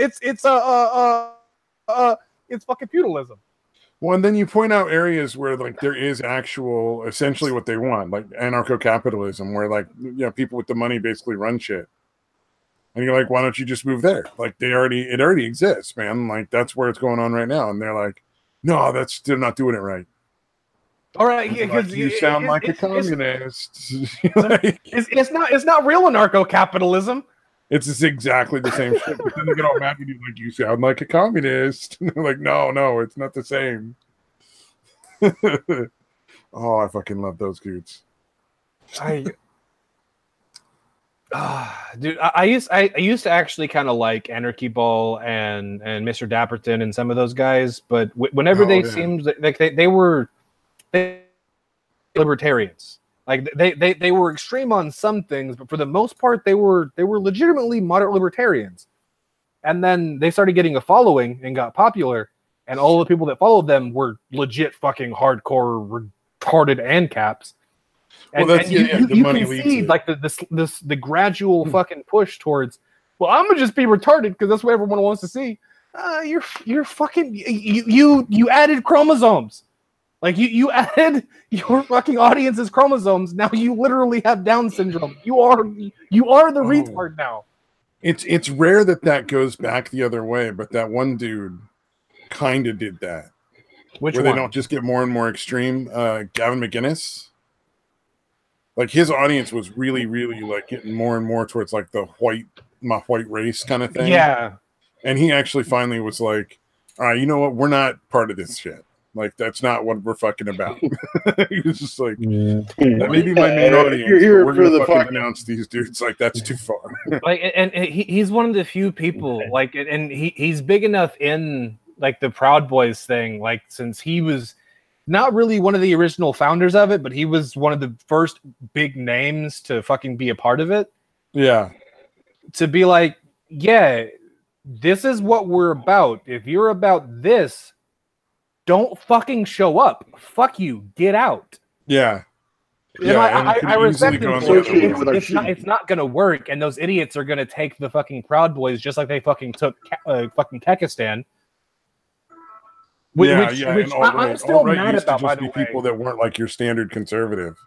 It's fucking feudalism.
Well, and then you point out areas where like there is actual, essentially what they want, like anarcho-capitalism, where like people with the money basically run shit. And you're like, why don't you just move there? Like it already exists, man. Like that's where it's going on right now. And they're like, no, they're not doing it right.
All right,
like, you sound like a communist.
It's not real anarcho-capitalism.
It's just exactly the same shit. But then they get all mad at you, like, you sound like a communist. And they're like, no, it's not the same. Oh, I fucking love those dudes.
Dude, I used to actually kind of like Anarchy Ball and Mr. Dapperton and some of those guys, but whenever they seemed like they were libertarians. Like they were extreme on some things, but for the most part, they were legitimately moderate libertarians. And then they started getting a following and got popular, and all the people that followed them were legit fucking hardcore retarded ANCAPs. And,
well, that's
you can see
it.
like the gradual fucking push towards. Well, I'm gonna just be retarded because that's what everyone wants to see. You're fucking you added chromosomes. Like you added your fucking audience's chromosomes. Now you literally have Down syndrome. You are the retard now.
It's rare that goes back the other way, but that one dude kind of did that.
Which
where
one?
They don't just get more and more extreme. Gavin McInnes, like his audience was really, really like getting more and more towards like the my white race kind of thing.
Yeah,
and he actually finally was like, "All right, you know what? We're not part of this shit. Like that's not what we're fucking about." He was just like, "That may be my main audience, but we're gonna fucking denounce these dudes. Like that's too far."
Like, and he's one of the few people like, and he's big enough in like the Proud Boys thing. Like since he was not really one of the original founders of it, but he was one of the first big names to fucking be a part of it.
Yeah,
to be like, yeah, this is what we're about. If you're about this, don't fucking show up. Fuck you. Get out.
Yeah.
Yeah, I respect him. It's not going to work, and those idiots are going to take the fucking Proud Boys just like they fucking took fucking Kekistan.
Which
I'm still mad about, by the way.
People that weren't like your standard conservative.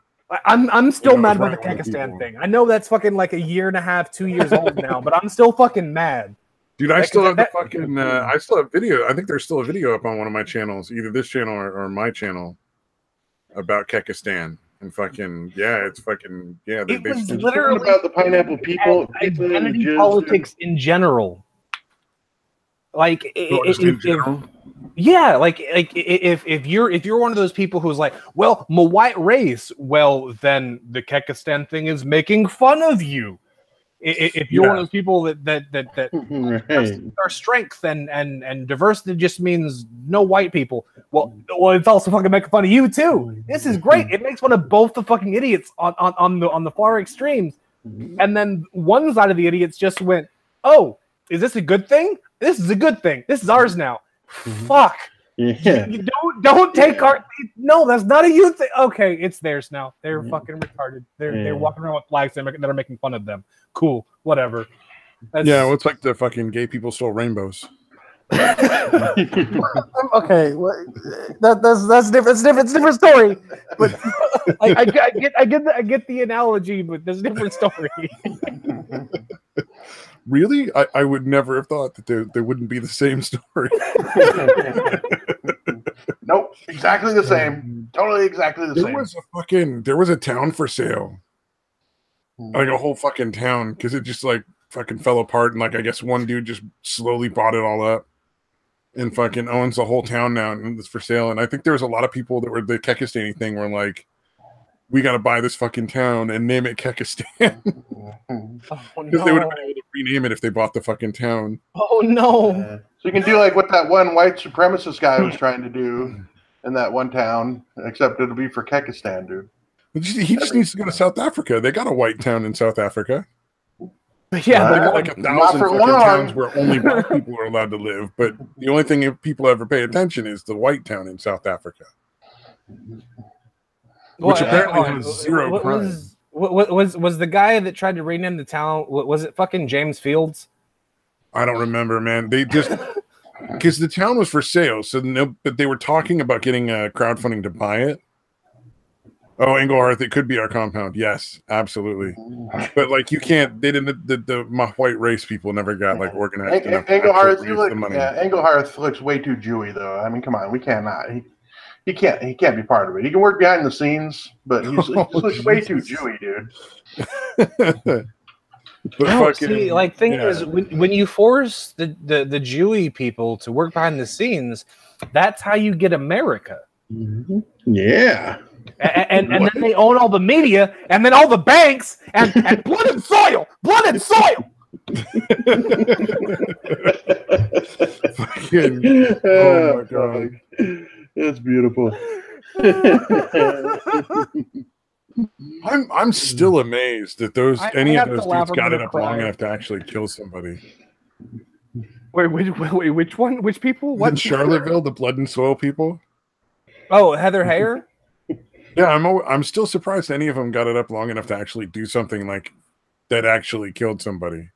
I'm still mad about the Kekistan thing. I know that's fucking like 1.5 years, 2 years old now, but I'm still fucking mad.
Dude, I still have the fucking. I still have video. I think there's still a video up on one of my channels, either this channel or my channel, about Kekistan. And fucking it's fucking
It was literally
about the pineapple people,
identity politics in general. Like yeah, like if you're one of those people who's like, well, I'm a white race, well then the Kekistan thing is making fun of you. If you're one of those people that our strength and diversity just means no white people, well, it's also fucking making fun of you too. This is great. It makes fun of both the fucking idiots on the far extremes, and then one side of the idiots just went, "Oh, is this a good thing? This is a good thing. This is ours now." Fuck.
Yeah.
You don't take our. No, that's not a you thing. Okay, it's theirs now. They're fucking retarded. They're walking around with flags that are making fun of them. Cool, whatever.
Well, it's like the fucking gay people stole rainbows.
Okay, well, that's different. It's a different story. But I get the analogy, but there's a different story.
Really? I would never have thought that they wouldn't be the same story.
Nope, exactly the same. Totally exactly the same.
There was a town for sale. Like a whole fucking town, because it just like fucking fell apart, and like I guess one dude just slowly bought it all up and fucking owns the whole town now, and it's for sale. And I think there was a lot of people that were the Kekistani thing were like, we got to buy this fucking town and name it Kekistan. Because they would have been able to rename it if they bought the fucking town.
Oh no.
So you can do like what that one white supremacist guy was trying to do in that one town, except it'll be for Kekistan, dude.
He just needs to go to South Africa. They got a white town in South Africa.
Yeah,
they got like 1,000 fucking towns where only black people are allowed to live. But the only thing people ever pay attention is the white town in South Africa, which apparently has zero crime.
Was the guy that tried to rename the town? Was it fucking James Fields?
I don't remember, man. They just because the town was for sale, but they were talking about getting crowdfunding to buy it. Oh, Englehearth, it could be our compound. Yes, absolutely. But like, you can't. They didn't. My white race people never got like organized enough.
Englehearth, Englehearth looks way too Jewy, though. I mean, come on, we cannot. He can't be part of it. He can work behind the scenes, but he looks way too Jewy, dude.
But
no,
fucking,
see, like, thing is, when you force the Jewy people to work behind the scenes, that's how you get America.
Mm-hmm. Yeah.
And then they own all the media, and then all the banks, and blood and soil! Blood and soil!
Fucking, oh my God.
That's beautiful.
I'm still amazed that any of those dudes got it up
cry.
long enough to actually kill somebody.
Wait, which one? Which people? What?
In Charlottesville, the blood and soil people?
Oh, Heather Heyer?
Yeah, I'm still surprised any of them got it up long enough to actually do something like that actually killed somebody.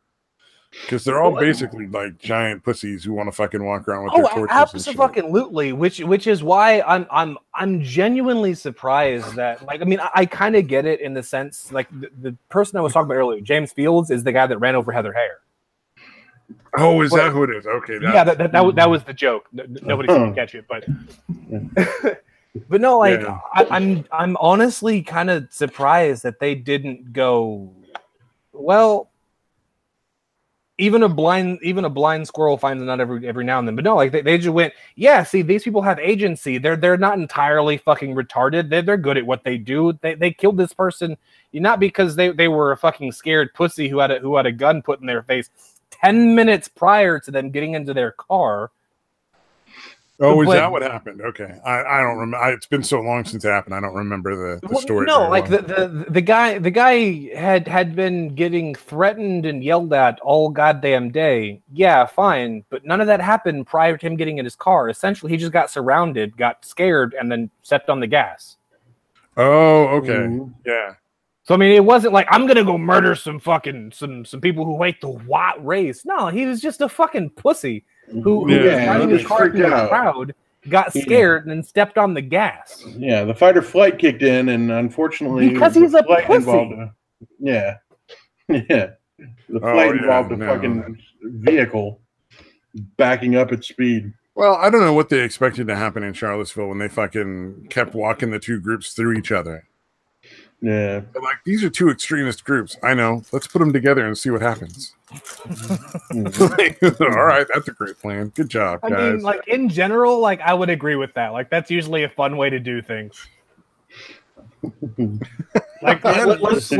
Because they're all basically like giant pussies who want to fucking walk around with their torches.
Absolutely. Which is why I'm genuinely surprised that, like, I mean, I kind of get it in the sense, like, the person I was talking about earlier, James Fields, is the guy that ran over Heather Heyer.
Oh, is that who it is? Okay.
That was the joke. Nobody can catch it, but but no, like, I'm honestly kind of surprised that they didn't go, well, even a blind squirrel finds a nut every now and then. But no, like, they just went, yeah, see, these people have agency. They're not entirely fucking retarded. They're good at what they do. They killed this person not because they were a fucking scared pussy who had a gun put in their face 10 minutes prior to them getting into their car.
Oh, is that what happened? Okay, I don't remember. It's been so long since it happened. I don't remember the story.
No, like the guy had been getting threatened and yelled at all goddamn day. Yeah, fine, but none of that happened prior to him getting in his car. Essentially, he just got surrounded, got scared, and then stepped on the gas.
Oh, okay, yeah.
So I mean, it wasn't like, I'm gonna go murder some people who hate the white race. No, he was just a fucking pussy who was driving his car through the crowd, got scared, and then stepped on the gas.
Yeah, the fight or flight kicked in, and unfortunately,
because he's a pussy.
The flight involved a fucking vehicle backing up at speed.
Well, I don't know what they expected to happen in Charlottesville when they fucking kept walking the two groups through each other.
Yeah.
But like, these are two extremist groups. I know. Let's put them together and see what happens. All right, that's a great plan. Good job, guys.
I mean, like, in general, like, I would agree with that. Like, that's usually a fun way to do things. Like, let's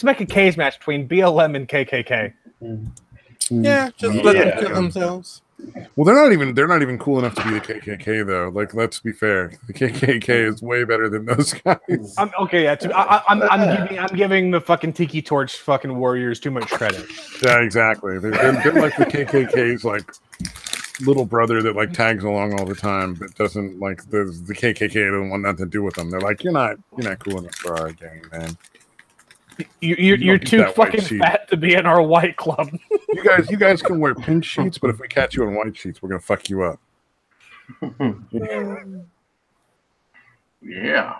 make a cage match between BLM and KKK.
Yeah, just let them kill themselves.
Well, they're not even cool enough to be the KKK though. Like, let's be fair, the KKK is way better than those guys. I'm giving the fucking Tiki Torch fucking warriors too much credit. Yeah, exactly. They're like the KKK's like little brother that like tags along all the time, but doesn't like the KKK don't want nothing to do with them. They're like, you're not cool enough for our gang, man.
You're too fucking fat to be in our white club.
You guys can wear pink sheets, but if we catch you in white sheets, we're gonna fuck you up.
Yeah.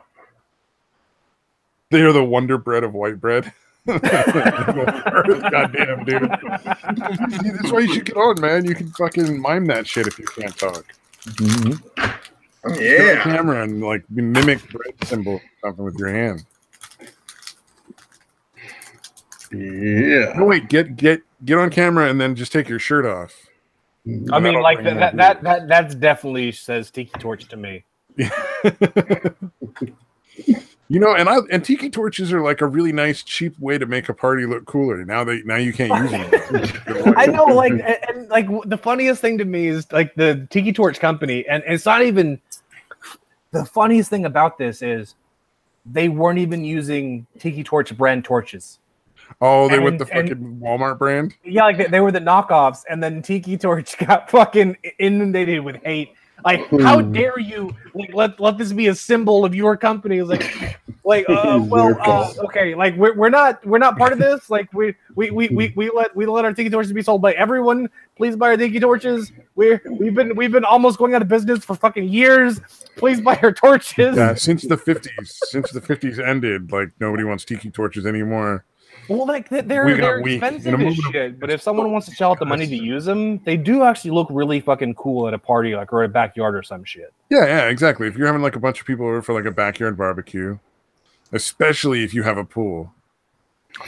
They are the Wonder Bread of white bread. Goddamn, dude. That's why you should get on, man. You can fucking mime that shit if you can't talk.
Mm-hmm.
Get on camera and like mimic bread symbol something with your hand.
Yeah.
No, wait. Get on camera and then just take your shirt off.
I mean, like that definitely says Tiki Torch to me.
You know, and tiki torches are like a really nice, cheap way to make a party look cooler. Now you can't use them.
I know, like, and like the funniest thing to me is like the Tiki Torch company, and it's not even the funniest thing about this is they weren't even using Tiki Torch brand torches.
Oh, they went the fucking Walmart brand?
Yeah, like they were the knockoffs, and then Tiki Torch got fucking inundated with hate. Like, how dare you? Like, let this be a symbol of your company. Like, okay, like we're not part of this. Like, we let our Tiki Torches be sold by everyone. Please buy our Tiki Torches. We've been almost going out of business for fucking years. Please buy our torches.
Yeah, since the 50s ended, like nobody wants Tiki Torches anymore.
Well, like they're expensive as shit, but if someone wants to shell out the money to use them, they do actually look really fucking cool at a party, like, or a backyard or some shit.
Yeah, exactly. If you're having like a bunch of people over for like a backyard barbecue, especially if you have a pool.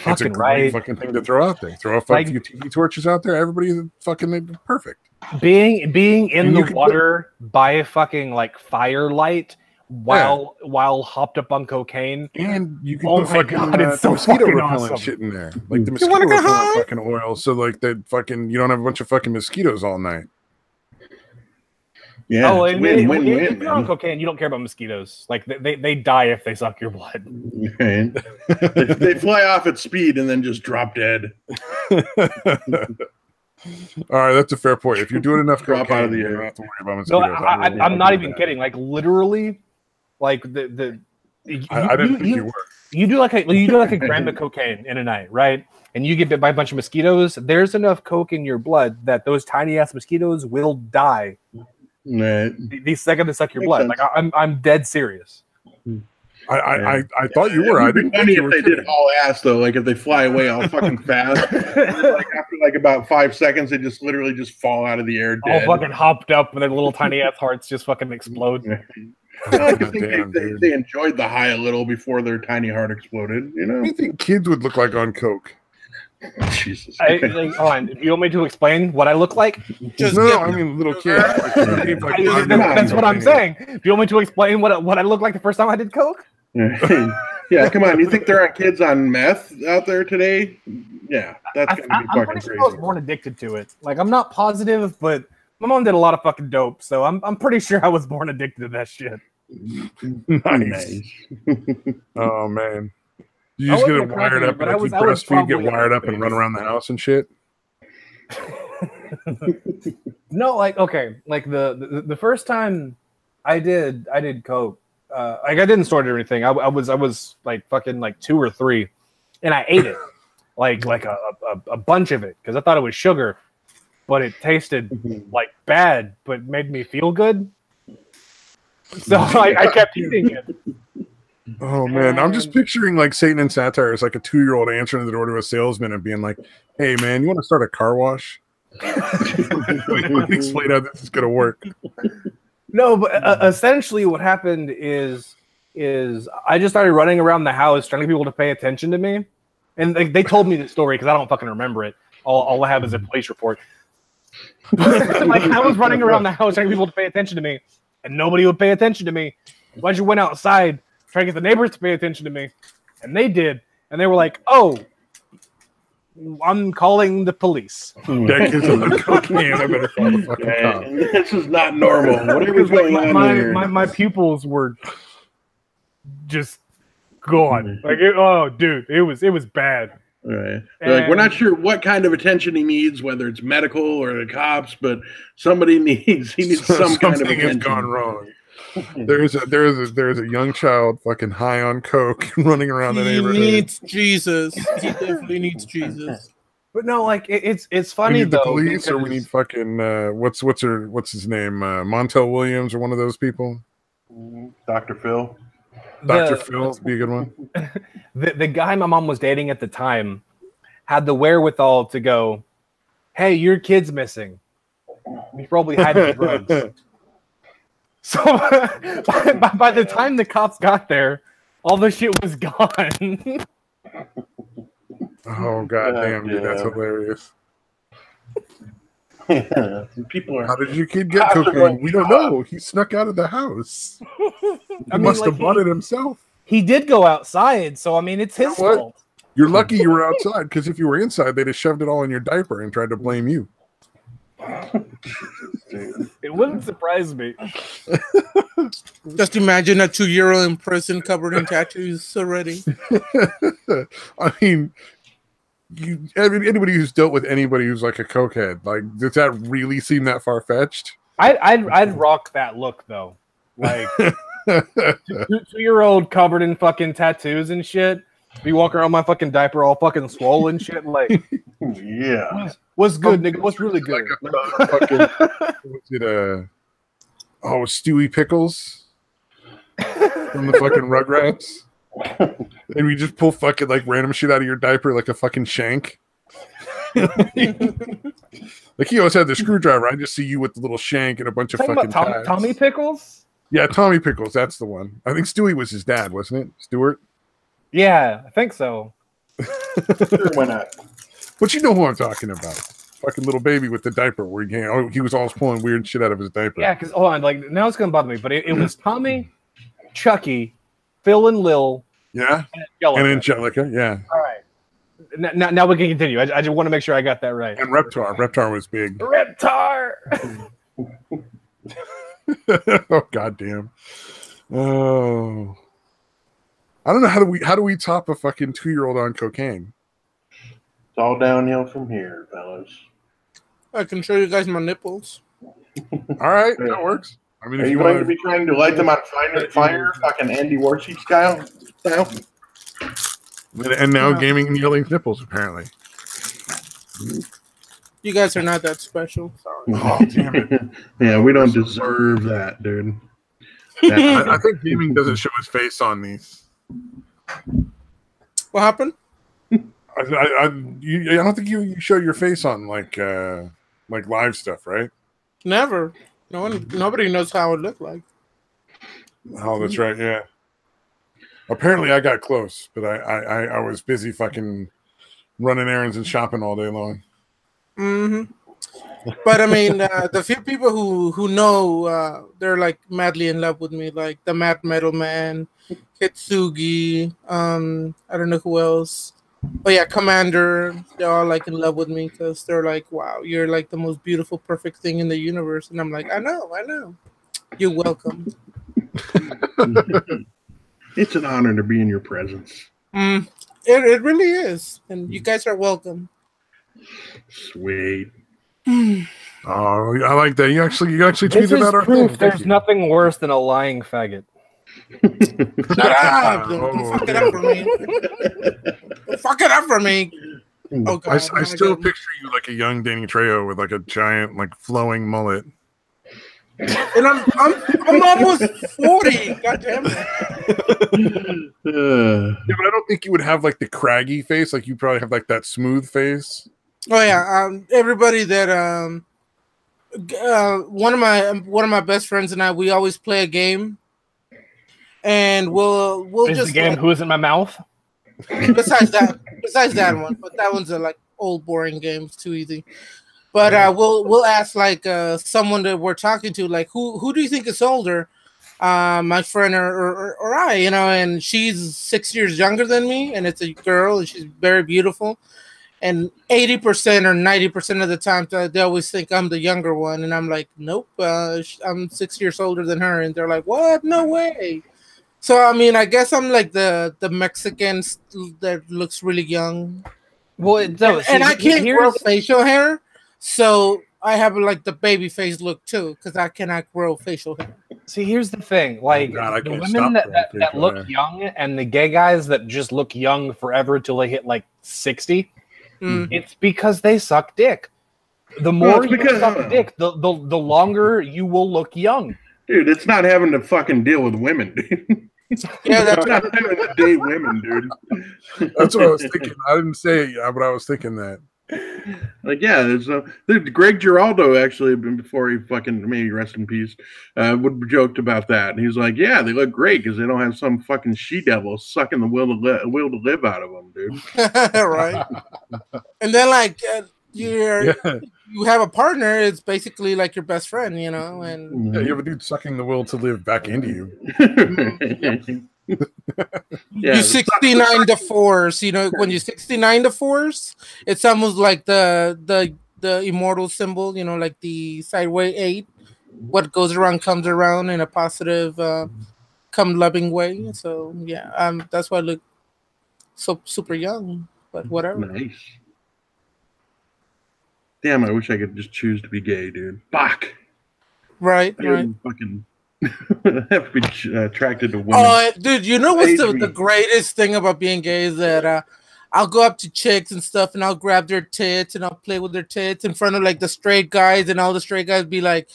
It's a great fucking thing to throw out there. Throw a few tiki torches out there. Everybody's fucking perfect.
Being in the water by a fucking like firelight while hopped up on cocaine,
and you can
put fucking
it's so mosquito repellent shit in there, like the mosquito repellent fucking oil. So like that fucking you don't have a bunch of fucking mosquitoes all night.
Yeah,
when you're on cocaine, you don't care about mosquitoes. Like they die if they suck your blood.
Right. they fly off at speed and then just drop dead.
All right, that's a fair point. If you're doing enough
drop out of the air,
you don't have to worry about mosquitoes.
No, I'm not even kidding. Like literally, like I
didn't think you were.
You do like a gram of cocaine in a night, right? And you get bit by a bunch of mosquitoes. There's enough coke in your blood that those tiny ass mosquitoes will die.
Right.
The second they suck your blood. Sense. Like I'm dead serious.
I thought you were. I didn't think you were.
If they did haul ass though, like if they fly away all fucking fast, like after like about 5 seconds, they just literally just fall out of the air dead.
All fucking hopped up, and their little tiny ass hearts just fucking explode.
I think they enjoyed the high a little before their tiny heart exploded. You know,
what do you think kids would look like on coke?
Jesus.
Hold on. Do you want me to explain what I look like?
I mean little kids.
That's what I'm saying. Do you want me to explain what I looked like the first time I did coke?
Yeah, come on. You think there aren't kids on meth out there today? Yeah, that's gonna be fucking crazy.
I was born addicted to it. Like I'm not positive, but my mom did a lot of fucking dope, so I'm pretty sure I was born addicted to that shit.
Nice. Oh man. You just get it wired up, and you breastfeed, get wired up, and run around the house and shit.
No, like okay, like the first time I did coke, like I didn't snort it or anything. I was like fucking like 2 or 3, and I ate it like a bunch of it because I thought it was sugar, but it tasted like bad, but made me feel good. So I kept eating it.
Oh man, I'm just picturing like Satan and Satire as like a 2-year-old answering the door to a salesman and being like, "Hey man, you want to start a car wash?" Explain how this is gonna work.
No, but essentially what happened is I just started running around the house trying to get people to pay attention to me, and they told me the story because I don't fucking remember it. All I have is a police report. Like I was running around the house trying to get people to pay attention to me, and nobody would pay attention to me. Why you went outside? Trying to get the neighbors to pay attention to me, and they did, and they were like, "Oh, I'm calling the police."
That kid's on cocaine. I better call the fucking cop.
This is not normal. Whatever's going on here.
My pupils were just gone. Like, dude, it was bad.
Right. Like, we're not sure what kind of attention he needs, whether it's medical or the cops, but he needs some kind of attention.
Has gone wrong. There's a young child fucking high on coke running around the neighborhood.
He needs Jesus. He definitely needs Jesus.
But no, like it's funny
we need
though.
The police, or we need fucking what's his name? Montel Williams, or one of those people.
Dr. Phil.
Dr. Phil would be a good one.
The guy my mom was dating at the time had the wherewithal to go, "Hey, your kid's missing. He's probably hiding drugs." So by the time the cops got there, all the shit was gone.
Oh god damn, dude, that's hilarious.
Yeah, people are.
How did your kid get cocaine? We don't know. He snuck out of the house. He must have bought it himself.
He did go outside, so I mean, it's his fault.
You're lucky you were outside, because if you were inside, they'd have shoved it all in your diaper and tried to blame you.
It wouldn't surprise me.
Just imagine a 2-year-old in prison covered in tattoos already.
I mean, anybody who's dealt with anybody who's like a cokehead, like, does that really seem that far fetched?
I'd rock that look though. Like 2-year-old covered in fucking tattoos and shit. Be walking around my fucking diaper all fucking swollen shit. Like,
yeah.
What's good, nigga? What's really good?
Stewie Pickles from the fucking Rugrats. And we just pull fucking like random shit out of your diaper like a fucking shank. Like he always had the screwdriver. I just see you with the little shank and a bunch of fucking
Tommy Pickles?
Yeah, Tommy Pickles. That's the one. I think Stewie was his dad, wasn't it? Stuart?
Yeah, I think so.
Sure, why not?
But you know who I'm talking about. Fucking little baby with the diaper where he was always pulling weird shit out of his diaper.
Yeah, because hold on, like now it's gonna bother me, but it was Tommy, Chucky, Phil and Lil,
Yeah,
and
Angelica. Yeah.
All right. Now we can continue. I just want to make sure I got that right.
And Reptar. Reptar was big.
Reptar.
Oh goddamn. Oh. I don't know how do we top a fucking 2-year-old on cocaine?
It's all downhill from here, fellas.
I can show you guys my nipples.
All right, that works. I mean,
Are you going to be trying to light them on fire, fucking Andy Warship style?
And now gaming and yelling nipples, apparently.
You guys are not that special. Sorry.
Oh, damn it.
Yeah, we don't deserve that, dude.
I think gaming doesn't show his face on these.
What happened?
I don't think you show your face on like live stuff, right?
Never. Nobody knows how it looked like.
Oh, that's right. Yeah. Apparently, I got close, but I was busy fucking running errands and shopping all day long.
Mm-hmm. But I mean, the few people who know, they're like madly in love with me, like the Mad Metal Man, Kitsugi. I don't know who else. But yeah, Commander. They're all like in love with me because they're like, "Wow, you're like the most beautiful, perfect thing in the universe." And I'm like, "I know. You're welcome."
It's an honor to be in your presence.
It really is, and you guys are welcome.
Sweet.
Oh, I like that. You actually tweeted about our
proof
thing.
there's nothing worse than a lying faggot.
Shut up! Don't fuck it up for me. Don't fuck it up for me. Oh God!
I still picture you like a young Danny Trejo with like a giant, like flowing mullet.
And I'm almost 40. God damn it.
Yeah, but I don't think you would have like the craggy face. Like you probably have like that smooth face.
Oh yeah. Everybody that one of my best friends and I, we always play a game, and we'll
Is
just
the game Who's in My Mouth?
besides that one, but that one's a like old boring game. It's too easy. But we'll ask like someone that we're talking to, like who do you think is older, my friend or I, you know? And she's 6 years younger than me, and it's a girl, and she's very beautiful. And 80% or 90% of the time, they always think I'm the younger one, and I'm like, nope, I'm 6 years older than her, and they're like, what? No way. So I mean, I guess I'm like the Mexican that looks really young.
Well,
and I can't grow facial hair. So I have like the baby face look too, because I cannot grow facial hair.
See, here's the thing: like the women that look young, and the gay guys that just look young forever till they hit like 60. It's because they suck dick. The more you suck dick, the longer you will look young.
Dude, it's not having to fucking deal with women, dude.
Yeah, that's
not having to date women, dude.
That's what I was thinking. I didn't say it, but I was thinking that.
Like, yeah, there's Greg Giraldo, actually, before he fucking, maybe rest in peace, would joked about that. And he's like, yeah, they look great because they don't have some fucking she-devil sucking the will to live out of them, dude.
Right. And then, like, you have a partner, it's basically like your best friend, you know? And
yeah, you have a dude sucking the will to live back into you.
Yeah,
you 69 to force, you know, when you 69 to force, it's almost like the immortal symbol, you know, like the sideway 8. What goes around comes around in a positive, come loving way. So yeah, that's why I look so super young, but whatever.
Nice. Damn, I wish I could just choose to be gay, dude. Fuck.
Right.
Fucking have to be attracted to women.
Oh, dude, you know what's the greatest thing about being gay is that I'll go up to chicks and stuff, and I'll grab their tits and I'll play with their tits in front of like the straight guys, and all the straight guys be like,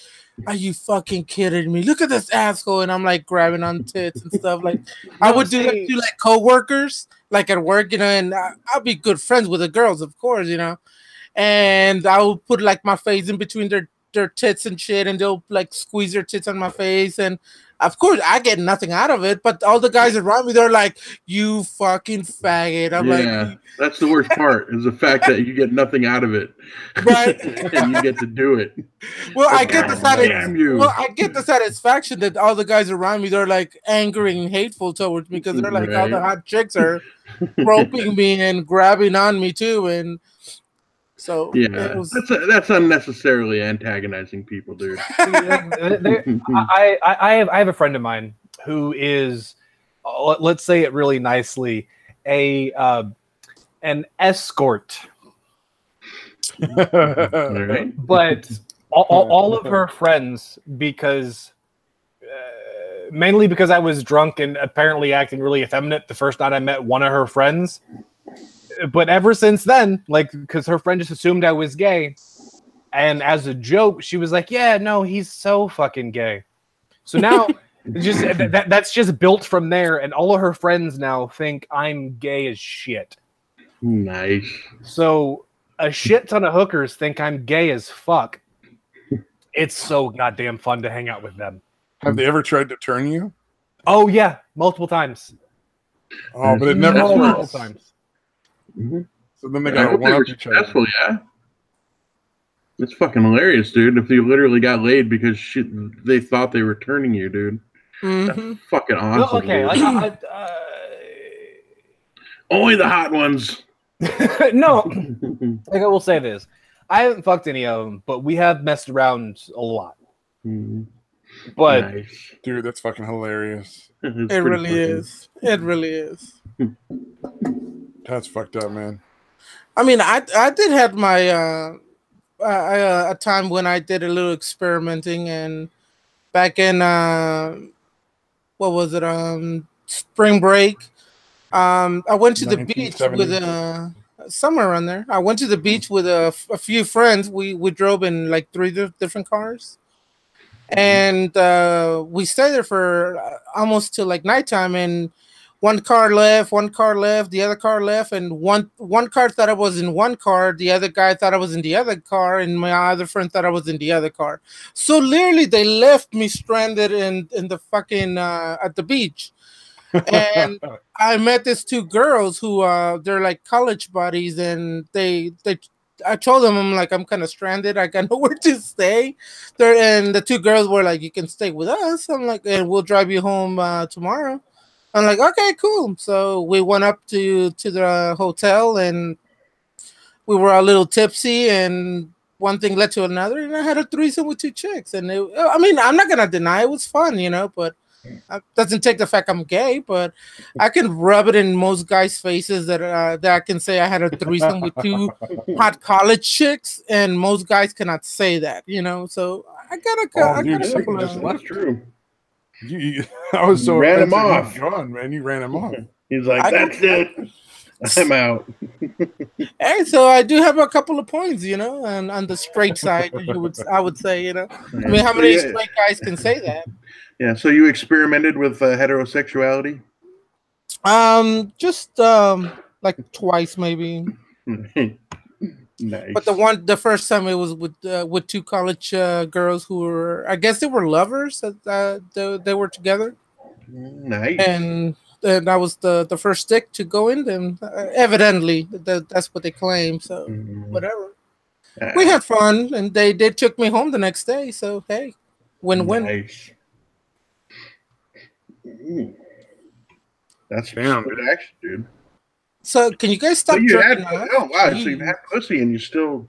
"Are you fucking kidding me? Look at this asshole!" And I'm like grabbing on tits and stuff. Like I would do that to like coworkers, like at work, you know, and I'll be good friends with the girls, of course, you know, and I will put like my face in between their their tits and shit, and they'll like squeeze their tits on my face, and of course I get nothing out of it. But all the guys around me, they're like, "You fucking faggot." I'm like,
that's the worst part is the fact that you get nothing out of it,
right?
And you get to do it.
Well, I get the satisfaction that all the guys around me, they're like angry and hateful towards me because they're like, all the hot chicks are groping me and grabbing on me too, and so
that's unnecessarily antagonizing people, dude.
I have a friend of mine who is, let's say it really nicely, an escort. But all of her friends, because mainly because I was drunk and apparently acting really effeminate the first night I met one of her friends. But ever since then, like, because her friend just assumed I was gay, and as a joke, she was like, "Yeah, no, he's so fucking gay." So now, just that's just built from there, and all of her friends now think I'm gay as shit.
Nice.
So a shit ton of hookers think I'm gay as fuck. It's so goddamn fun to hang out with them.
Have they ever tried to turn you?
Oh yeah, multiple times.
Oh, but it never
multiple times.
Mm-hmm.
So then they got one up each other.
Yeah. It's fucking hilarious, dude. If you literally got laid because they thought they were turning you, dude.
Mm-hmm.
That's fucking awesome.
Okay,
only the hot ones.
No, like I will say this: I haven't fucked any of them, but we have messed around a lot.
Mm-hmm.
But
nice.
Dude, that's fucking hilarious.
It really is. It really is.
That's fucked up, man.
I mean, I did have my a time when I did a little experimenting, and back in what was it, spring break, I went to the beach with somewhere around there. I went to the beach with a few friends. We drove in like 3 different cars, and we stayed there for almost till like nighttime, and one car left, the other car left, and one car thought I was in one car, the other guy thought I was in the other car, and my other friend thought I was in the other car. So literally they left me stranded in the fucking at the beach. And I met these 2 girls who they're like college buddies, and I told them, I'm like, I'm kind of stranded, I got nowhere to stay there, and the 2 girls were like, you can stay with us. I'm like, and we'll drive you home tomorrow. I'm like, okay, cool. So we went up to the hotel, and we were a little tipsy, and one thing led to another, and I had a threesome with 2 chicks. And I mean, I'm not gonna deny it was fun, but it doesn't take the fact I'm gay. But I can rub it in most guys' faces that I can say I had a threesome with 2 hot college chicks, and most guys cannot say that, So I got a couple of.
That's true.
I was so
ran him off.
Gone, man. You ran him off.
He's like, that's it. I'm out.
Hey, so I do have a couple of points, and on the straight side, I would say, I mean, how many straight guys can say that?
Yeah. So you experimented with heterosexuality?
Just like twice, maybe.
Nice.
But the first time it was with 2 college girls who were, I guess they were lovers. They were together.
Nice.
And that was the first stick to go in them. Evidently, that's what they claim. So whatever. We had fun, and they took me home the next day. So hey, win-win.
Nice. That's good action, dude.
So can you guys stop jerking off?
Oh wow! So you've had pussy and you still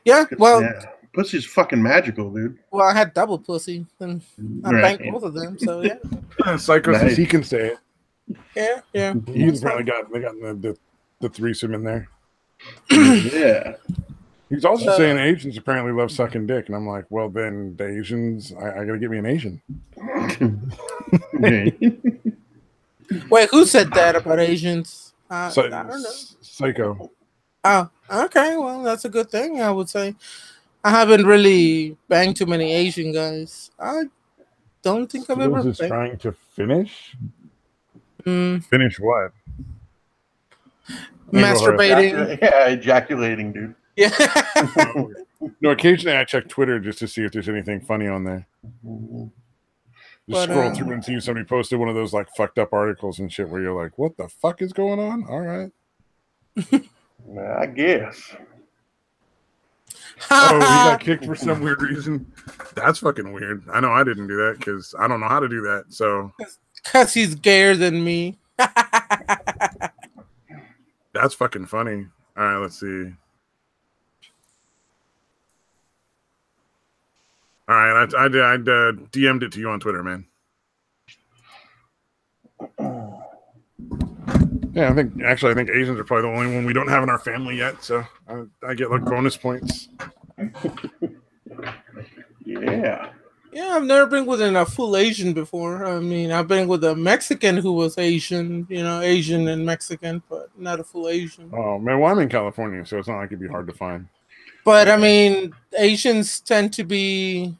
Yeah, well,
pussy's fucking magical, dude.
Well, I had double pussy, and I banked both of them. So yeah.
Psycho says he can say
it. Yeah.
He's probably got the threesome in there.
Yeah.
He's also saying Asians apparently love sucking dick, and I'm like, well, then the Asians, I gotta get me an Asian.
Wait, who said that about Asians? I don't know.
Psycho.
Oh, okay. Well, that's a good thing, I would say. I haven't really banged too many Asian guys. I don't think I've ever.
Is trying to finish. Finish what?
Masturbating.
Yeah, ejaculating, dude.
Yeah.
No, occasionally I check Twitter just to see if there's anything funny on there. Just scroll through and see if somebody posted one of those like fucked up articles and shit where you're like, what the fuck is going on? All right.
I guess.
Oh, he got kicked for some weird reason. That's fucking weird. I know I didn't do that because I don't know how to do that. So
because he's gayer than me.
That's fucking funny. All right, let's see. All right, I DM'd it to you on Twitter, man. Yeah, I think Asians are probably the only one we don't have in our family yet, so I get like bonus points.
Yeah.
Yeah, I've never been with a full Asian before. I mean, I've been with a Mexican who was Asian, Asian and Mexican, but not a full Asian.
Oh man, well I'm in California, so it's not like it'd be hard to find.
But I mean, Asians tend to be,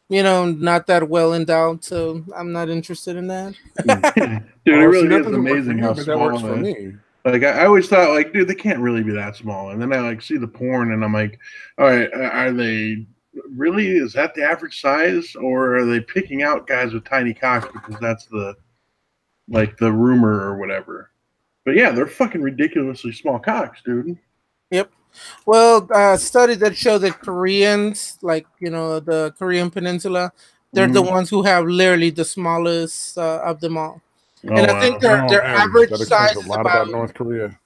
not that well endowed, so I'm not interested in that.
Dude, it really is amazing how small
that works for me.
Like I always thought, like, dude, they can't really be that small. And then I like see the porn, and I'm like, all right, are they really? Is that the average size, or are they picking out guys with tiny cocks because that's the rumor or whatever? But yeah, they're fucking ridiculously small cocks, dude.
Yep. Well, a study that showed that Koreans, like, the Korean Peninsula, they're the ones who have literally the smallest of them all. And I think their average size is about
North Korea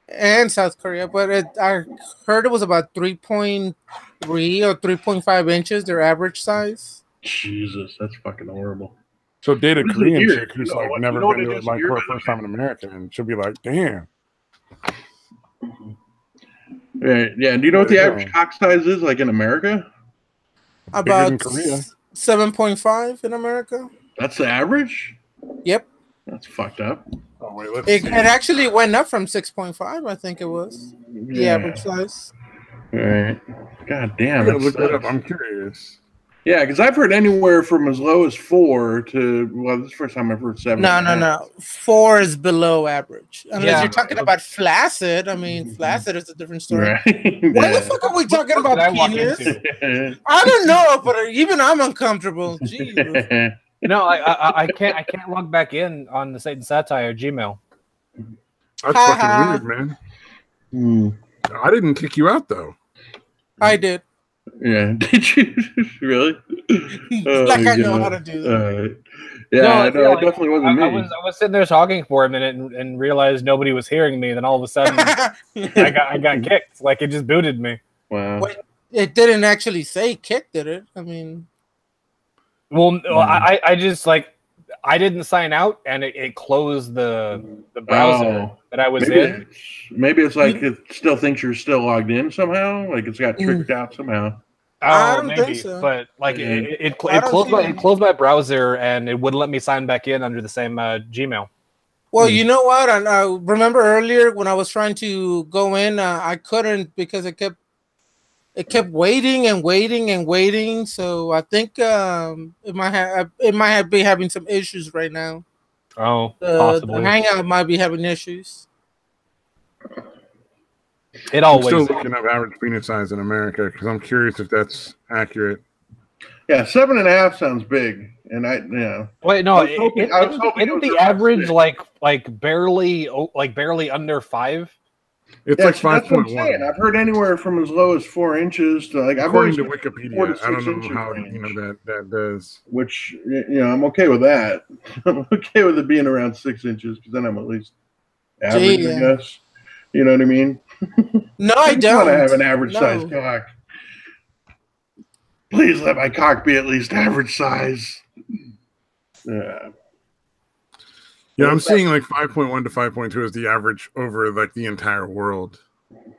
and South Korea, but I heard it was about 3.3 or 3.5 inches, their average size.
Jesus, that's fucking horrible.
So date a Korean chick who's like never been to it like for her first time in America, and she'll be like, damn.
Yeah. Do you know what the average cock size is like in America?
About 7.5 in America.
That's the average?
Yep.
That's fucked up.
Oh, wait, let's
it
see.
actually went up from 6.5, I think it was. The average size.
All right. God damn.
Look that up. I'm curious.
Yeah, because I've heard anywhere from as low as 4 to, well, this is the first time I've heard 7.
No. 4 is below average. Unless you're talking about flaccid. I mean, flaccid is a different story.
Right.
Why the fuck are we talking about penis? I don't know, but even I'm uncomfortable. Jesus.
I can't log back in on the Satan&Satire Gmail.
That's fucking weird, man. I didn't kick you out though.
I did.
Yeah, did you really?
I know how to do that.
It definitely wasn't me.
I was sitting there talking for a minute and realized nobody was hearing me. Then all of a sudden, I got kicked. Like it just booted me.
Wow.
Wait, it didn't actually say kick, did it? I mean,
well, I just I didn't sign out, and it closed the browser that I was in.
Maybe it's like it still thinks you're still logged in somehow. Like it's got tricked out somehow.
I don't
maybe,
think so.
But it closed my browser, and it wouldn't let me sign back in under the same Gmail.
Well, you know what? I remember earlier when I was trying to go in, I couldn't because it kept waiting and waiting and waiting. So I think it might be having some issues right now.
Oh,
possibly. The Hangout might be having issues.
It always.
I'm still looking up average penis size in America because I'm curious if that's accurate.
Yeah, 7.5 sounds big, and
Wait, no, isn't the average like barely under 5?
It's like 5.1.
I've heard anywhere from as low as 4 inches to like.
According to Wikipedia, I don't know how that does.
Which I'm okay with that. I'm okay with it being around 6 inches because then I'm at least average, I guess. You know what I mean?
No, I don't
want to have an average size cock. Please let my cock be at least average size. Yeah.
Yeah, I'm seeing like 5.1 to 5.2 is the average over like the entire world.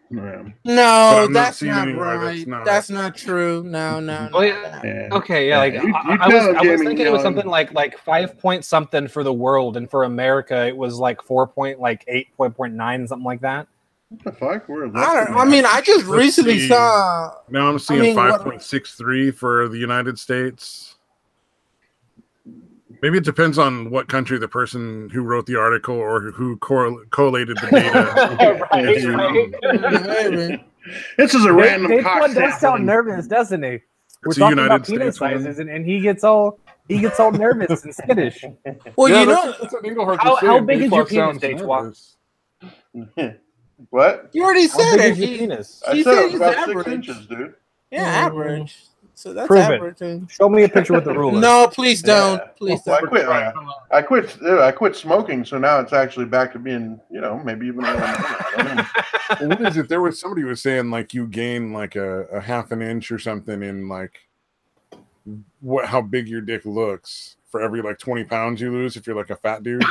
Yeah.
No, that's not right. That's not true. No.
Well, yeah. Okay, yeah. Like I was thinking it was something like 5 point something for the world, and for America it was like 4.8.9 something like that.
What the fuck?
I just recently saw.
Now I'm seeing 5.63 for the United States. Maybe it depends on what country the person who wrote the article or who collated the data.
This is a random cock
One does sound
sampling.
nervous, doesn't he? We're
It's a
talking
United
about penis
States one.
sizes, and he gets all nervous and skittish.
Well,
Yeah,
you know,
that's what Engelhart
How-
was saying.
how big is your
Dayquil
penis,
sounds
Dayquil?
nervous.
What?
you already
How
said
big
it.
is your
He,
penis?
I
he
said
said
it was
he's
about
average.
6 inches, dude.
Yeah, average. So that's
Prove it.
average.
Show me a picture with the ruler.
No, please don't.
Yeah.
Please
Well,
don't.
I quit smoking, so now it's actually back to being, maybe even a little more. I don't know.
Well, what is it? There was somebody was saying like you gain like a half an inch or something in like how big your dick looks for every like 20 pounds you lose if you're like a fat dude.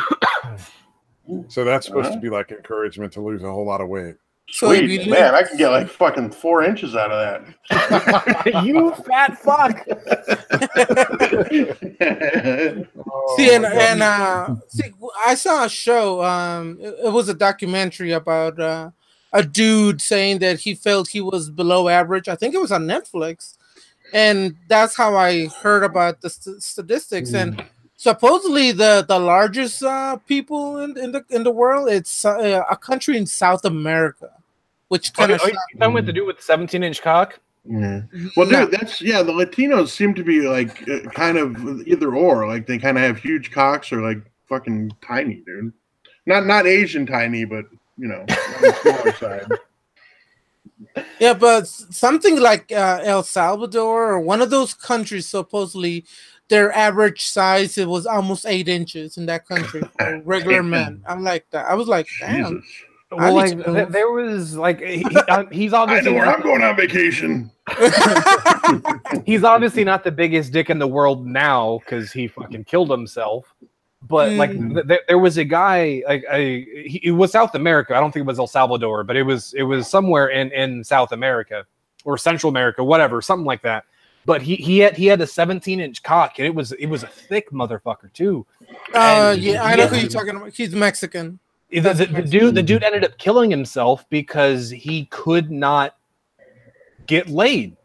So that's supposed to be like encouragement to lose a whole lot of weight.
So if
Sweet,
you
man, I can get like fucking 4 inches out of that.
You fat fuck.
See, I saw a show. It was a documentary about a dude saying that he felt he was below average. I think it was on Netflix, and that's how I heard about the statistics. And supposedly, the largest people in the world, it's a country in South America, which kind of.
You talking about to do with the 17-inch cock?
Yeah. Well, dude, the Latinos seem to be like kind of either or. Like they kind of have huge cocks or like fucking tiny, dude. Not Asian tiny, but on the smaller side.
Yeah, but something like El Salvador or one of those countries, supposedly their average size it was almost 8 inches in that country for regular men. I was like, damn.
Jesus.
Well, like there was like he's obviously
I know where I'm going on vacation.
He's obviously not the biggest dick in the world now because he fucking killed himself. But like there was a guy like it was South America. I don't think it was El Salvador, but it was somewhere in South America or Central America, whatever, something like that. But he had a 17-inch cock, and it was a thick motherfucker too.
I know who you're talking about. He's Mexican.
The dude ended up killing himself because he could not get laid.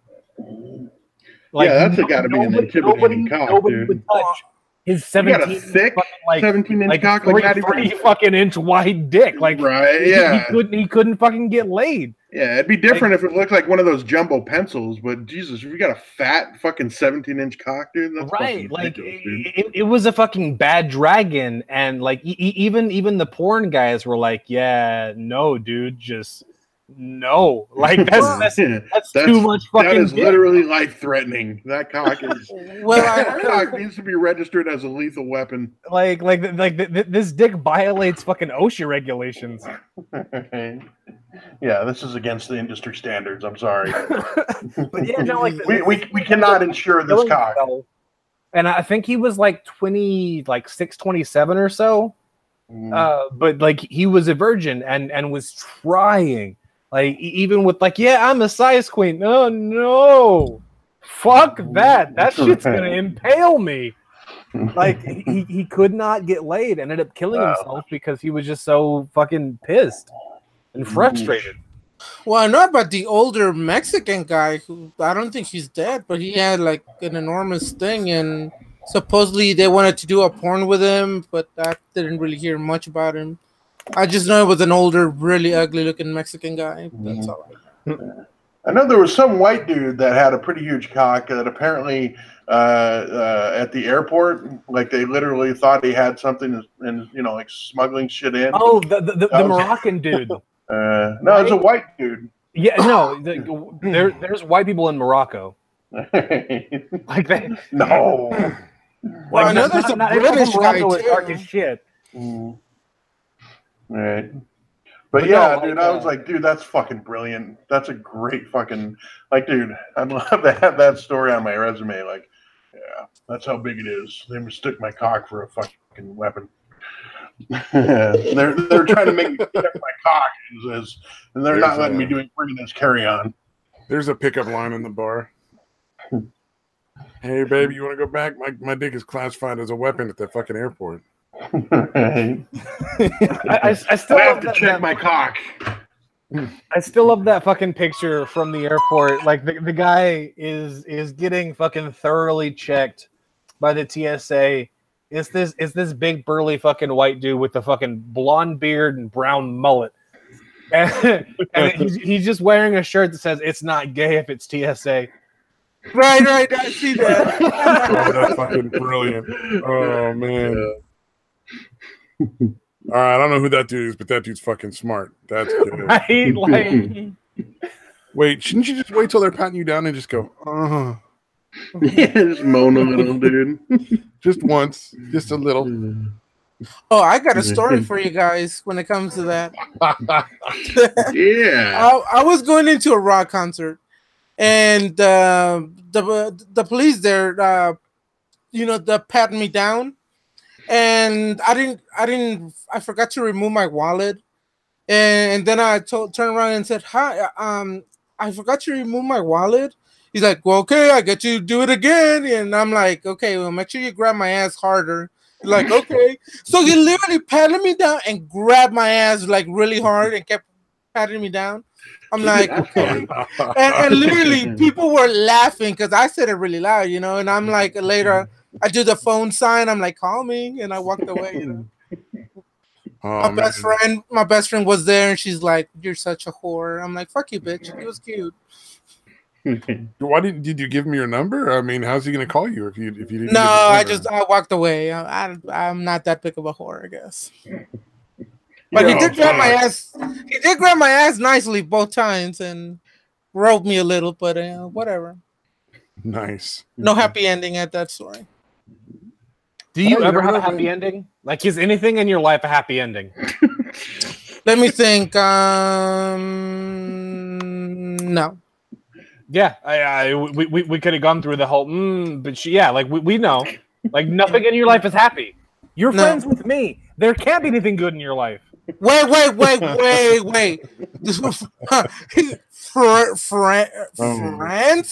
Like, that's got to be an intimidating cock, dude.
Would touch his 17
thick,
like
17-inch cock,
like 30 fucking inch wide dick. Like
right, yeah.
He couldn't fucking get laid.
Yeah, it'd be different if it looked like one of those jumbo pencils, but Jesus, if you got a fat fucking 17-inch cock, dude, that's
right. Like it was a fucking bad dragon, and like even the porn guys were like, yeah, no, dude, just no. Like that's too much fucking.
That is
dick.
literally life-threatening. That cock is.
That
cock needs to be registered as a lethal weapon.
Like this dick violates fucking OSHA regulations.
Yeah, this is against the industry standards. I'm sorry.
But yeah, no, like
we cannot insure this cock.
And I think he was like 26, 27 or so. But like he was a virgin and was trying. Like even with like, yeah, I'm a size queen. Oh no. Fuck that. That shit's gonna impale me. Like he could not get laid, ended up killing himself because he was just so fucking pissed and frustrated.
Well, I know about the older Mexican guy who I don't think he's dead, but he had like an enormous thing, and supposedly they wanted to do a porn with him, but I didn't really hear much about him. I just know it was an older, really ugly looking Mexican guy. That's all I know.
I know there was some white dude that had a pretty huge cock that apparently at the airport, like they literally thought he had something and like smuggling shit in.
Oh, the Moroccan dude.
No, it's a white dude.
Yeah, no, there's white people in Morocco. Like that.
No.
Well, I know there's a British guy
Morocco is
too.
dark as shit.
Right. But yeah, dude, I was like, dude, that's fucking brilliant. That's a great fucking, like, dude, I'd love to have that story on my resume. Like, yeah, that's how big it is. They mistook my cock for a fucking weapon. they're trying to make me pick up my cock, and they're not letting me bring this carry on.
There's a pickup line in the bar. Hey, baby, you want to go back? My dick is classified as a weapon at the fucking airport.
I still
have to check my cock.
I still love that fucking picture from the airport. Like the guy is getting fucking thoroughly checked by the TSA. It's this big burly fucking white dude with the fucking blonde beard and brown mullet. and he's just wearing a shirt that says "It's not gay if it's TSA."
Right. I see that.
Oh, that's fucking brilliant. Oh man. All right, I don't know who that dude is, but that dude's fucking smart. That's good.
Right? Like,
wait, shouldn't you just wait till they're patting you down and just go,
Yeah, just moan a little, dude.
just once, just a little.
Oh, I got a story for you guys when it comes to that.
Yeah.
I was going into a rock concert, and the police there, they patted me down, and I forgot to remove my wallet, and then I turned around and said, "Hi, I forgot to remove my wallet." He's like, "Well, okay, I get you to do it again," and I'm like, "Okay, well, make sure you grab my ass harder." He's like, "Okay," so he literally patted me down and grabbed my ass like really hard and kept patting me down. I'm like, okay. And literally people were laughing because I said it really loud, and I'm like, later I do the phone sign, I'm like, "Call me," and I walked away,
Oh,
my best friend was there, and she's like, "You're such a whore." I'm like, "Fuck you, bitch." It was cute.
Why did you give him your number? I mean, how's he gonna call you if you didn't?
No, I walked away. I'm not that big of a whore, I guess. But he did grab my ass. He did grab my ass nicely both times and roped me a little, but whatever.
Nice.
No happy ending at that story.
do you ever have a happy ending? Like, is anything in your life a happy ending?
Let me think. No.
Yeah, we could have gone through the whole, but like we know, like nothing in your life is happy. You're friends with me. There can't be anything good in your life.
Wait. Friends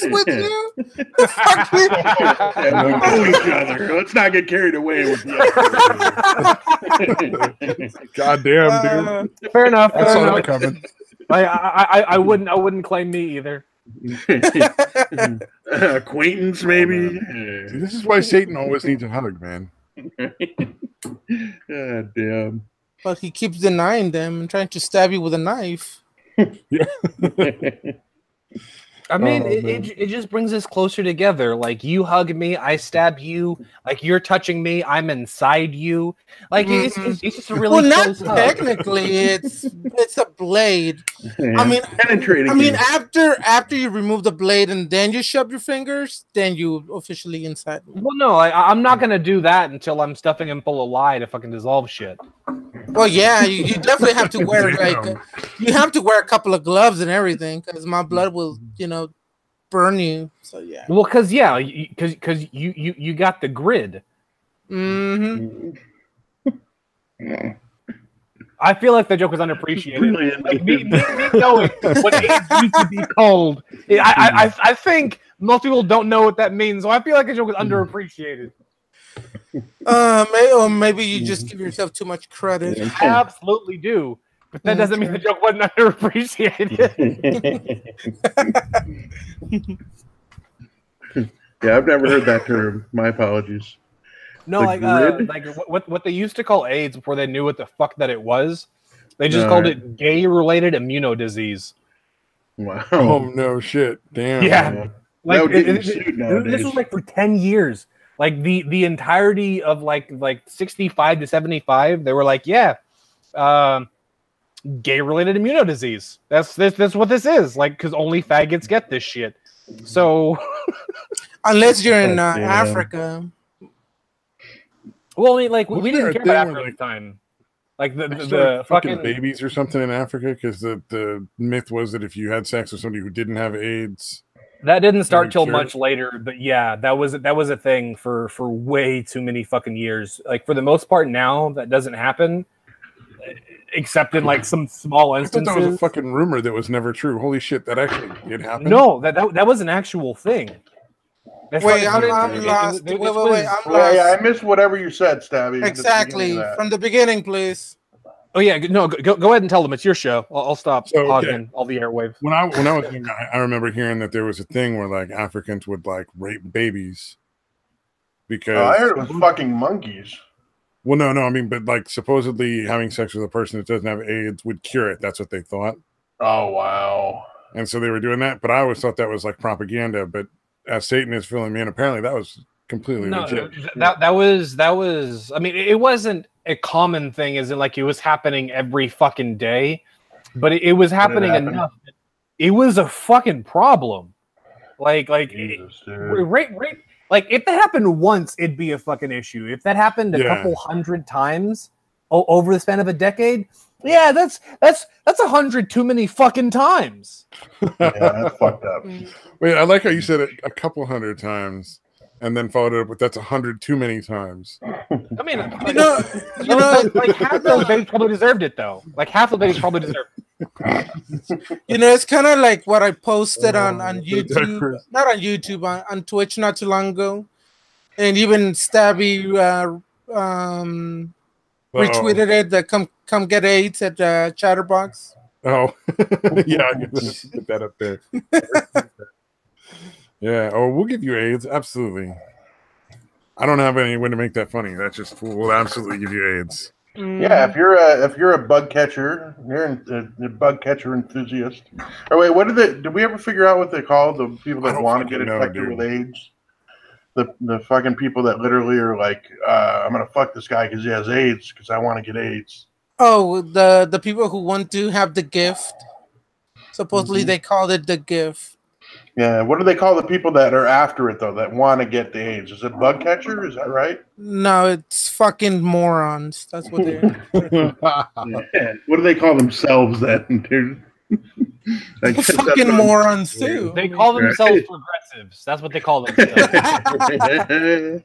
with you?
We know each other. Let's not get carried away with you.
Goddamn, dude.
Fair enough.
I saw that coming.
I wouldn't claim me either.
Acquaintance, maybe.
See, this is why Satan always needs a hug, man.
God damn.
But he keeps denying them and trying to stab you with a knife.
Yeah.
I mean, it just brings us closer together. Like, you hug me, I stab you. Like, you're touching me, I'm inside you. Like, it's just a really
not
close hug.
technically. It's a blade.
Yeah.
I mean,
penetrating.
After you remove the blade and then you shove your fingers, then you officially inside me.
Well, no, I'm not gonna do that until I'm stuffing him full of lye to fucking dissolve shit.
Well, yeah, you definitely have to wear you have to wear a couple of gloves and everything because my blood will, burn you. So yeah.
Well, because you got the grid.
Mm-hmm.
I feel like the joke was unappreciated. Like, me knowing what AIDS used to be called. I think most people don't know what that means, so I feel like the joke was underappreciated.
Maybe you just give yourself too much credit.
I absolutely do. But that doesn't mean the joke wasn't underappreciated.
Yeah, I've never heard that term. My apologies.
No, like what they used to call AIDS before they knew what the fuck that it was. They just called it gay-related immunodisease.
Wow.
Oh no shit. Damn.
Yeah. Like
this
was like for 10 years. Like the entirety of like 65 to 75, they were like, yeah, gay-related immunodisease. That's what this is. Like, because only faggots get this shit. So
unless you're in Africa.
Well, I mean, like we didn't care about Africa at the time. Like the fucking
babies or something in Africa, because the myth was that if you had sex with somebody who didn't have AIDS.
That didn't start till much later, but yeah, that was a thing for way too many fucking years. Like, for the most part now, that doesn't happen, except in like some small instances.
I thought that was a fucking rumor that was never true. Holy shit, that actually did happen.
No, that was an actual thing.
Wait, I'm lost. Wait, I'm lost.
Yeah, I missed whatever you said, Stabby.
Exactly, from the beginning, please.
Oh yeah, no, go ahead and tell them it's your show. I'll stop hogging all the airwaves.
When I was young, I remember hearing that there was a thing where like Africans would like rape babies because
I heard it was fucking monkeys.
Well, no. I mean, but like supposedly having sex with a person that doesn't have AIDS would cure it. That's what they thought.
Oh wow!
And so they were doing that. But I always thought that was like propaganda. But as Satan is filling me in, apparently that was completely legit.
That was. I mean, it wasn't a common thing, as in like it was happening every fucking day, but it was happening enough. It was a fucking problem. Like,
Jesus,
right. Like, if that happened once, it'd be a fucking issue. If that happened a couple hundred times over the span of a decade, yeah, that's 100 too many fucking times.
Yeah, that's fucked up.
Wait, I like how you said it a couple hundred times, and then followed it up with "that's 100 too many times."
I mean, you know, like half those babies probably deserved it, though. Like half the babies probably deserved it.
You know, it's kind of like what I posted on YouTube, not on YouTube, on Twitch not too long ago, and even Stabby retweeted it. That come get AIDS at Chatterbox.
Oh, yeah, I guess put that up there. Yeah, we'll give you AIDS, absolutely. I don't have any way to make that funny. That's just we'll absolutely give you AIDS.
Yeah, if you're a bug catcher, you're a bug catcher enthusiast. Or wait, did we ever figure out what they call the people that want to get infected with AIDS? The fucking people that literally are like, I'm gonna fuck this guy because he has AIDS because I want to get AIDS.
Oh, the people who want to have the gift. Supposedly they called it the gift.
Yeah, what do they call the people that are after it though? That want to get the AIDS? Is it bug catcher? Is that right?
No, it's fucking morons. That's what they're.
Yeah. What do they call themselves then?
Fucking morons too.
They call themselves progressives. That's what they call themselves.
That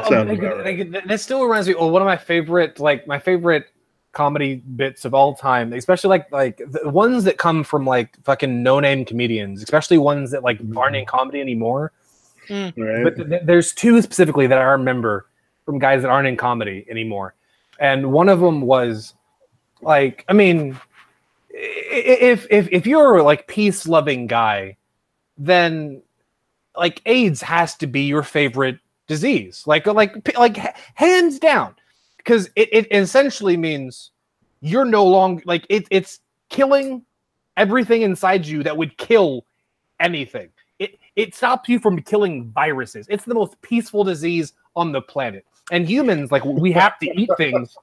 sounds right.
That still reminds me of one of my favorite comedy bits of all time, especially like the ones that come from like fucking no-name comedians, especially ones that like aren't in comedy anymore.
Right.
But there's two specifically that I remember from guys that aren't in comedy anymore, and one of them was like, I mean, if you're like peace-loving guy, then like AIDS has to be your favorite disease, like hands down. Because it essentially means you're no longer like it's killing everything inside you that would kill anything. It stops you from killing viruses. It's the most peaceful disease on the planet. And humans, like, we have to eat things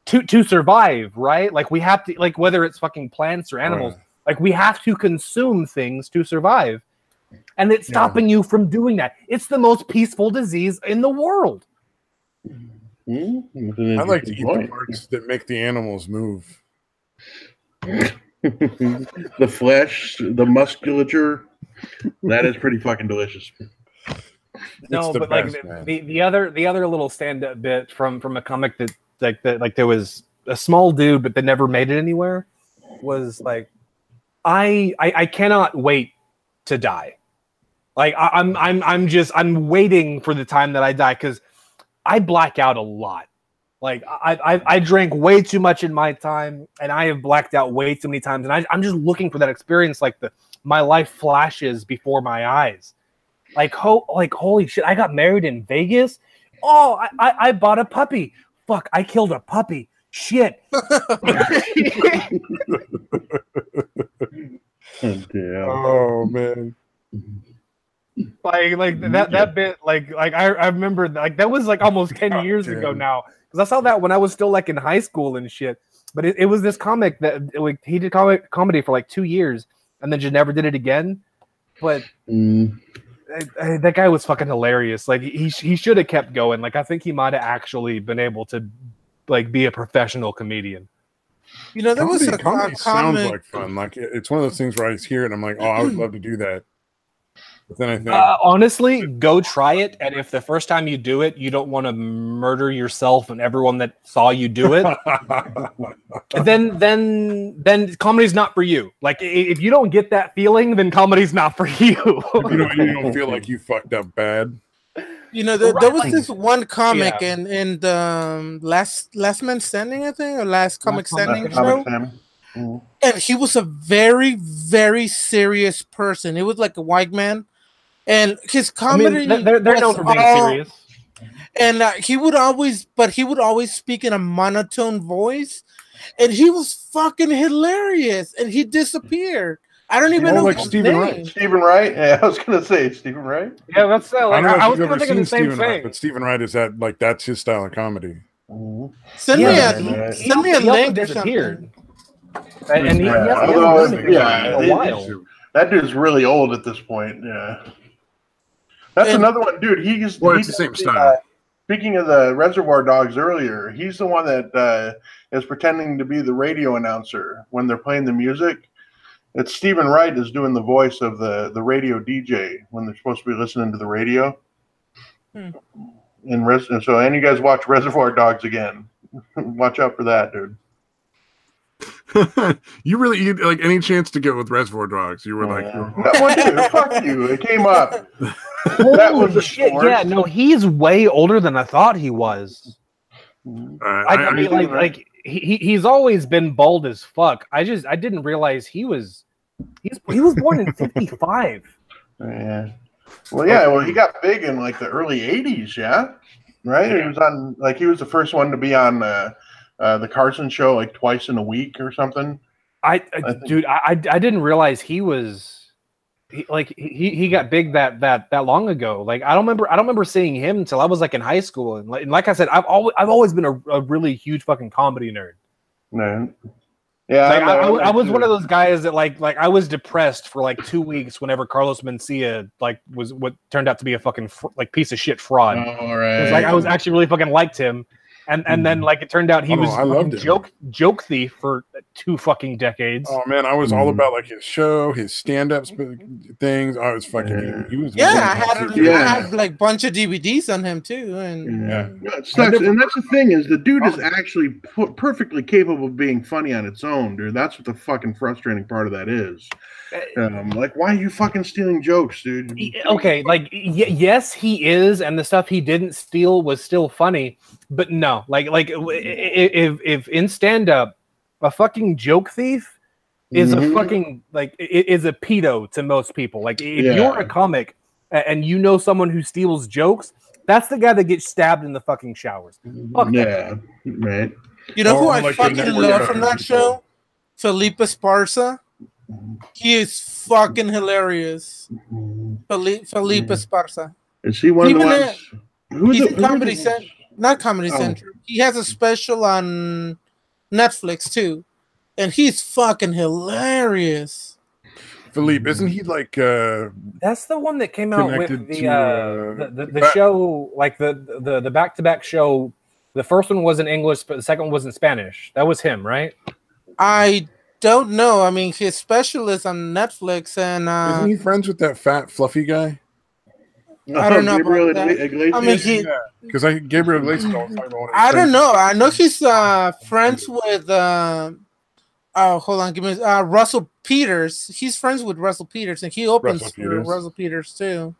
to survive, right? Like, we have to, like, whether it's fucking plants or animals, like, we have to consume things to survive. And it's stopping you from doing that. It's the most peaceful disease in the world.
I like to eat the parts that make the animals move.
The flesh, the musculature, that is pretty fucking delicious.
No, but best, like the other little stand-up bit from a comic that there was a small dude but that never made it anywhere was like, I cannot wait to die. Like I'm waiting for the time that I die because I black out a lot. Like I drank way too much in my time, and I have blacked out way too many times. And I'm just looking for that experience, like my life flashes before my eyes. Like holy shit! I got married in Vegas. Oh, I bought a puppy. Fuck! I killed a puppy. Shit.
Oh man.
Like that bit, like I remember, like that was like almost 10 years ago now, because I saw that when I was still like in high school and shit. But it was this comic that like he did comedy for like 2 years and then just never did it again. But that guy was fucking hilarious. Like he should have kept going. Like I think he might have actually been able to like be a professional comedian.
You know, there was a
comedy sounds like fun. Like it's one of those things where I hear it and I'm like, oh, I would love to do that. But then I think
honestly, go try it. And if the first time you do it, you don't want to murder yourself and everyone that saw you do it, then comedy's not for you. Like if you don't get that feeling, then comedy's not for you.
you don't feel like you fucked up bad.
You know, there was this one comic in the Last Man Standing, I think, or Last Comic Standing show. And he was a very, very serious person. He was like a white man. And his comedy,
they're known for being serious.
And he would always speak in a monotone voice, and he was fucking hilarious. And he disappeared. I don't even know
like
his
Stephen
name.
Wright.
Stephen Wright? Yeah, I was gonna say Stephen Wright.
Yeah, that's like
I
I
don't know if
was
you've
gonna
ever
think of the
seen
same
Stephen Wright,
thing.
but Stephen Wright is that's his style of comedy.
Send me a
He also
link or
disappeared.
something.
And he hasn't
Although,
done anything in a while.
that dude's really old at this point. Yeah, that's another one, dude. He's
the same style.
Speaking of the Reservoir Dogs earlier, he's the one that is pretending to be the radio announcer when they're playing the music. It's Stephen Wright is doing the voice of the radio DJ when they're supposed to be listening to the radio. And you guys watch Reservoir Dogs again. Watch out for that, dude.
you like any chance to get with Reservoir Dogs? You were like,
fuck you. It came up.
That was a shit. Yeah, no, he's way older than I thought he was. I mean, he's always been bald as fuck. I didn't realize he was born in 55.
Yeah. Well, he got big in like the early 80s, yeah? Right? Yeah. He was on he was the first one to be on the Carson show like twice in a week or something.
I didn't realize he got big that long ago. Like I don't remember seeing him until I was like in high school. And like I said, I've always been a really huge fucking comedy nerd.
Man. Yeah,
I was one of those guys that like I was depressed for like 2 weeks whenever Carlos Mencia was what turned out to be a fucking piece of shit fraud.
All right.
Like I was actually really fucking liked him. And then it turned out he was a joke thief for 2 fucking decades.
Oh man, I was all about like his show, his stand-up things. I was fucking. He was.
I had like bunch of DVDs on him too, and
and that's the thing is the dude is actually perfectly capable of being funny on its own, dude. That's what the fucking frustrating part of that is. Why are you fucking stealing jokes, dude?
Okay, yes, he is, and the stuff he didn't steal was still funny, but no, if in stand-up, a fucking joke thief is a fucking is a pedo to most people. Like if you're a comic and you know someone who steals jokes, that's the guy that gets stabbed in the fucking showers.
Yeah, right.
You know who I fucking love from that show? Felipe Esparza. He is fucking hilarious. Felipe Esparza.
Is he one of the ones?
He's in Comedy Central. Not Comedy Central. He has a special on Netflix too, and he's fucking hilarious.
Philippe, isn't he like?
That's the one that came out with the show, like the back-to-back show. The first one was in English, but the second one was in Spanish. That was him, right?
I don't know. I mean, his special is on Netflix, and
isn't he friends with that fat, fluffy guy?
I don't know about that. I mean,
because Gabriel Iglesias.
I don't know. I know he's friends with. Hold on, give me Russell Peters. He's friends with Russell Peters, and he opens for Russell Peters too.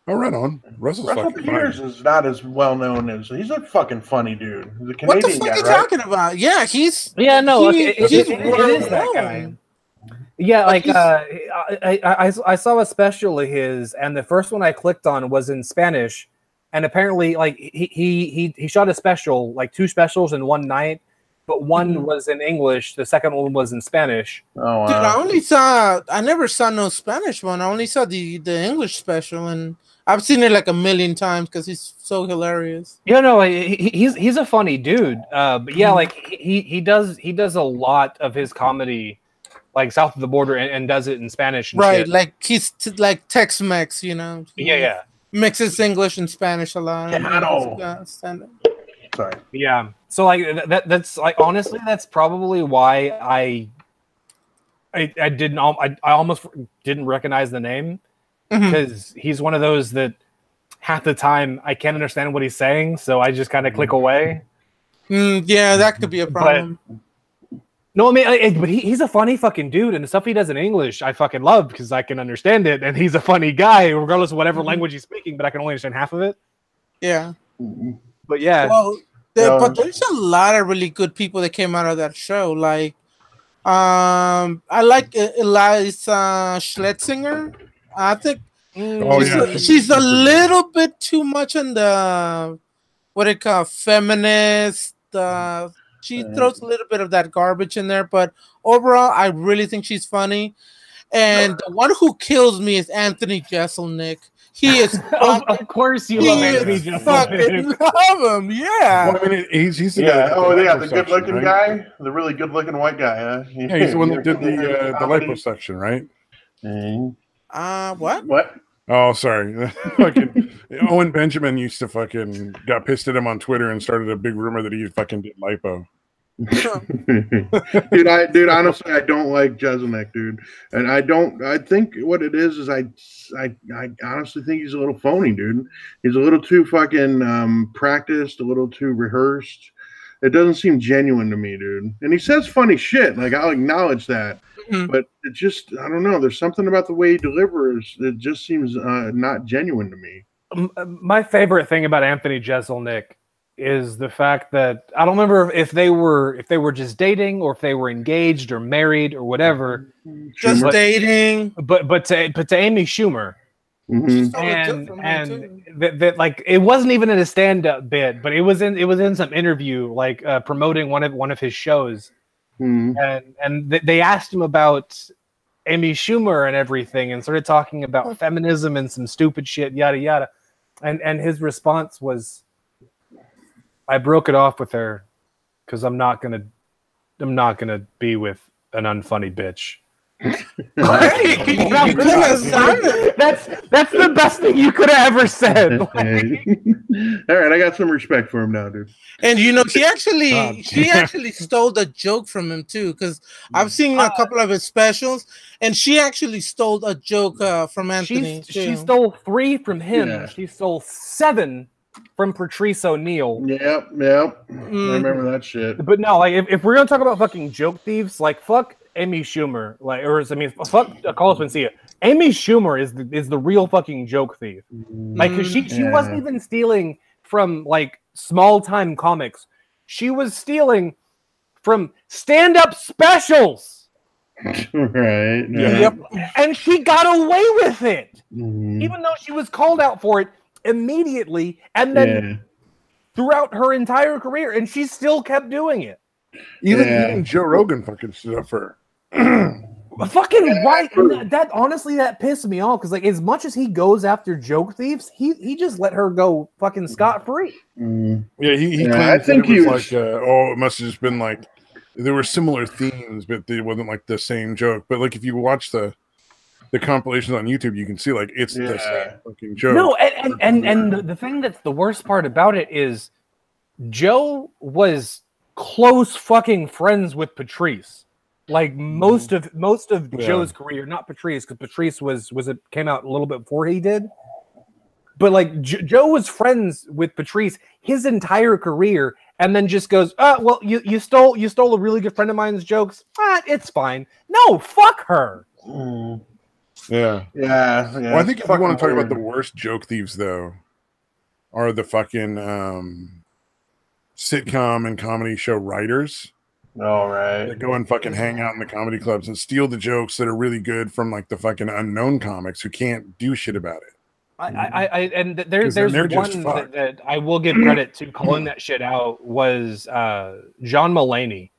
Oh, right on. Russell
Peters is not as well known as he's a fucking funny dude. He's a Canadian guy.
What the fuck are you talking about? Yeah, he's it
is that guy. Yeah, like I saw a special of his, and the first one I clicked on was in Spanish, and apparently, like he shot a special, like 2 specials in one night, but one was in English, the second one was in Spanish.
Oh, wow.
Dude, I never saw no Spanish one. I only saw the English special, and I've seen it like a million times because he's so hilarious.
Yeah, no, he's a funny dude. But yeah, like he does a lot of his comedy like south of the border and does it in Spanish. And
right,
shit.
like he's like Tex-Mex, you know.
Yeah.
Mixes English and Spanish a lot.
Sorry.
Yeah. So like that's like honestly that's probably why I almost didn't recognize the name because he's one of those that half the time I can't understand what he's saying, so I just kind of click away.
Yeah, that could be a problem.
No, I mean, but he's a funny fucking dude, and the stuff he does in English, I fucking love because I can understand it, and he's a funny guy, regardless of whatever language he's speaking. But I can only understand half of it.
Yeah.
But yeah.
Well, but there's a lot of really good people that came out of that show. Like, I like Eliza Schlesinger. I think She's a little bit too much on the what they call feminist. She throws a little bit of that garbage in there, but overall, I really think she's funny. And the one who kills me is Anthony Jeselnik. He is
of course you love Anthony Jeselnik.
Love him, yeah.
Well, I mean, he's the
Yeah.
guy.
Oh, yeah, the good-looking guy, the really good-looking white guy. Huh?
Yeah, he's the one that did the liposuction, right?
What?
What?
Oh, sorry. Fucking Owen Benjamin used to fucking got pissed at him on Twitter and started a big rumor that he fucking did lipo.
dude, honestly, I don't like Jeselnik, dude, and I think what it is I honestly think he's a little phony, dude. He's a little too fucking practiced, a little too rehearsed. It doesn't seem genuine to me, dude. And he says funny shit, like I'll acknowledge that, but it just, I don't know. There's something about the way he delivers that just seems not genuine to me.
My favorite thing about Anthony Jeselnik is the fact that I don't remember if they were just dating or if they were engaged or married or whatever.
Just dating.
But to Amy Schumer. And that like it wasn't even in a stand-up bit, but it was in some interview like promoting one of his shows. And they asked him about Amy Schumer and everything and started talking about feminism and some stupid shit, yada yada. And his response was, I broke it off with her because I'm not gonna be with an unfunny bitch. That's the best thing you could have ever said.
All right, I got some respect for him now, dude.
And you know, she actually stole the joke from him too, because I've seen a couple of his specials, and she actually stole a joke from Anthony.
She stole 3 from him. Yeah. She stole 7 from Patrice O'Neal.
Yep. I remember that shit.
But no, like if we're gonna talk about fucking joke thieves, like fuck Amy Schumer, fuck Carlos Mencia. Amy Schumer is the real fucking joke thief. Like, cause she wasn't even stealing from like small time comics. She was stealing from stand-up specials.
Right.
Yep. And she got away with it, even though she was called out for it immediately, and then throughout her entire career, and she still kept doing it.
Even Joe Rogan fucking stood up for her.
Fucking right. And that honestly, that pissed me off because like as much as he goes after joke thieves, he just let her go fucking scot free.
Yeah, he claimed I think it was like it must have just been like there were similar themes, but it wasn't like the same joke. But like if you watch the compilations on YouTube, you can see like it's the same fucking joke.
No, and the thing that's the worst part about it is Joe was close fucking friends with Patrice. Like most of Joe's career, not Patrice, because Patrice came out a little bit before he did. But like Joe was friends with Patrice his entire career, and then just goes, well, you stole a really good friend of mine's jokes. It's fine. No, fuck her.
Yeah. Well, I think if you want to talk about the worst joke thieves, though, are the fucking sitcom and comedy show writers.
All right.
That go and fucking hang out in the comedy clubs and steal the jokes that are really good from like the fucking unknown comics who can't do shit about it.
There's one that I will give credit to calling that shit out was John Mulaney.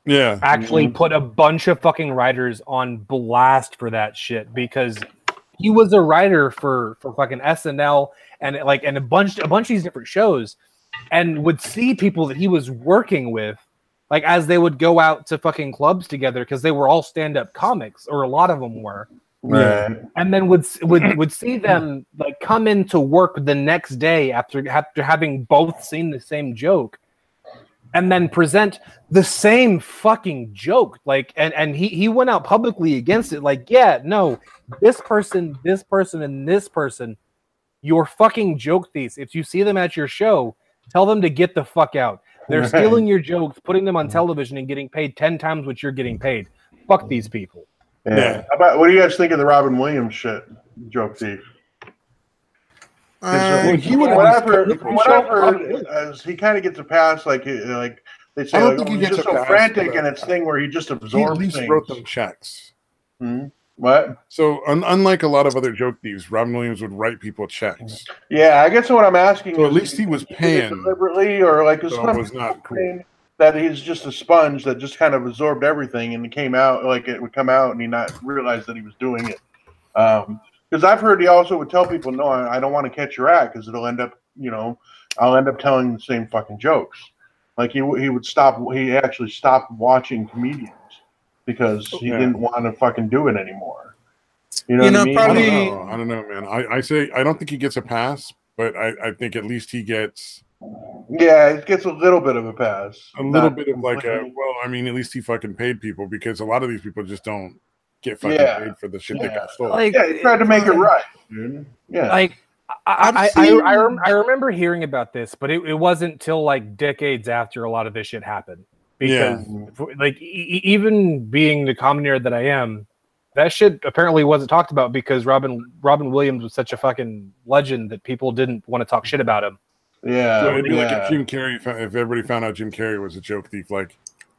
Yeah.
Actually put a bunch of fucking writers on blast for that shit because he was a writer for fucking SNL and a bunch of these different shows and would see people that he was working with like as they would go out to fucking clubs together because they were all stand-up comics or a lot of them were.
Right.
And then would see them like come into work the next day after having both seen the same joke and then present the same fucking joke. Like and he went out publicly against it like, yeah, no, this person, and this person, you're fucking joke thieves. If you see them at your show, tell them to get the fuck out. They're stealing your jokes, putting them on television and getting paid 10 times what you're getting paid. Fuck these people.
Yeah. What do you guys think of the Robin Williams shit, joke thief? Whatever. He kind of gets a pass. Like they say, he's just so frantic, and it's thing where he just absorbs.
He at least
things.
wrote them checks.
What?
So unlike a lot of other joke thieves, Robin Williams would write people checks.
Yeah, I guess what I'm asking.
So
is,
at least he was paying
deliberately, or like
so it was not cool.
That he's just a sponge that just kind of absorbed everything, and it came out like it would come out, and he not realize that he was doing it. Because I've heard he also would tell people, "No, I don't want to catch your act, because it'll end up, I'll end up telling the same fucking jokes." Like he would stop. He actually stopped watching comedians because he didn't want to fucking do it anymore. You know what I mean?
Probably.
I don't know, man. I say I don't think he gets a pass, but I think at least he gets.
Yeah, it gets a little bit of a pass.
A little bit of like a at least he fucking paid people, because a lot of these people just don't get fucking paid for the shit they got stolen.
Like,
he tried to make it right, dude. Yeah.
Like I remember hearing about this, but it wasn't till like decades after a lot of this shit happened. Because like even being the commoner that I am, that shit apparently wasn't talked about because Robin Williams was such a fucking legend that people didn't want to talk shit about him.
Yeah,
so it'd be like if Jim Carrey, if everybody found out Jim Carrey was a joke thief, like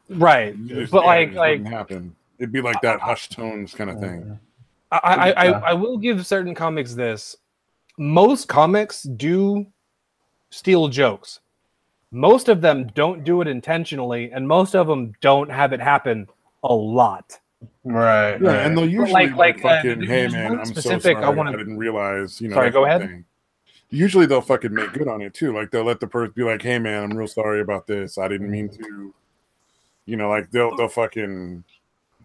right. But like
wouldn't happen. It'd be like that hushed tones kind of thing.
I will give certain comics this. Most comics do steal jokes. Most of them don't do it intentionally, and most of them don't have it happen a lot.
Right.
Yeah, and they'll usually like fucking, hey man, I'm
specific,
so sorry, I didn't realize,
Sorry, go ahead.
Thing. Usually they'll fucking make good on it too. Like they'll let the person be like, hey man, I'm real sorry about this. I didn't mean to. Like they'll fucking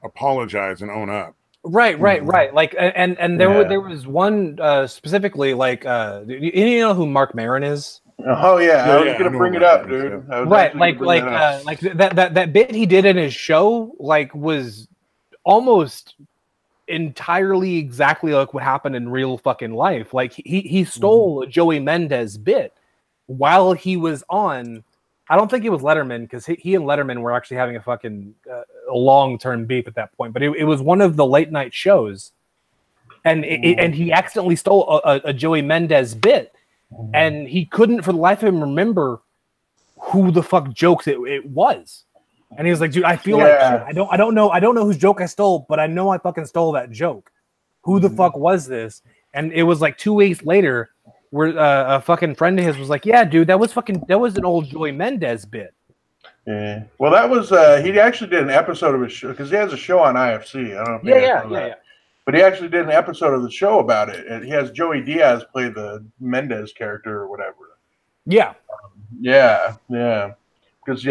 apologize and own up.
Right. Like, and there was one specifically, like, you know who Mark Maron is?
Oh yeah, I was gonna bring it up, dude.
Right, like that bit he did in his show, like, was almost entirely exactly like what happened in real fucking life. Like he stole a Joey Mendez bit while he was on. I don't think it was Letterman, because he and Letterman were actually having a fucking a long-term beef at that point. But it was one of the late night shows, and and he accidentally stole a Joey Mendez bit, and he couldn't for the life of him remember who the fuck jokes it was. And he was like, dude, I feel like shit. I don't know whose joke I stole, but I know I fucking stole that joke. Who the fuck was this? And it was like 2 weeks later where a fucking friend of his was like, yeah, dude, that was an old Joey Mendez bit.
Yeah. Well, that was he actually did an episode of his show, because he has a show on IFC. I don't know if
yeah.
But he actually did an episode of the show about it. And he has Joey Diaz play the Mendez character or whatever.
Yeah.
Yeah. Because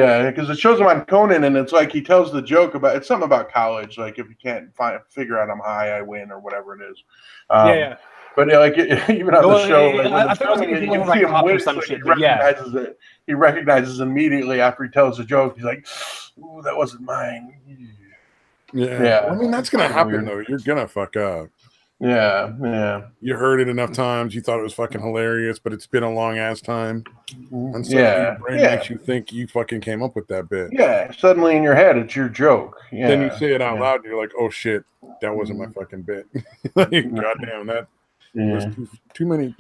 it shows him on Conan, and it's like he tells the joke about, it's something about college, like if you can't figure out I'm high, I win, or whatever it is.
Yeah.
But like even on the show, like, you can see him wince, like, he recognizes immediately after he tells the joke. He's like, "Ooh, that wasn't mine."
Yeah. I mean, that's gonna happen though. You're gonna fuck up.
Yeah.
You heard it enough times. You thought it was fucking hilarious, but it's been a long ass time. And so your brain makes you think you fucking came up with that bit.
Yeah. Suddenly in your head, it's your joke. Yeah.
Then you say it out loud, and you're like, "Oh shit, that wasn't my fucking bit." Like, goddamn, that was too many.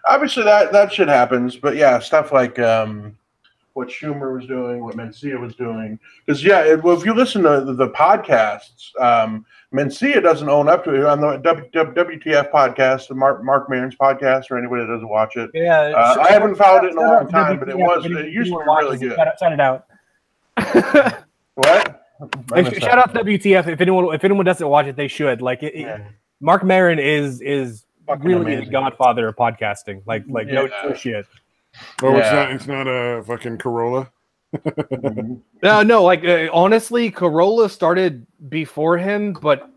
Obviously that shit happens, but stuff like what Schumer was doing, what Mencia was doing, because if you listen to the podcasts, Mencia doesn't own up to it on the WTF podcast, the Mark Maron's podcast, or anybody that doesn't watch it.
Yeah,
I haven't followed it in a long time, but it used to be really good.
Shout it out.
What?
Shout out WTF. If anyone doesn't watch it, they should. Like Mark Maron is really amazing. The godfather of podcasting. Like no shit.
Oh, it's not a fucking Corolla.
No. Like honestly, Corolla started before him, but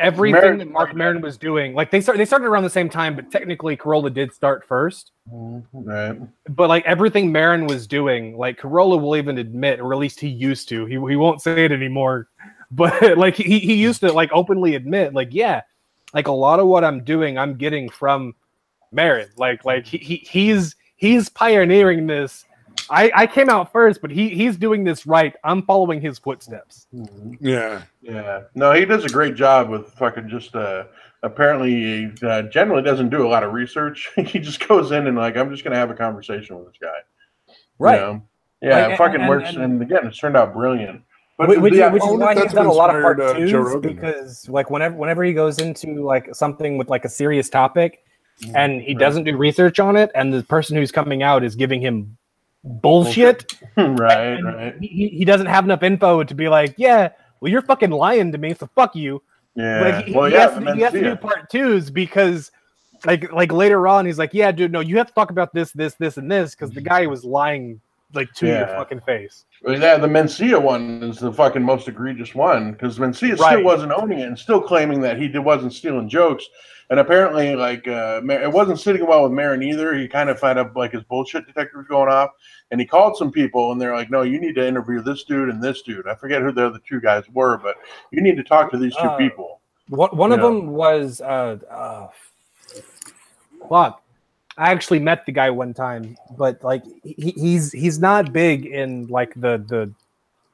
everything that Mark Maron was doing, like they started around the same time, but technically Corolla did start first.
Right.
But like everything Maron was doing, like Corolla will even admit, or at least he used to. He won't say it anymore, but like he used to like openly admit, like like a lot of what I'm doing, I'm getting from Maron. Like he's pioneering this. I came out first, but he's doing this right. I'm following his footsteps.
Yeah. No, he does a great job with fucking just apparently he generally doesn't do a lot of research. He just goes in and like, I'm just gonna have a conversation with this guy.
Right.
You know? Yeah, it fucking works. And again, it's turned out brilliant.
which is why he's done a lot of part
Joe
twos,
Rogan.
because like whenever he goes into like something with like a serious topic and he doesn't do research on it, and the person who's coming out is giving him bullshit,
right.
He doesn't have enough info to be like, yeah, well, you're fucking lying to me, so fuck you.
Yeah.
Like, he has to do part twos because like later on he's like, yeah, dude, no, you have to talk about this, and this, because the guy was lying like to your fucking face.
Well, yeah, the Mencia one is the fucking most egregious one, because Mencia still wasn't owning it and still claiming that he wasn't stealing jokes. And apparently, like, it wasn't sitting well with Marin either. He kind of found out like his bullshit detector was going off, and he called some people, and they're like, "No, you need to interview this dude and this dude." I forget who the other two guys were, but you need to talk to these two people.
One of them was fuck. I actually met the guy one time, but like he's not big in like the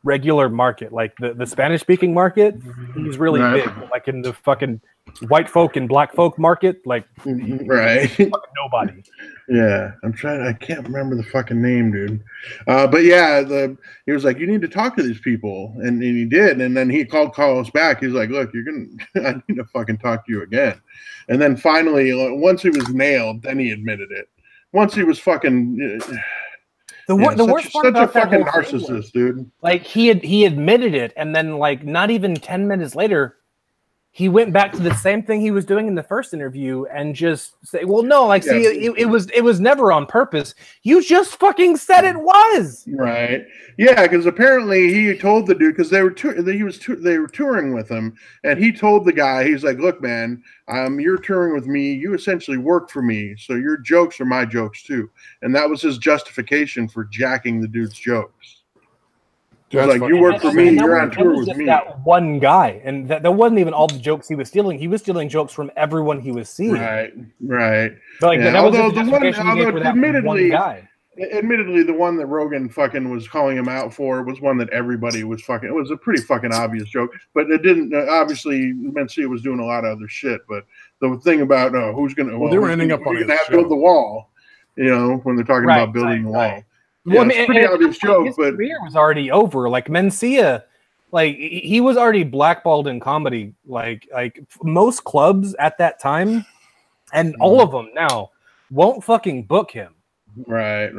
regular market, like the Spanish speaking market. He's really big, like in the fucking white folk and black folk market, like fucking nobody.
Yeah, I can't remember the fucking name, dude. But yeah, he was like, you need to talk to these people, and he did, and then he called Carlos back. He's like, look, I need to fucking talk to you again. And then finally, once he was nailed, then he admitted it. Once he was fucking
the worst part about
such a fucking narcissist, dude.
Like he admitted it, and then like not even 10 minutes later, he went back to the same thing he was doing in the first interview and just say, well, no, like, see, it was never on purpose. You just fucking said it was.
Right. Yeah, because apparently he told the dude, because they were touring with him, and he told the guy, he's like, look, man, you're touring with me. You essentially work for me, so your jokes are my jokes too. And that was his justification for jacking the dude's jokes. Like, you work for me, you're on tour with me.
That one guy, and that wasn't even all the jokes he was stealing. He was stealing jokes from everyone he was seeing.
Right.
But like, that was
admittedly, the one that Rogan fucking was calling him out for was one that everybody was fucking. It was a pretty fucking obvious joke, but it didn't. Obviously, Mencia was doing a lot of other shit. But the thing about who's gonna,
they were ending up on his show.
Build the wall, when they're talking about building the wall. Yeah, well, I mean, it's pretty obvious joke,
his
but
career was already over. Like Mencia, like he was already blackballed in comedy. Like most clubs at that time, and all of them now won't fucking book him.
Right.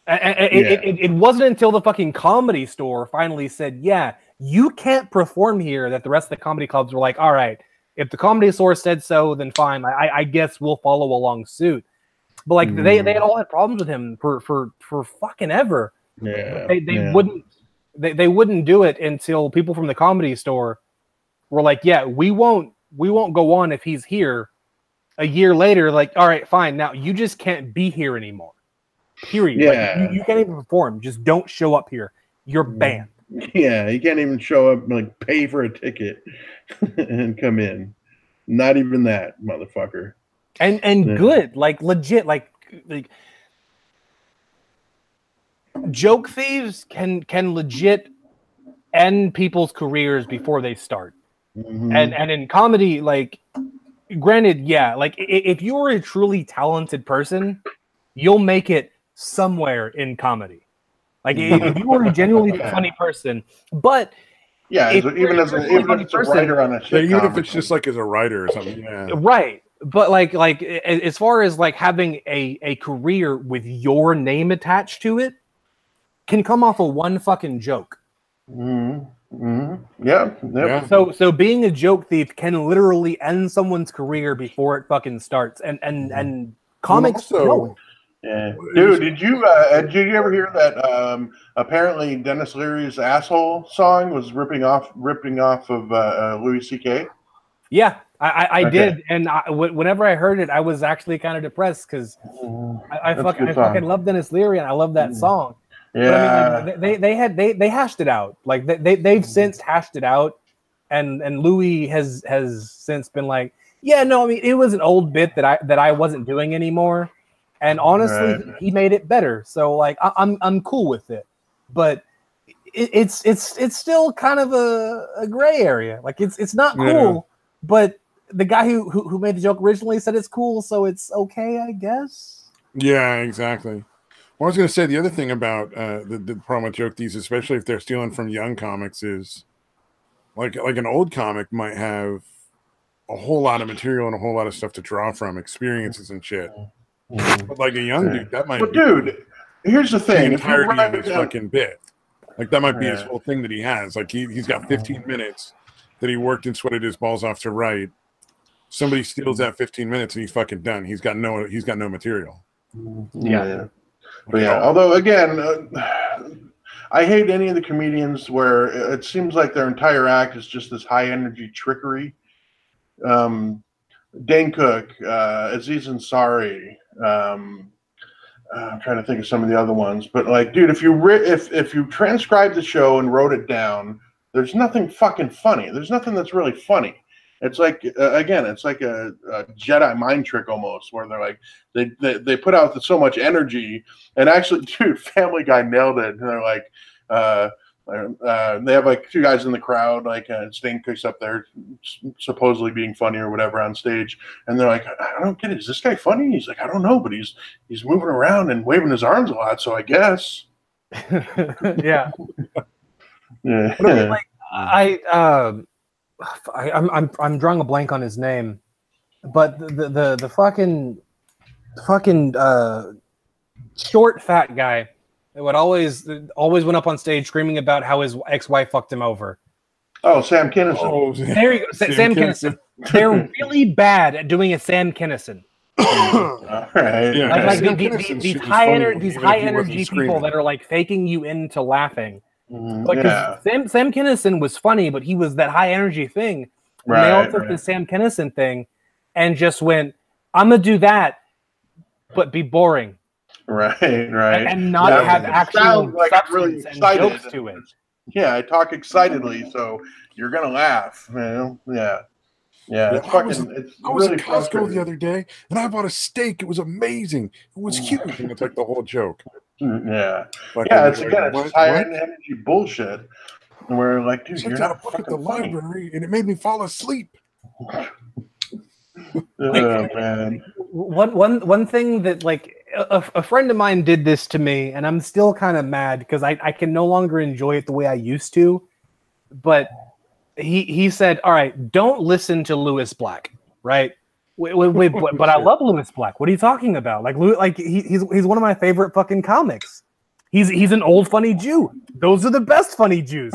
It wasn't until the fucking Comedy Store finally said, "Yeah, you can't perform here," that the rest of the comedy clubs were like, "All right, if the Comedy Store said so, then fine. I guess we'll follow along suit." But like they had all had problems with him for fucking ever.
Yeah,
they wouldn't do it until people from the Comedy Store were like, yeah, we won't go on if he's here. A year later, like, all right, fine. Now you just can't be here anymore. Period.
Yeah,
like, you can't even perform. Just don't show up here. You're banned.
Yeah, you can't even show up, like pay for a ticket and come in. Not even that, motherfucker.
And good, like legit, like joke thieves can legit end people's careers before they start. And in comedy, like, granted, yeah, like if you are a truly talented person, you'll make it somewhere in comedy. Like if you are a genuinely funny person, but
yeah, even if it's a writer on a shit,
even if it's just like as a writer or something, yeah,
right. But like as far as like having a career with your name attached to it can come off of one fucking joke.
Yeah.
So being a joke thief can literally end someone's career before it fucking starts. And comics know it.
Yeah. Dude, did you ever hear that apparently Dennis Leary's Asshole song was ripping off of Louis C.K.?
Yeah, I did, and whenever I heard it, I was actually kind of depressed because I fucking love Dennis Leary and I love that song.
Yeah,
but I mean, they hashed it out. Like they've since hashed it out, and Louis has since been like, yeah, no, I mean, it was an old bit that I wasn't doing anymore, and honestly, he made it better. So like I'm cool with it, but it's still kind of a gray area. Like it's not cool. But the guy who made the joke originally said it's cool, so it's okay, I guess.
Yeah, exactly. Well, I was going to say the other thing about the problem with joke these, especially if they're stealing from young comics, is like an old comic might have a whole lot of material and a whole lot of stuff to draw from, experiences and shit. But like a young dude, that might be
dude, here's the thing.
the entirety of his fucking bit. Like that might be his whole thing that he has. Like he's got 15 minutes that he worked and sweated his balls off to write. Somebody steals that 15 minutes and he's fucking done. He's got no material.
Yeah. But yeah, although again, I hate any of the comedians where it seems like their entire act is just this high energy trickery. Dane Cook, Aziz Ansari, I'm trying to think of some of the other ones, but like, dude, if you transcribed the show and wrote it down, there's nothing fucking funny. There's nothing that's really funny. It's like again, it's like a Jedi mind trick almost, where they're like they put out so much energy, and actually, dude, Family Guy nailed it. And they're like, they have like two guys in the crowd, like Stain Cook's up there, supposedly being funny or whatever on stage, and they're like, I don't get it. Is this guy funny? He's like, I don't know, but he's moving around and waving his arms a lot, so I guess.
Yeah.
Yeah.
But like, I'm drawing a blank on his name, but the fucking short fat guy that would always went up on stage screaming about how his ex-wife fucked him over.
Oh, Sam Kinison.
Oh,
There you go, Sam Kinison. They're really bad at doing a Sam Kinison.
All right.
Yeah.
Like
Sam
these
Kinison
high
funny
energy,
even if he wasn't
people
screaming.
that are like faking you into laughing. Like
Yeah.
Sam Kinison was funny, but he was that high energy thing. And
Right,
they all took the Sam Kinison thing and just went, I'm gonna do that, but be boring.
Right.
And not have
it
actual
sounds like I'm
substance
really
and
excited.
jokes to it.
Yeah, I talk excitedly, so you're gonna laugh. You know? Yeah. It's
I was
fucking. It's
really
really
at Costco
frustrating.
the other day, and I bought a steak. It was amazing. It was huge, and it's like the whole joke.
Yeah,
Like,
it's again, it's
what?
just high energy bullshit. And we're like, dude,
Checked
you're
out
not
a book at the
fucking funny.
library, and it made me fall asleep.
Oh man.
One thing that like a friend of mine did this to me, and I'm still kind of mad because I can no longer enjoy it the way I used to. But he said, "All right, don't listen to Lewis Black, right? Wait, but I love Lewis Black. What are you talking about? Like he's one of my favorite fucking comics. He's an old funny Jew. Those are the best funny Jews."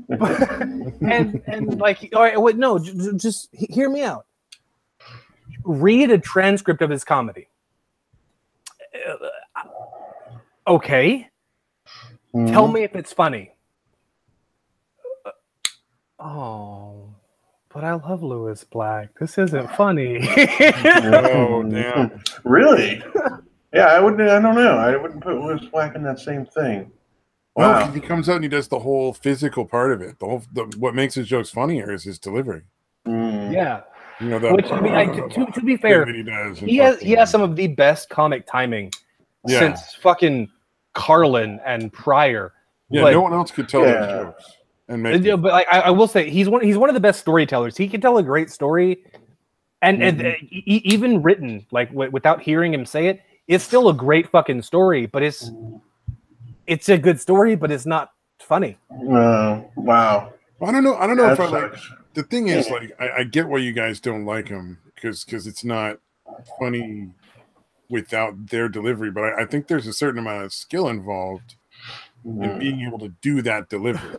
and like, all right, wait, no, just hear me out. Read a transcript of his comedy. Okay. Tell me if it's funny. Oh, but I love Lewis Black. This isn't funny.
Oh damn!
Really? Yeah, I don't know. I wouldn't put Lewis Black in that same thing.
Wow.
Wow.
He comes out and he does the whole physical part of it. What makes his jokes funnier is his delivery.
Yeah.
You know that.
Which, I mean, to be fair,
that he does.
he has some of the best comic timing since fucking Carlin and Pryor.
Yeah,
but,
no one else could tell those jokes and make.
But like, I will say, he's one of the best storytellers. He can tell a great story, and even written like without hearing him say it, it's still a great fucking story. But it's a good story, but it's not funny.
Wow.
I don't know if I like.
sucks.
The thing is, like, I get why you guys don't like him because it's not funny without their delivery. But I think there's a certain amount of skill involved in being able to do that delivery.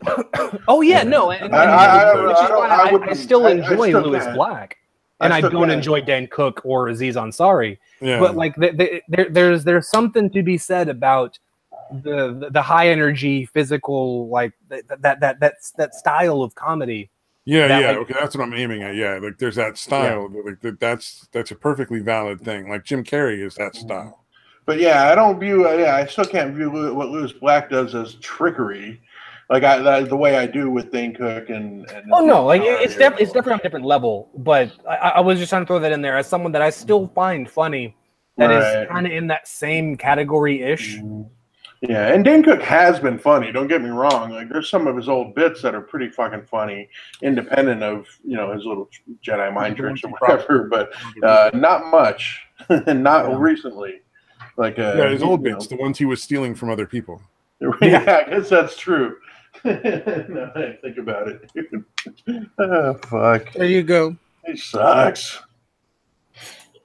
Oh yeah, no, which is why I still enjoy Lewis Black, and I don't enjoy Dan Cook or Aziz Ansari.
Yeah.
But like, there's something to be said about the high energy, physical, like that style of comedy.
Yeah,
like,
okay, that's what I'm aiming at. Yeah, like there's that style. Yeah. Like that's a perfectly valid thing. Like Jim Carrey is that style.
But yeah, I don't view. I still can't view what Lewis Black does as trickery, like the way I do with Dane Cook and
oh no, like it's definitely on a different level. But I was just trying to throw that in there as someone that I still find funny. That is kind of in that same category ish.
Yeah, and Dane Cook has been funny. Don't get me wrong. Like, there's some of his old bits that are pretty fucking funny, independent of his little Jedi mind tricks or whatever. But not much, not recently. Like
his old bits, the ones he was stealing from other people.
Yeah, I guess that's true. Now that I think about it, dude. Oh, fuck.
There you go.
He sucks.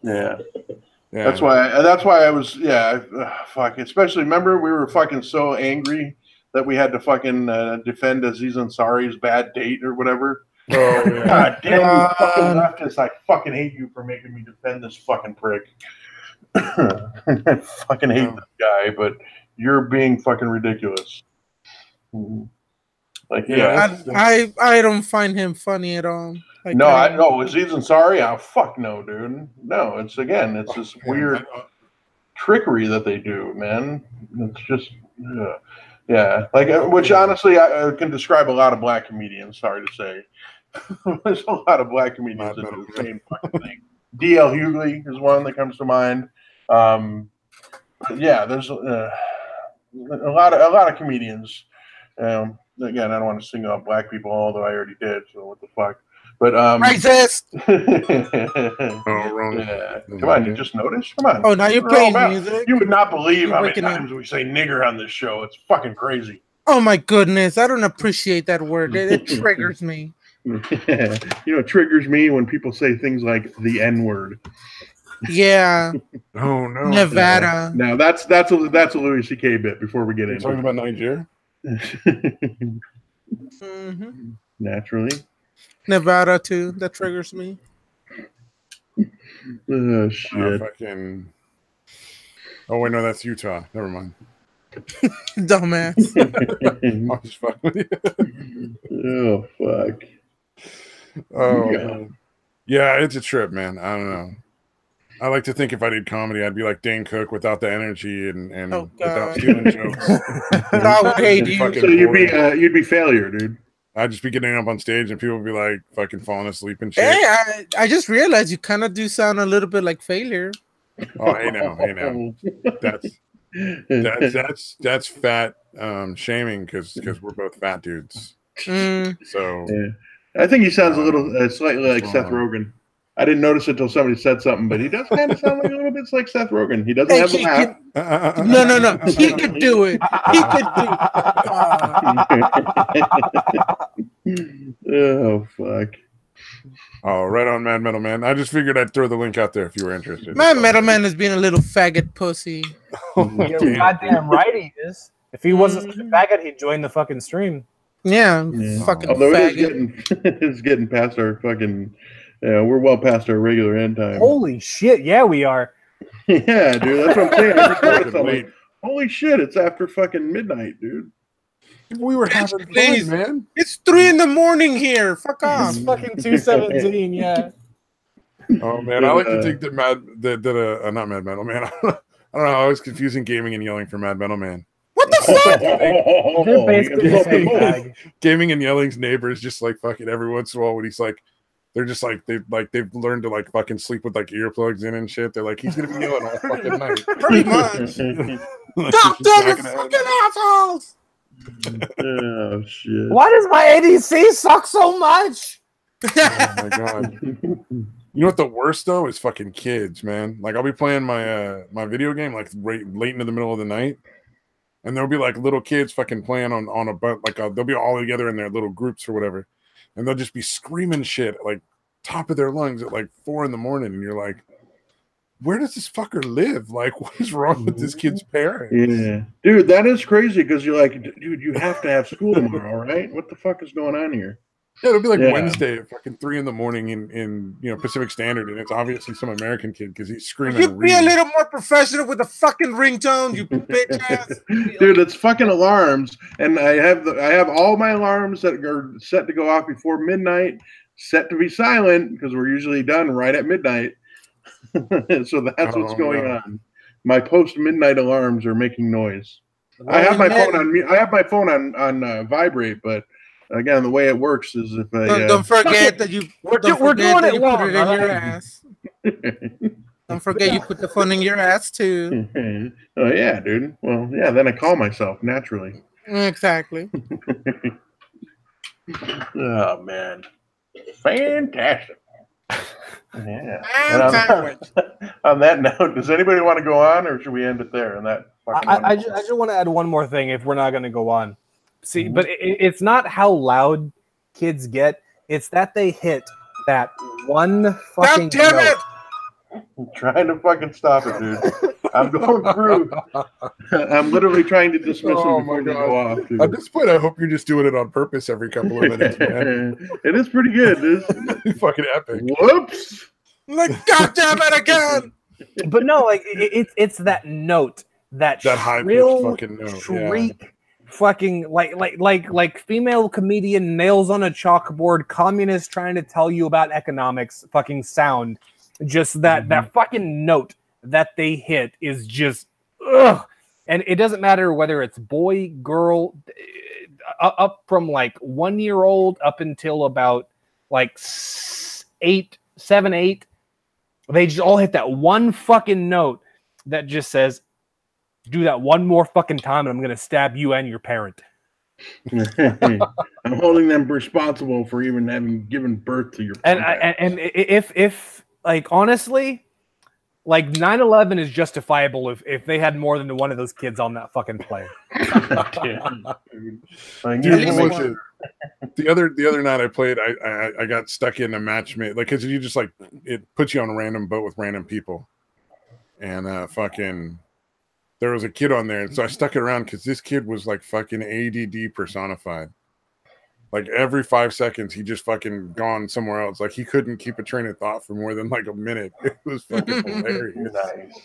Yeah.
Yeah.
That's why I was fuck. Especially remember we were fucking so angry that we had to fucking defend Aziz Ansari's bad date or whatever.
Oh yeah.
God damn you fucking leftists! I fucking hate you for making me defend this fucking prick. I fucking hate this guy, but you're being fucking ridiculous. Like
I don't find him funny at all. Like,
no, Aziz Ansari. Oh fuck no, dude. No, it's this weird trickery that they do, man. It's just like which honestly I can describe a lot of black comedians. Sorry to say, there's a lot of black comedians that do the same fucking thing. D.L. Hughley is one that comes to mind. There's a lot of comedians. Again, I don't want to single out black people, although I already did. So what the fuck? But
racist.
Oh, wrong.
Yeah. Come on, you just noticed? Come on.
Oh, now you're playing music.
You would not believe how many times we say nigger on this show. It's fucking crazy.
Oh my goodness, I don't appreciate that word. It triggers me.
It triggers me when people say things like the N-word.
Yeah.
Oh no.
Nevada.
Now that's a Louis C.K. bit before we get into
talking about Nigeria.
Mm-hmm.
Naturally.
Nevada too. That triggers me.
Oh shit.
Oh wait, no, that's Utah. Never mind.
Dumbass.
I'll just fuck with you.
Oh fuck.
Oh yeah, it's a trip, man. I don't know. I like to think if I did comedy, I'd be like Dane Cook without the energy and without stealing jokes.
I would hate you.
So you'd be failure, dude.
I'd just be getting up on stage and people would be like fucking falling asleep and shit.
Hey, I just realized you kind of do sound a little bit like failure.
Oh, hey now. That's fat shaming because we're both fat dudes. So
I think he sounds a little slightly like Seth Rogen. I didn't notice it until somebody said something, but he does kind of sound like a little bit like Seth Rogen. He doesn't have the laugh.
No. He could do it. He could do it.
Oh, fuck.
Oh, right on, Mad Metal Man. I just figured I'd throw the link out there if you were interested.
Mad Metal Man has been a little faggot pussy.
You're goddamn right he is. If he wasn't such a faggot, he'd join the fucking stream.
Yeah. Fucking
although
faggot.
It's getting past our fucking... Yeah, we're well past our regular end time.
Holy shit, yeah, we are.
Yeah, dude, that's what I'm saying. I just noticed something. Holy shit, it's after fucking midnight, dude.
We were having fun, man.
It's 3 a.m. here. Fuck off.
It's fucking 2:17, yeah.
Oh man, I like to think that not Mad Metal Man. I don't know. I was confusing gaming and yelling for Mad Metal Man.
What the fuck?
You're basically the same bag.
Gaming and yelling's neighbors just like fucking every once in a while when he's like. They're just like they've learned to like fucking sleep with like earplugs in and shit. They're like he's gonna be yelling all fucking night.
Pretty much. Stop damn fucking assholes!
Oh shit!
Why does my ADC suck so much?
Oh my god! You know what the worst though is fucking kids, man. Like I'll be playing my my video game like late into the middle of the night, and there'll be like little kids fucking playing on a boat. Like they'll be all together in their little groups or whatever. And they'll just be screaming shit like top of their lungs at like 4 a.m. and you're like, where does this fucker live? Like, what is wrong with this kid's parents?
Yeah, dude, that is crazy because you're like, dude, you have to have school tomorrow, right? What the fuck is going on here?
Yeah, it'll be like Wednesday at fucking 3 a.m. in Pacific Standard, and it's obviously some American kid because he's screaming.
You be a little more professional with the fucking ringtone, you bitch ass.
Dude, it's fucking alarms, and I have all my alarms that are set to go off before midnight, set to be silent because we're usually done right at midnight. So that's what's going on. My post midnight alarms are making noise. Well, I have my phone on. I have my phone on vibrate, but. Again, the way it works is if I
don't forget that you
we're doing it long.
Put it in your ass. Don't forget you put the phone in your ass too.
Oh yeah, dude. Well, yeah. Then I call myself naturally.
Exactly.
Oh man, fantastic. Yeah.
And
On that note, does anybody want to go on, or should we end it there? And that
I just want to add one more thing if we're not going to go on. See, but it's not how loud kids get; it's that they hit that one fucking
God damn
note.
it!
I'm trying to fucking stop it, dude. I'm going through. I'm literally trying to dismiss them before they go off, dude.
At this point, I hope you're just doing it on purpose every couple of minutes, man.
It is pretty good. It's
fucking epic.
Whoops!
Like, God damn it again!
But no, like it's that note, that
high
shrill
fucking note,
shriek, fucking like female comedian nails on a chalkboard, communist trying to tell you about economics, fucking sound. Just that fucking note that they hit is just ugh. And it doesn't matter whether it's boy, girl, up from like 1 year old up until about like 7, 8. They just all hit that one fucking note that just says, do that one more fucking time and I'm going to stab you and your parent.
I'm holding them responsible for even having given birth to your parent.
And if like, honestly, like 9/11 is justifiable if they had more than one of those kids on that fucking plane.
The other night I played, I got stuck in a match mate, like, because you just like it puts you on a random boat with random people, and fucking there was a kid on there, and so I stuck it around because this kid was like fucking ADD personified. Like every 5 seconds, he just fucking gone somewhere else. Like he couldn't keep a train of thought for more than like a minute. It was fucking hilarious.
Nice.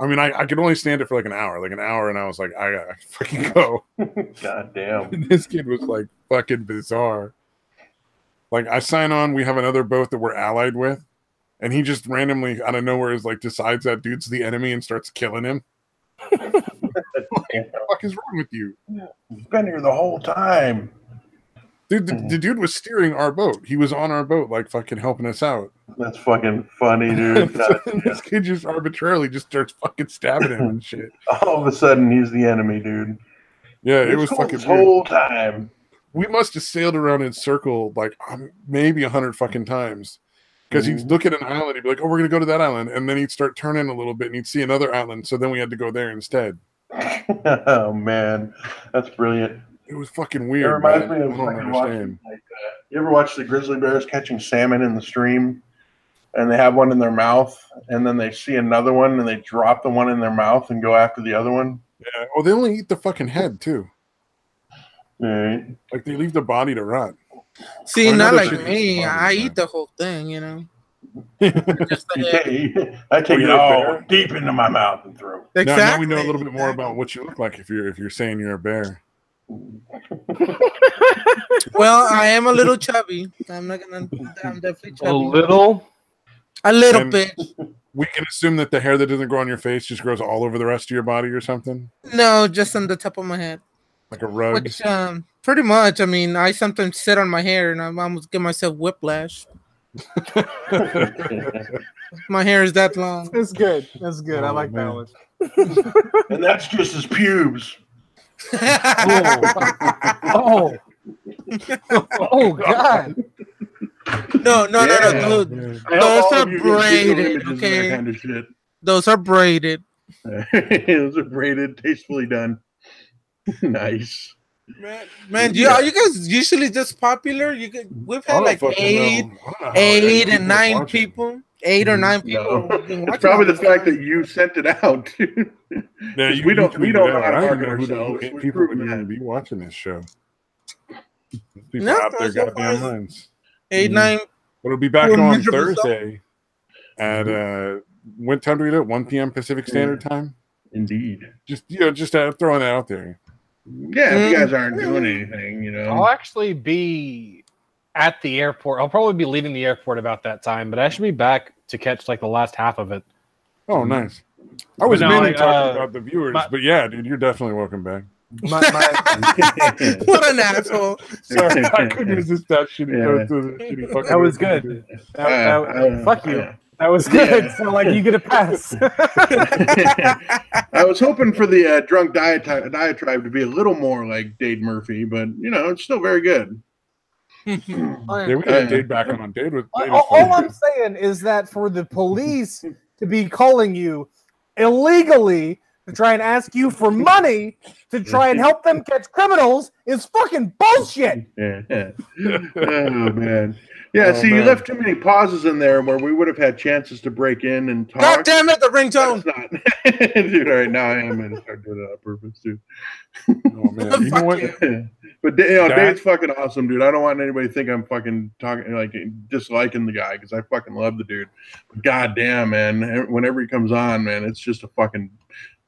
I mean, I could only stand it for like an hour, and I was like, I gotta fucking go.
God damn.
This kid was like fucking bizarre. Like I sign on, we have another boat that we're allied with, and he just randomly out of nowhere is like decides that dude's the enemy and starts killing him. What the fuck is wrong with you?
He's been here the whole time.
Dude, the dude was steering our boat. He was on our boat, like fucking helping us out.
That's fucking funny, dude.
This kid just arbitrarily just starts fucking stabbing him and shit.
All of a sudden, he's the enemy, dude.
Yeah, it was fucking
this whole time.
We must have sailed around in circle like maybe 100 fucking times. Because he'd look at an island, he'd be like, "Oh, we're gonna go to that island," and then he'd start turning a little bit, and he'd see another island. So then we had to go there instead.
Oh man, that's brilliant.
It was fucking weird.
It reminds me
I
of
don't understand.
You ever watch the grizzly bears catching salmon in the stream, and they have one in their mouth, and then they see another one, and they drop the one in their mouth and go after the other one?
Yeah. Oh, they only eat the fucking head too.
Right.
Like they leave the body to rot.
See, not like me. I eat the whole thing, you know. Just
I take it all deep into my mouth and throat.
Exactly.
Now we know a little bit more about what you look like if you're saying you're a bear.
Well, I am a little chubby. I'm definitely chubby. A little bit.
We can assume that the hair that doesn't grow on your face just grows all over the rest of your body or something?
No, just on the top of my head.
Like a rug?
Which, pretty much. I mean, I sometimes sit on my hair and I almost get myself whiplash. My hair is that long.
That's good. That's good. I like that one.
And that's just his pubes.
Oh, God.
No, dude. Those are braided, okay?
Kind of shit.
Those are braided.
Those are braided, tastefully done. Nice.
Man, you guys usually just popular? We've had like 8 and 9 people. 8 or 9 people.
It's probably the fact that you sent it out.
Yeah,
we don't know how to market
who
ourselves.
People are going to be watching this show. People out their goddamn minds.
8, 9.
But it'll be back on Thursday at what time do we do it? 1 p.m. Pacific Standard Time.
Indeed.
Just throwing it out there.
Yeah, if you guys aren't doing anything,
I'll actually be at the airport. I'll probably be leaving the airport about that time, but I should be back to catch like the last half of it.
Oh, nice. I was mainly talking about the viewers, but yeah, dude, you're definitely welcome back.
What an asshole!
Sorry, I couldn't resist that shitty.
That was good. Fuck you. That was good. So, like, you get a pass.
I was hoping for the drunk diatribe to be a little more like Dade Murphy, but it's still very good.
Yeah, we got a Dade back on. Dade was.
All I'm saying is that for the police to be calling you illegally to try and ask you for money to try and help them catch criminals is fucking bullshit.
Yeah. Oh man. Yeah, see, you left too many pauses in there where we would have had chances to break in and talk.
God damn it, the ringtone!
That's not. Dude, all right, now I am going to start doing it on purpose, dude.
Oh, man. You know what?
But, you know, Dave's fucking awesome, dude. I don't want anybody to think I'm fucking talking, like, disliking the guy, because I fucking love the dude. But God damn, man, whenever he comes on, man, it's just a fucking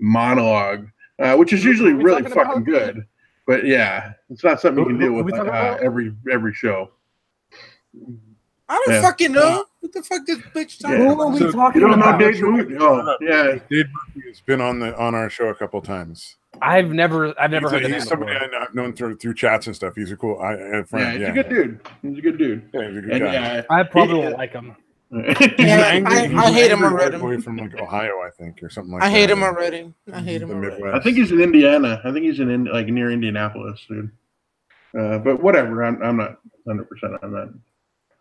monologue, which is usually really fucking good. But, yeah, it's not something you can deal with every show.
I don't fucking know. What the fuck this bitch talking
Who
about?
are we talking
You don't
about?
know Dave Murphy? Oh, yeah.
Dade Murphy has been on our show a couple times.
I've never heard of him.
He's somebody I've known through chats and stuff. He's a cool friend.
Yeah, he's a good dude. He's a good dude.
Yeah, he's a good guy.
I probably won't like him.
I hate him already.
Boy from like Ohio, I think, or something like that.
I hate him already. I hate him already.
I think he's in Indiana. I think he's in like near Indianapolis, dude. But whatever. I'm not 100% on that.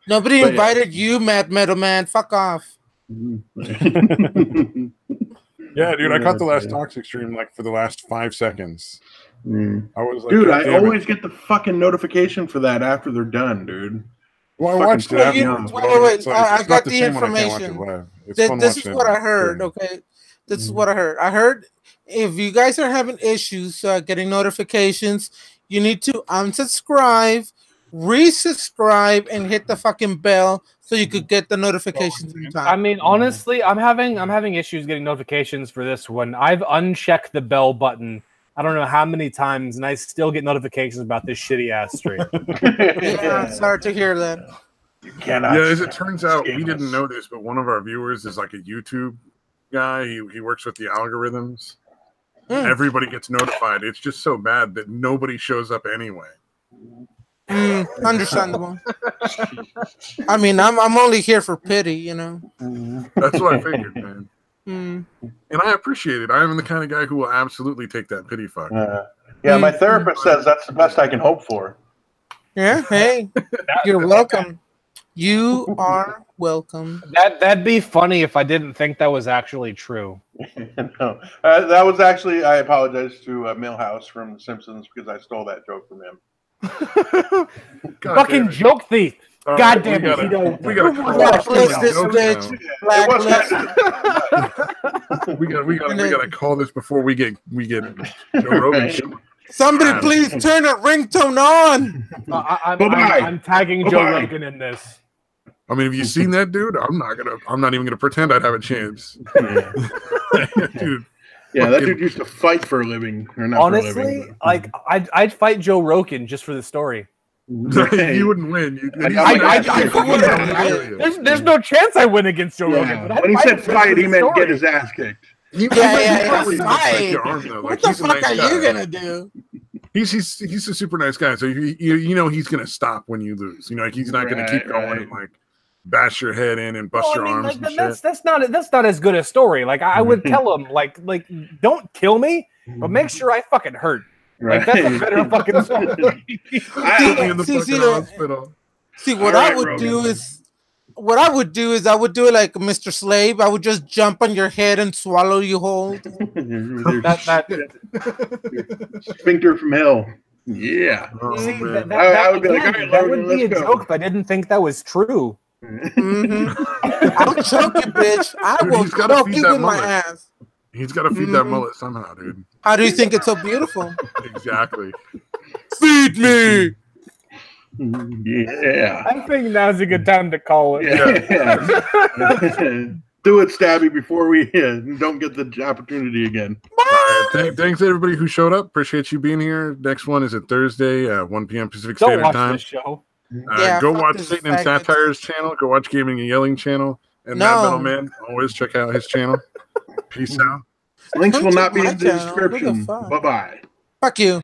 Nobody invited you, Mad Metal Man. Fuck off.
Yeah, dude, I caught the last Toxic stream like for the last 5 seconds. I was like,
dude, I always get the fucking notification for that after they're done, dude.
Well, I watched it.
Wait. I got the information. This is what I heard, okay? This is what I heard. I heard if you guys are having issues getting notifications, you need to unsubscribe, resubscribe, and hit the fucking bell so you could get the notifications in time.
I mean, honestly, I'm having issues getting notifications for this one. I've unchecked the bell button I don't know how many times, and I still get notifications about this shitty ass stream.
Yeah, sorry to hear that.
Yeah, as it turns out, we didn't know this, but one of our viewers is like a YouTube guy. He works with the algorithms. Everybody gets notified. It's just so bad that nobody shows up anyway.
Understandable. I mean, I'm only here for pity, you know.
That's what I figured, man. And I appreciate it. I am the kind of guy who will absolutely take that pity fuck.
Yeah, my therapist says that's the best I can hope for.
Yeah, hey, you're welcome. You are welcome.
That'd be funny if I didn't think that was actually true.
No, that was actually. I apologize to Milhouse from The Simpsons because I stole that joke from him.
Fucking joke thief! God damn it!
We gotta
blacklist this bitch.
We gotta call this before we get Joe Rogan.
Somebody please turn a ringtone on.
I'm tagging Joe Rogan in this.
I mean, have you seen that dude? I'm not even gonna pretend I'd have a chance. Dude.
Yeah, that dude used to fight for a living. Or not
honestly,
for a living,
like I'd fight Joe Rogan just for the story.
You wouldn't win.
There's no chance I win against Joe Rogan. But
when he said fight, he meant get his ass kicked.
Fight. What the fuck are you gonna do?
He's a super nice guy, so you know he's gonna stop when you lose. You know, like he's not gonna keep going and like bash your head in and bust your arms. Like,
that's not as good a story. Like I would tell him, like don't kill me, but make sure I fucking hurt. Like that's a better fucking story.
See, what I would do is I would do it like Mr. Slave. I would just jump on your head and swallow you whole.
Sphincter from hell. Yeah.
I would be like, that would be a joke if I didn't think that was true.
I'll choke you, bitch. I will choke you with my ass.
He's got to feed that mullet somehow, dude.
How do you think it's so beautiful?
Exactly.
Feed me.
Yeah.
I think now's a good time to call it.
Yeah. Do it, Stabby, before we don't get the opportunity again.
Thanks everybody who showed up. Appreciate you being here. Next one is at Thursday, 1 p.m. Pacific Standard Time.
This show.
Go watch Satan and Satire's channel. Go watch Gaming and Yelling channel. And Mad Metal Man, always check out his channel. Peace out.
Links will not be in the description. Bye-bye.
Fuck you.